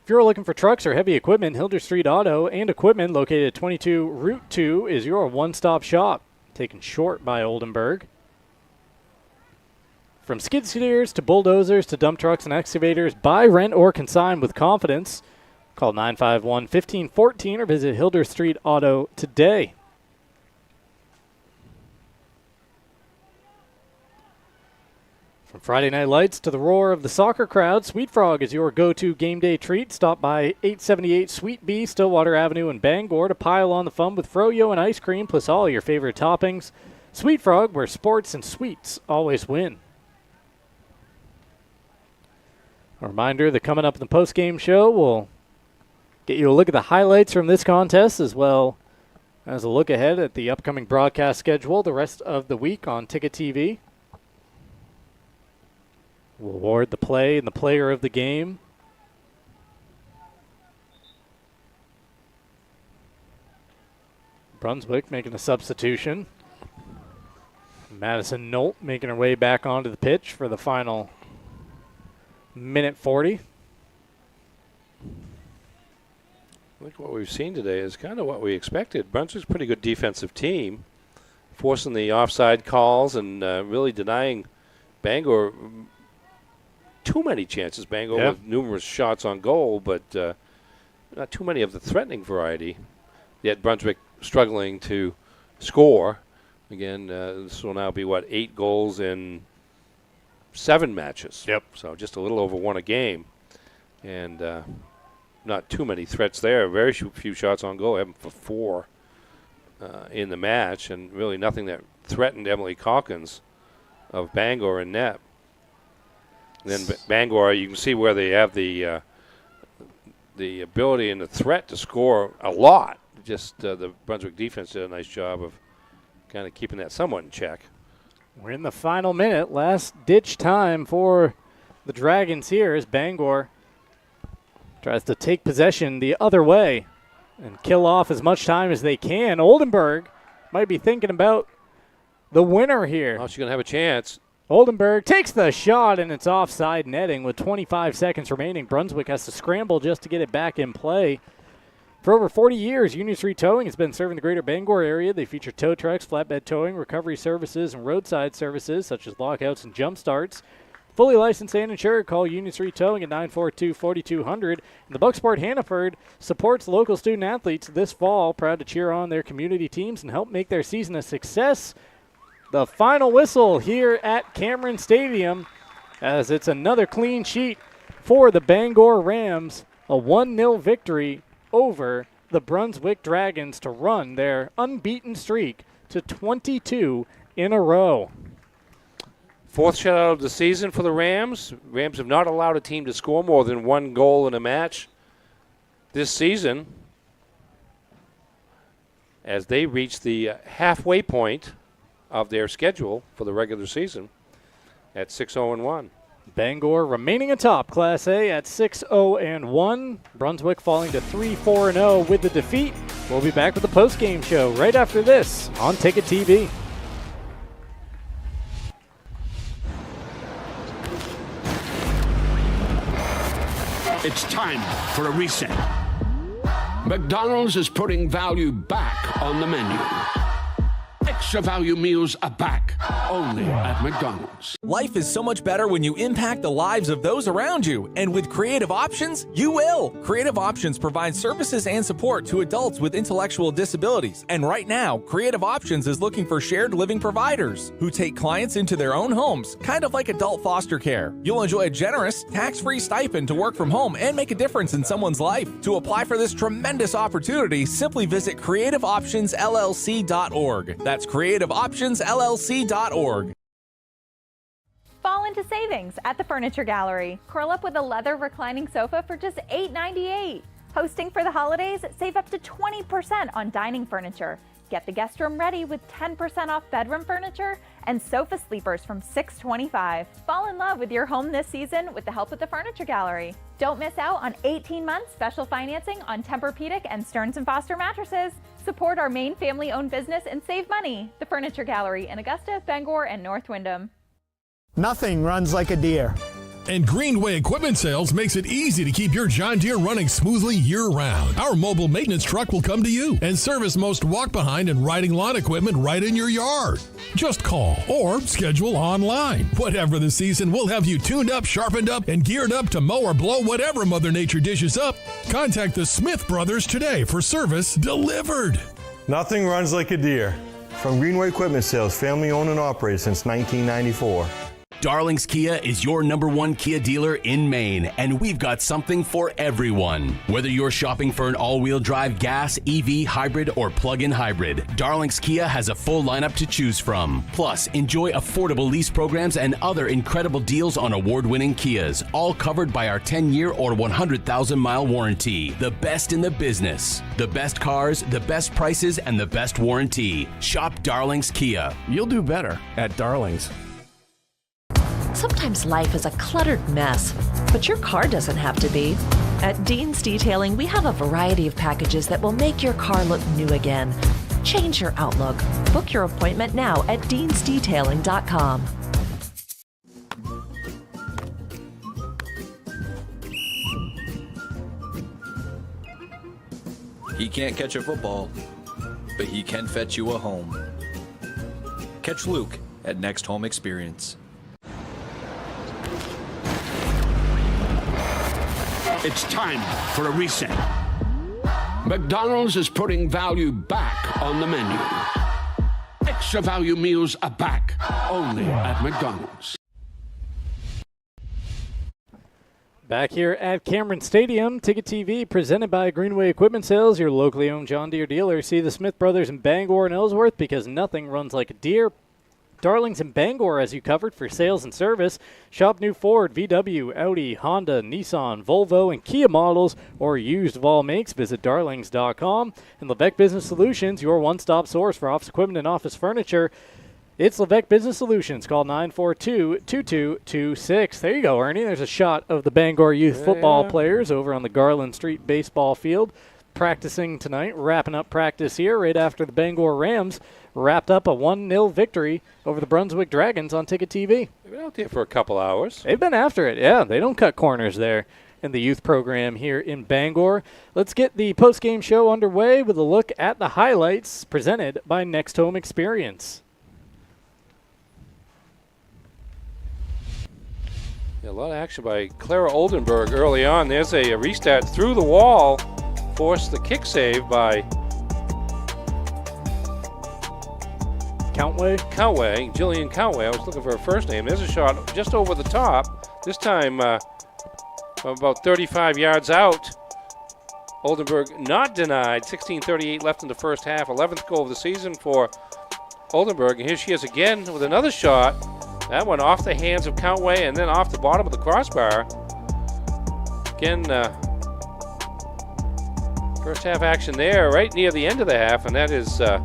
If you're looking for trucks or heavy equipment, Hilder Street Auto and Equipment, located at 22 Route 2, is your one-stop shop. Taken short by Oldenburg. From skid steers to bulldozers to dump trucks and excavators, buy, rent, or consign with confidence. Call 951-1514 or visit Hilder Street Auto today. From Friday Night Lights to the roar of the soccer crowd, Sweet Frog is your go-to game day treat. Stop by 878 Sweet Bee, Stillwater Avenue in Bangor to pile on the fun with froyo and ice cream, plus all your favorite toppings. Sweet Frog, where sports and sweets always win. A reminder that coming up in the post-game show, we'll get you a look at the highlights from this contest as well as a look ahead at the upcoming broadcast schedule the rest of the week on Ticket TV. We'll award the play and the player of the game. Brunswick making a substitution. Madison Nolt making her way back onto the pitch for the final minute 40. I think what we've seen today is kind of what we expected. Brunswick's a pretty good defensive team, forcing the offside calls and really denying Bangor too many chances. Bangor with numerous shots on goal, but not too many of the threatening variety. Yet Brunswick struggling to score. Again, this will now be, 8 goals in 7 matches. Yep. So just a little over 1 a game. And not too many threats there. Very few shots on goal. Having for 4 in the match. And really nothing that threatened Emily Calkins of Bangor in net. And then Bangor, you can see where they have the ability and the threat to score a lot. Just the Brunswick defense did a nice job of kind of keeping that somewhat in check. We're in the final minute. Last ditch time for the Dragons here as Bangor tries to take possession the other way and kill off as much time as they can. Oldenburg might be thinking about the winner here. Oh, she's going to have a chance. Oldenburg takes the shot, and it's offside netting with 25 seconds remaining. Brunswick has to scramble just to get it back in play. For over 40 years, Union Street Towing has been serving the greater Bangor area. They feature tow trucks, flatbed towing, recovery services, and roadside services such as lockouts and jump starts. Fully licensed and insured. Call Union Street Towing at 942-4200. And the Bucksport Hannaford supports local student athletes this fall, proud to cheer on their community teams and help make their season a success. The final whistle here at Cameron Stadium, as it's another clean sheet for the Bangor Rams, a 1-0 victory over the Brunswick Dragons to run their unbeaten streak to 22 in a row. Fourth shutout of the season for the Rams. Rams have not allowed a team to score more than one goal in a match this season, as they reach the halfway point of their schedule for the regular season at 6-0-1. Bangor remaining atop Class A at 6-0-1. Brunswick falling to 3-4-0 with the defeat. We'll be back with the post-game show right after this on Ticket TV. It's time for a reset. McDonald's is putting value back on the menu. Extra value meals are back, only at McDonald's. Life is so much better when you impact the lives of those around you. And with Creative Options, you will. Creative Options provides services and support to adults with intellectual disabilities. And right now, Creative Options is looking for shared living providers who take clients into their own homes, kind of like adult foster care. You'll enjoy a generous, tax-free stipend to work from home and make a difference in someone's life. To apply for this tremendous opportunity, simply visit creativeoptionsllc.org. That's creativeoptionsllc.org. Fall into savings at the Furniture Gallery. Curl up with a leather reclining sofa for just $8.98. Hosting for the holidays, save up to 20% on dining furniture. Get the guest room ready with 10% off bedroom furniture and sofa sleepers from $6.25. Fall in love with your home this season with the help of the Furniture Gallery. Don't miss out on 18 months special financing on Tempur-Pedic and Stearns & Foster mattresses. Support our main family-owned business and save money. The Furniture Gallery in Augusta, Bangor, and North Windham. Nothing runs like a deer. And Greenway Equipment Sales makes it easy to keep your John Deere running smoothly year-round. Our mobile maintenance truck will come to you and service most walk-behind and riding lawn equipment right in your yard. Just call or schedule online. Whatever the season, we'll have you tuned up, sharpened up, and geared up to mow or blow whatever Mother Nature dishes up. Contact the Smith Brothers today for service delivered. Nothing runs like a deer. From Greenway Equipment Sales, family owned and operated since 1994. Darling's Kia is your #1 Kia dealer in Maine, and we've got something for everyone. Whether you're shopping for an all-wheel drive gas, EV, hybrid, or plug-in hybrid, Darling's Kia has a full lineup to choose from. Plus, enjoy affordable lease programs and other incredible deals on award-winning Kias, all covered by our 10-year or 100,000-mile warranty. The best in the business. The best cars, the best prices, and the best warranty. Shop Darling's Kia. You'll do better at Darling's. Sometimes life is a cluttered mess, but your car doesn't have to be. At Dean's Detailing, we have a variety of packages that will make your car look new again. Change your outlook. Book your appointment now at deansdetailing.com. He can't catch a football, but he can fetch you a home. Catch Luke at Next Home Experience. It's time for a reset. McDonald's is putting value back on the menu. Extra value meals are back, only at McDonald's. Back here at Cameron Stadium, Ticket TV presented by Greenway Equipment Sales, your locally owned John Deere dealer. See the Smith Brothers in Bangor and Ellsworth because nothing runs like a deer. Darlings in Bangor, as you covered, for sales and service. Shop new Ford, VW, Audi, Honda, Nissan, Volvo, and Kia models or used of all makes. Visit darlings.com. And Levesque Business Solutions, your one-stop source for office equipment and office furniture. It's Levesque Business Solutions. Call 942-2226. There you go, Ernie. There's a shot of the Bangor youth football players over on the Garland Street baseball field practicing tonight, wrapping up practice here right after the Bangor Rams wrapped up a 1-0 victory over the Brunswick Dragons on Ticket TV. They've been out there for a couple hours. They've been after it, yeah. They don't cut corners there in the youth program here in Bangor. Let's get the post-game show underway with a look at the highlights presented by Next Home Experience. Yeah, a lot of action by Clara Oldenburg early on. There's a restart through the wall. Forced the kick save by Jillian Countway. I was looking for her first name. There's a shot just over the top. This time from about 35 yards out. Oldenburg not denied. 16:38 left in the first half. 11th goal of the season for Oldenburg. And here she is again with another shot. That one off the hands of Countway and then off the bottom of the crossbar. Again, first half action there right near the end of the half. And that is, I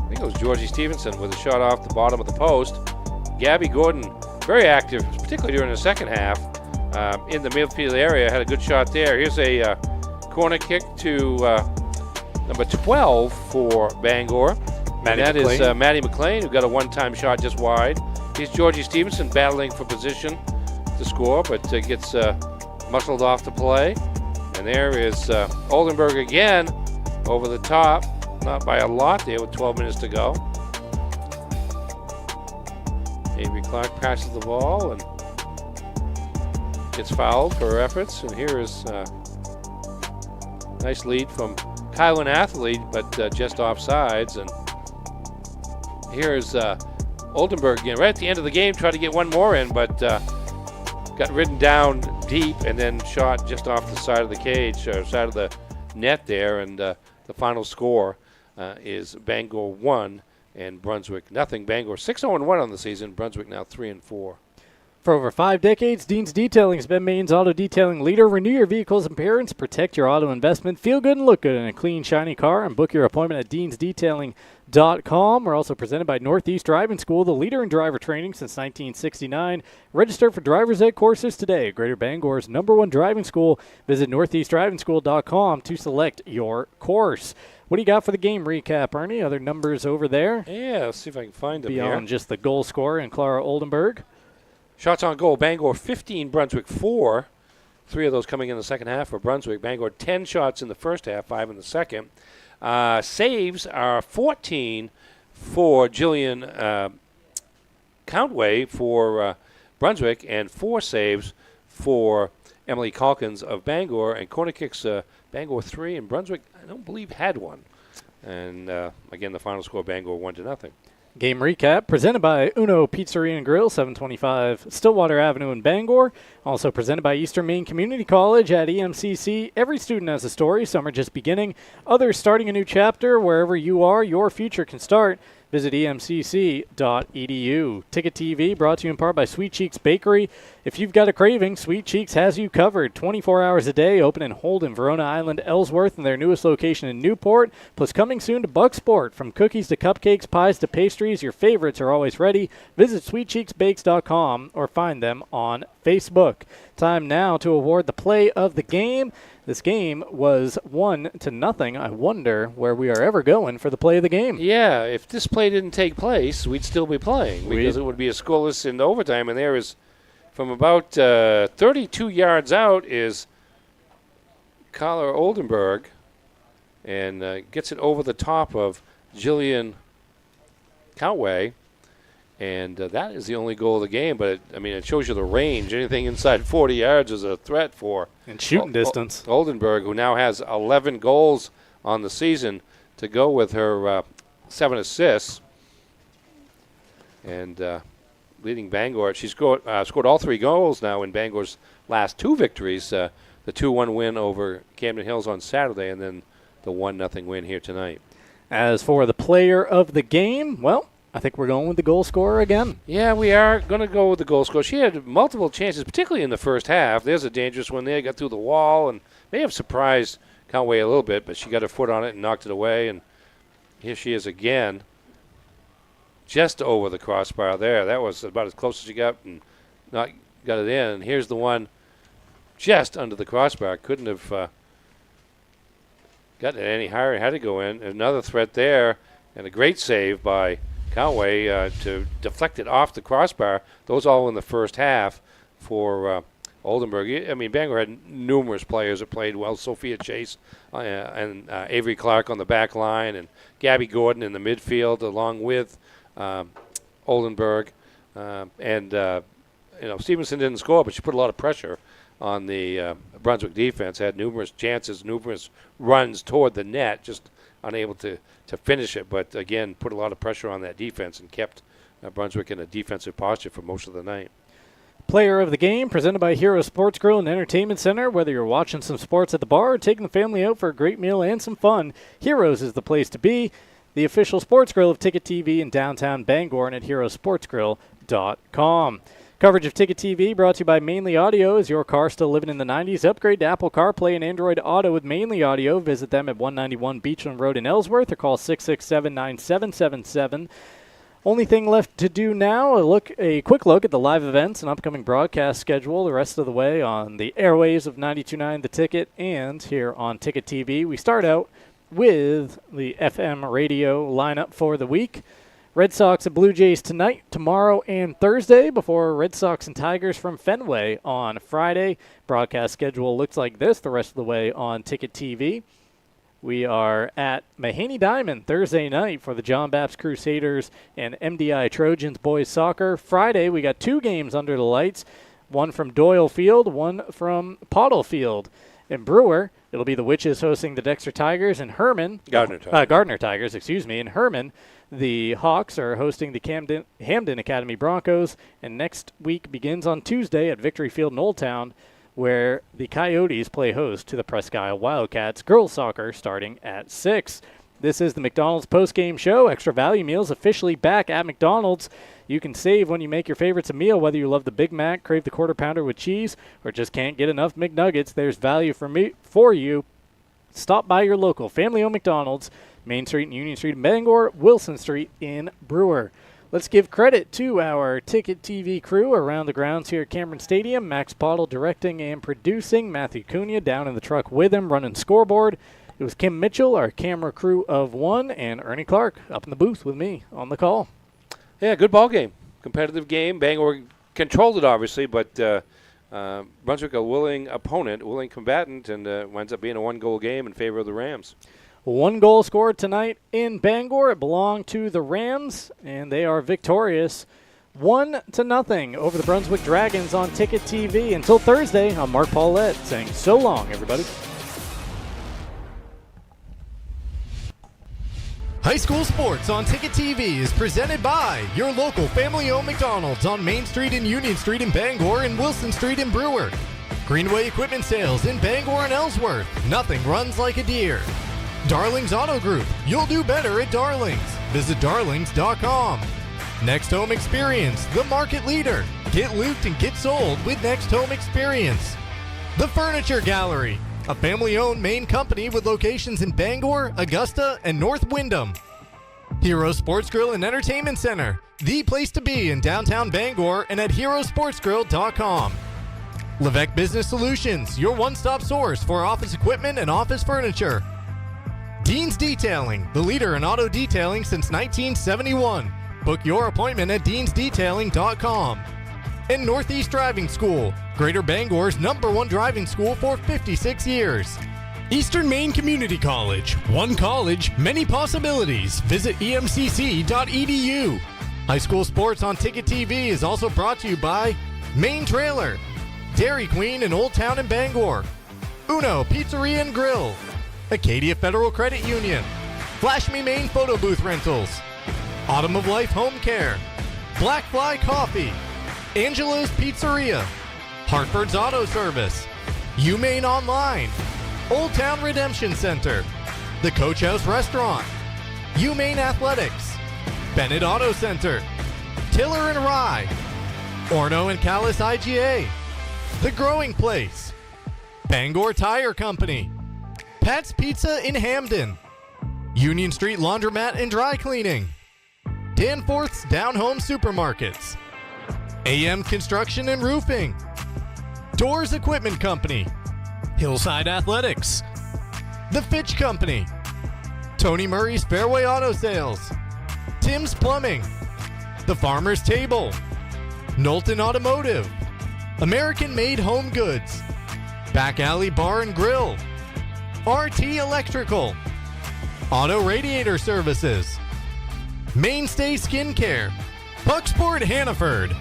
think it was Georgie Stevenson with a shot off the bottom of the post. Gabby Gordon, very active, particularly during the second half, in the midfield area. Had a good shot there. Here's a corner kick to number 12 for Bangor. That is Maddie McLean, who got a one-time shot just wide. Here's Georgie Stevenson battling for position to score, but gets muscled off the play. And there is Oldenburg again over the top. Not by a lot there with 12 minutes to go. Avery Clark passes the ball and gets fouled for her efforts. And here is nice lead from Kylan Athlete, but just offsides. And here's Oldenburg again, right at the end of the game, tried to get one more in, but got ridden down deep and then shot just off the side of the cage, or side of the net there. And the final score is Bangor 1 and Brunswick nothing. Bangor 6-0-1 on the season. Brunswick now 3-4. For over 5 decades, Dean's Detailing has been Maine's auto detailing leader. Renew your vehicle's appearance, protect your auto investment, feel good and look good in a clean, shiny car, and book your appointment at deansdetailing.com. We're also presented by Northeast Driving School, the leader in driver training since 1969. Register for driver's ed courses today. Greater Bangor's #1 driving school. Visit northeastdrivingschool.com to select your course. What do you got for the game recap, Ernie? Other numbers over there? Yeah, let's see if I can find them beyond here. Just the goal scorer and Clara Oldenburg. Shots on goal, Bangor 15, Brunswick 4. 3 of those coming in the second half for Brunswick. Bangor 10 shots in the first half, 5 in the second. Saves are 14 for Jillian Countway for Brunswick, and 4 saves for Emily Calkins of Bangor. And corner kicks, Bangor 3, and Brunswick, I don't believe, had one. And again, the final score, Bangor 1-0. Game recap presented by Uno Pizzeria and Grill, 725 Stillwater Avenue in Bangor. Also presented by Eastern Maine Community College at EMCC. Every student has a story. Some are just beginning. Others starting a new chapter. Wherever you are, your future can start. Visit emcc.edu. Ticket TV brought to you in part by Sweet Cheeks Bakery. If you've got a craving, Sweet Cheeks has you covered. 24 hours a day, open in Holden, Verona Island, Ellsworth, and their newest location in Newport. Plus coming soon to Bucksport. From cookies to cupcakes, pies to pastries, your favorites are always ready. Visit sweetcheeksbakes.com or find them on Facebook. Time now to award the play of the game. This game was 1-0. I wonder where we are ever going for the play of the game. Yeah, if this play didn't take place, we'd still be playing because it would be a scoreless in overtime. And there is, from about 32 yards out, is Clara Oldenburg, and gets it over the top of Jillian Countway. And that is the only goal of the game. But, it shows you the range. Anything inside 40 yards is a threat for. And shooting distance. Oldenburg, who now has 11 goals on the season to go with her 7 assists. And leading Bangor. She scored all 3 goals now in Bangor's last 2 victories. The 2-1 win over Camden Hills on Saturday, and then the 1-0 win here tonight. As for the player of the game, well, I think we're going with the goal scorer again. Yeah, we are going to go with the goal scorer. She had multiple chances, particularly in the first half. There's a dangerous one there. Got through the wall and may have surprised Countway a little bit, but she got her foot on it and knocked it away. And here she is again, just over the crossbar there. That was about as close as she got and not got it in. And here's the one just under the crossbar. Couldn't have gotten it any higher. Had to go in. Another threat there, and a great save by Countway to deflect it off the crossbar. Those all in the first half for Oldenburg. Bangor had numerous players that played well. Sophia Chase and Avery Clark on the back line, and Gabby Gordon in the midfield along with Oldenburg. And Stevenson didn't score, but she put a lot of pressure on the Brunswick defense. Had numerous chances, numerous runs toward the net, just unable to finish it. But again, put a lot of pressure on that defense and kept Brunswick in a defensive posture for most of the night. Player of the game presented by Hero Sports Grill and Entertainment Center. Whether you're watching some sports at the bar or taking the family out for a great meal and some fun, Heroes is the place to be. The official sports grill of Ticket TV in downtown Bangor and at herosportsgrill.com. Coverage of Ticket TV brought to you by Mainly Audio. Is your car still living in the 90s? Upgrade to Apple CarPlay and Android Auto with Mainly Audio. Visit them at 191 Beachland Road in Ellsworth or call 667-9777. Only thing left to do now, a quick look at the live events and upcoming broadcast schedule the rest of the way on the airwaves of 92.9 The Ticket and here on Ticket TV. We start out with the FM radio lineup for the week. Red Sox and Blue Jays tonight, tomorrow, and Thursday before Red Sox and Tigers from Fenway on Friday. Broadcast schedule looks like this the rest of the way on Ticket TV. We are at Mahaney Diamond Thursday night for the John Baptist Crusaders and MDI Trojans boys soccer. Friday, we got 2 games under the lights, one from Doyle Field, one from Pottle Field. In Brewer, it'll be the Witches hosting the Dexter Tigers, and Gardner Tigers, and Herman, the Hawks, are hosting the Hamden Academy Broncos, and next week begins on Tuesday at Victory Field in Old Town, where the Coyotes play host to the Presque Isle Wildcats. Girls soccer starting at 6. This is the McDonald's post-game show. Extra value meals officially back at McDonald's. You can save when you make your favorites a meal, whether you love the Big Mac, crave the Quarter Pounder with cheese, or just can't get enough McNuggets. There's value for you. Stop by your local family-owned McDonald's, Main Street and Union Street in Bangor, Wilson Street in Brewer. Let's give credit to our Ticket TV crew around the grounds here at Cameron Stadium. Max Pottle directing and producing. Matthew Cunha down in the truck with him, running scoreboard. It was Kim Mitchell, our camera crew of 1, and Ernie Clark up in the booth with me on the call. Yeah, good ball game. Competitive game. Bangor controlled it, obviously, but Brunswick a willing opponent, willing combatant, and winds up being a 1-goal game in favor of the Rams. 1 goal scored tonight in Bangor. It belonged to the Rams, and they are victorious 1-0 over the Brunswick Dragons on Ticket TV. Until Thursday, I'm Mark Paulette saying so long, everybody. High School Sports on Ticket TV is presented by your local family-owned McDonald's on Main Street and Union Street in Bangor and Wilson Street in Brewer. Greenway Equipment Sales in Bangor and Ellsworth. Nothing runs like a deer. Darling's Auto Group. You'll do better at Darling's. Visit darlings.com. Next Home Experience, the market leader. Get looped and get sold with Next Home Experience. The Furniture Gallery, a family-owned Maine company with locations in Bangor, Augusta, and North Windham. Hero Sports Grill and Entertainment Center, the place to be in downtown Bangor and at herosportsgrill.com. Levesque Business Solutions, your one-stop source for office equipment and office furniture. Dean's Detailing, the leader in auto detailing since 1971. Book your appointment at deansdetailing.com. And Northeast Driving School, Greater Bangor's #1 driving school for 56 years. Eastern Maine Community College, one college, many possibilities. Visit emcc.edu. High School Sports on Ticket TV is also brought to you by Maine Trailer, Dairy Queen in Old Town and Bangor, Uno Pizzeria and Grill, Acadia Federal Credit Union, Flash Me Maine Photo Booth Rentals, Autumn of Life Home Care, Black Fly Coffee, Angelo's Pizzeria, Hartford's Auto Service, UMaine Online, Old Town Redemption Center, the Coach House Restaurant, UMaine Athletics, Bennett Auto Center, Tiller and Rye, Orno and Callis IGA, The Growing Place, Bangor Tire Company, Pat's Pizza in Hamden, Union Street Laundromat and Dry Cleaning, Danforth's Down Home Supermarkets, AM Construction and Roofing, Doors Equipment Company, Hillside Athletics, The Fitch Company, Tony Murray's Fairway Auto Sales, Tim's Plumbing, The Farmer's Table, Knowlton Automotive, American Made Home Goods, Back Alley Bar and Grill, RT Electrical, Auto Radiator Services, Mainstay Skincare, Pucksport Hannaford,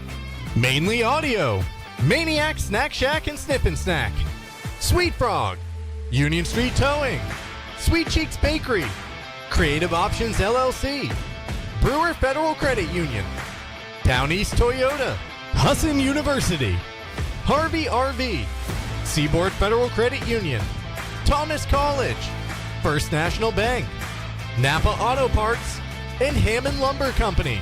Mainly Audio, Maniac Snack Shack and Snip and Snack, Sweet Frog, Union Street Towing, Sweet Cheeks Bakery, Creative Options LLC, Brewer Federal Credit Union, Down East Toyota, Husson University, Harvey RV, Seaboard Federal Credit Union, Thomas College, First National Bank, Napa Auto Parts, and Hammond Lumber Company.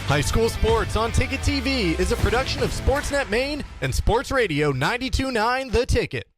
High school sports on Ticket TV is a production of Sportsnet Maine and Sports Radio 92.9 The Ticket.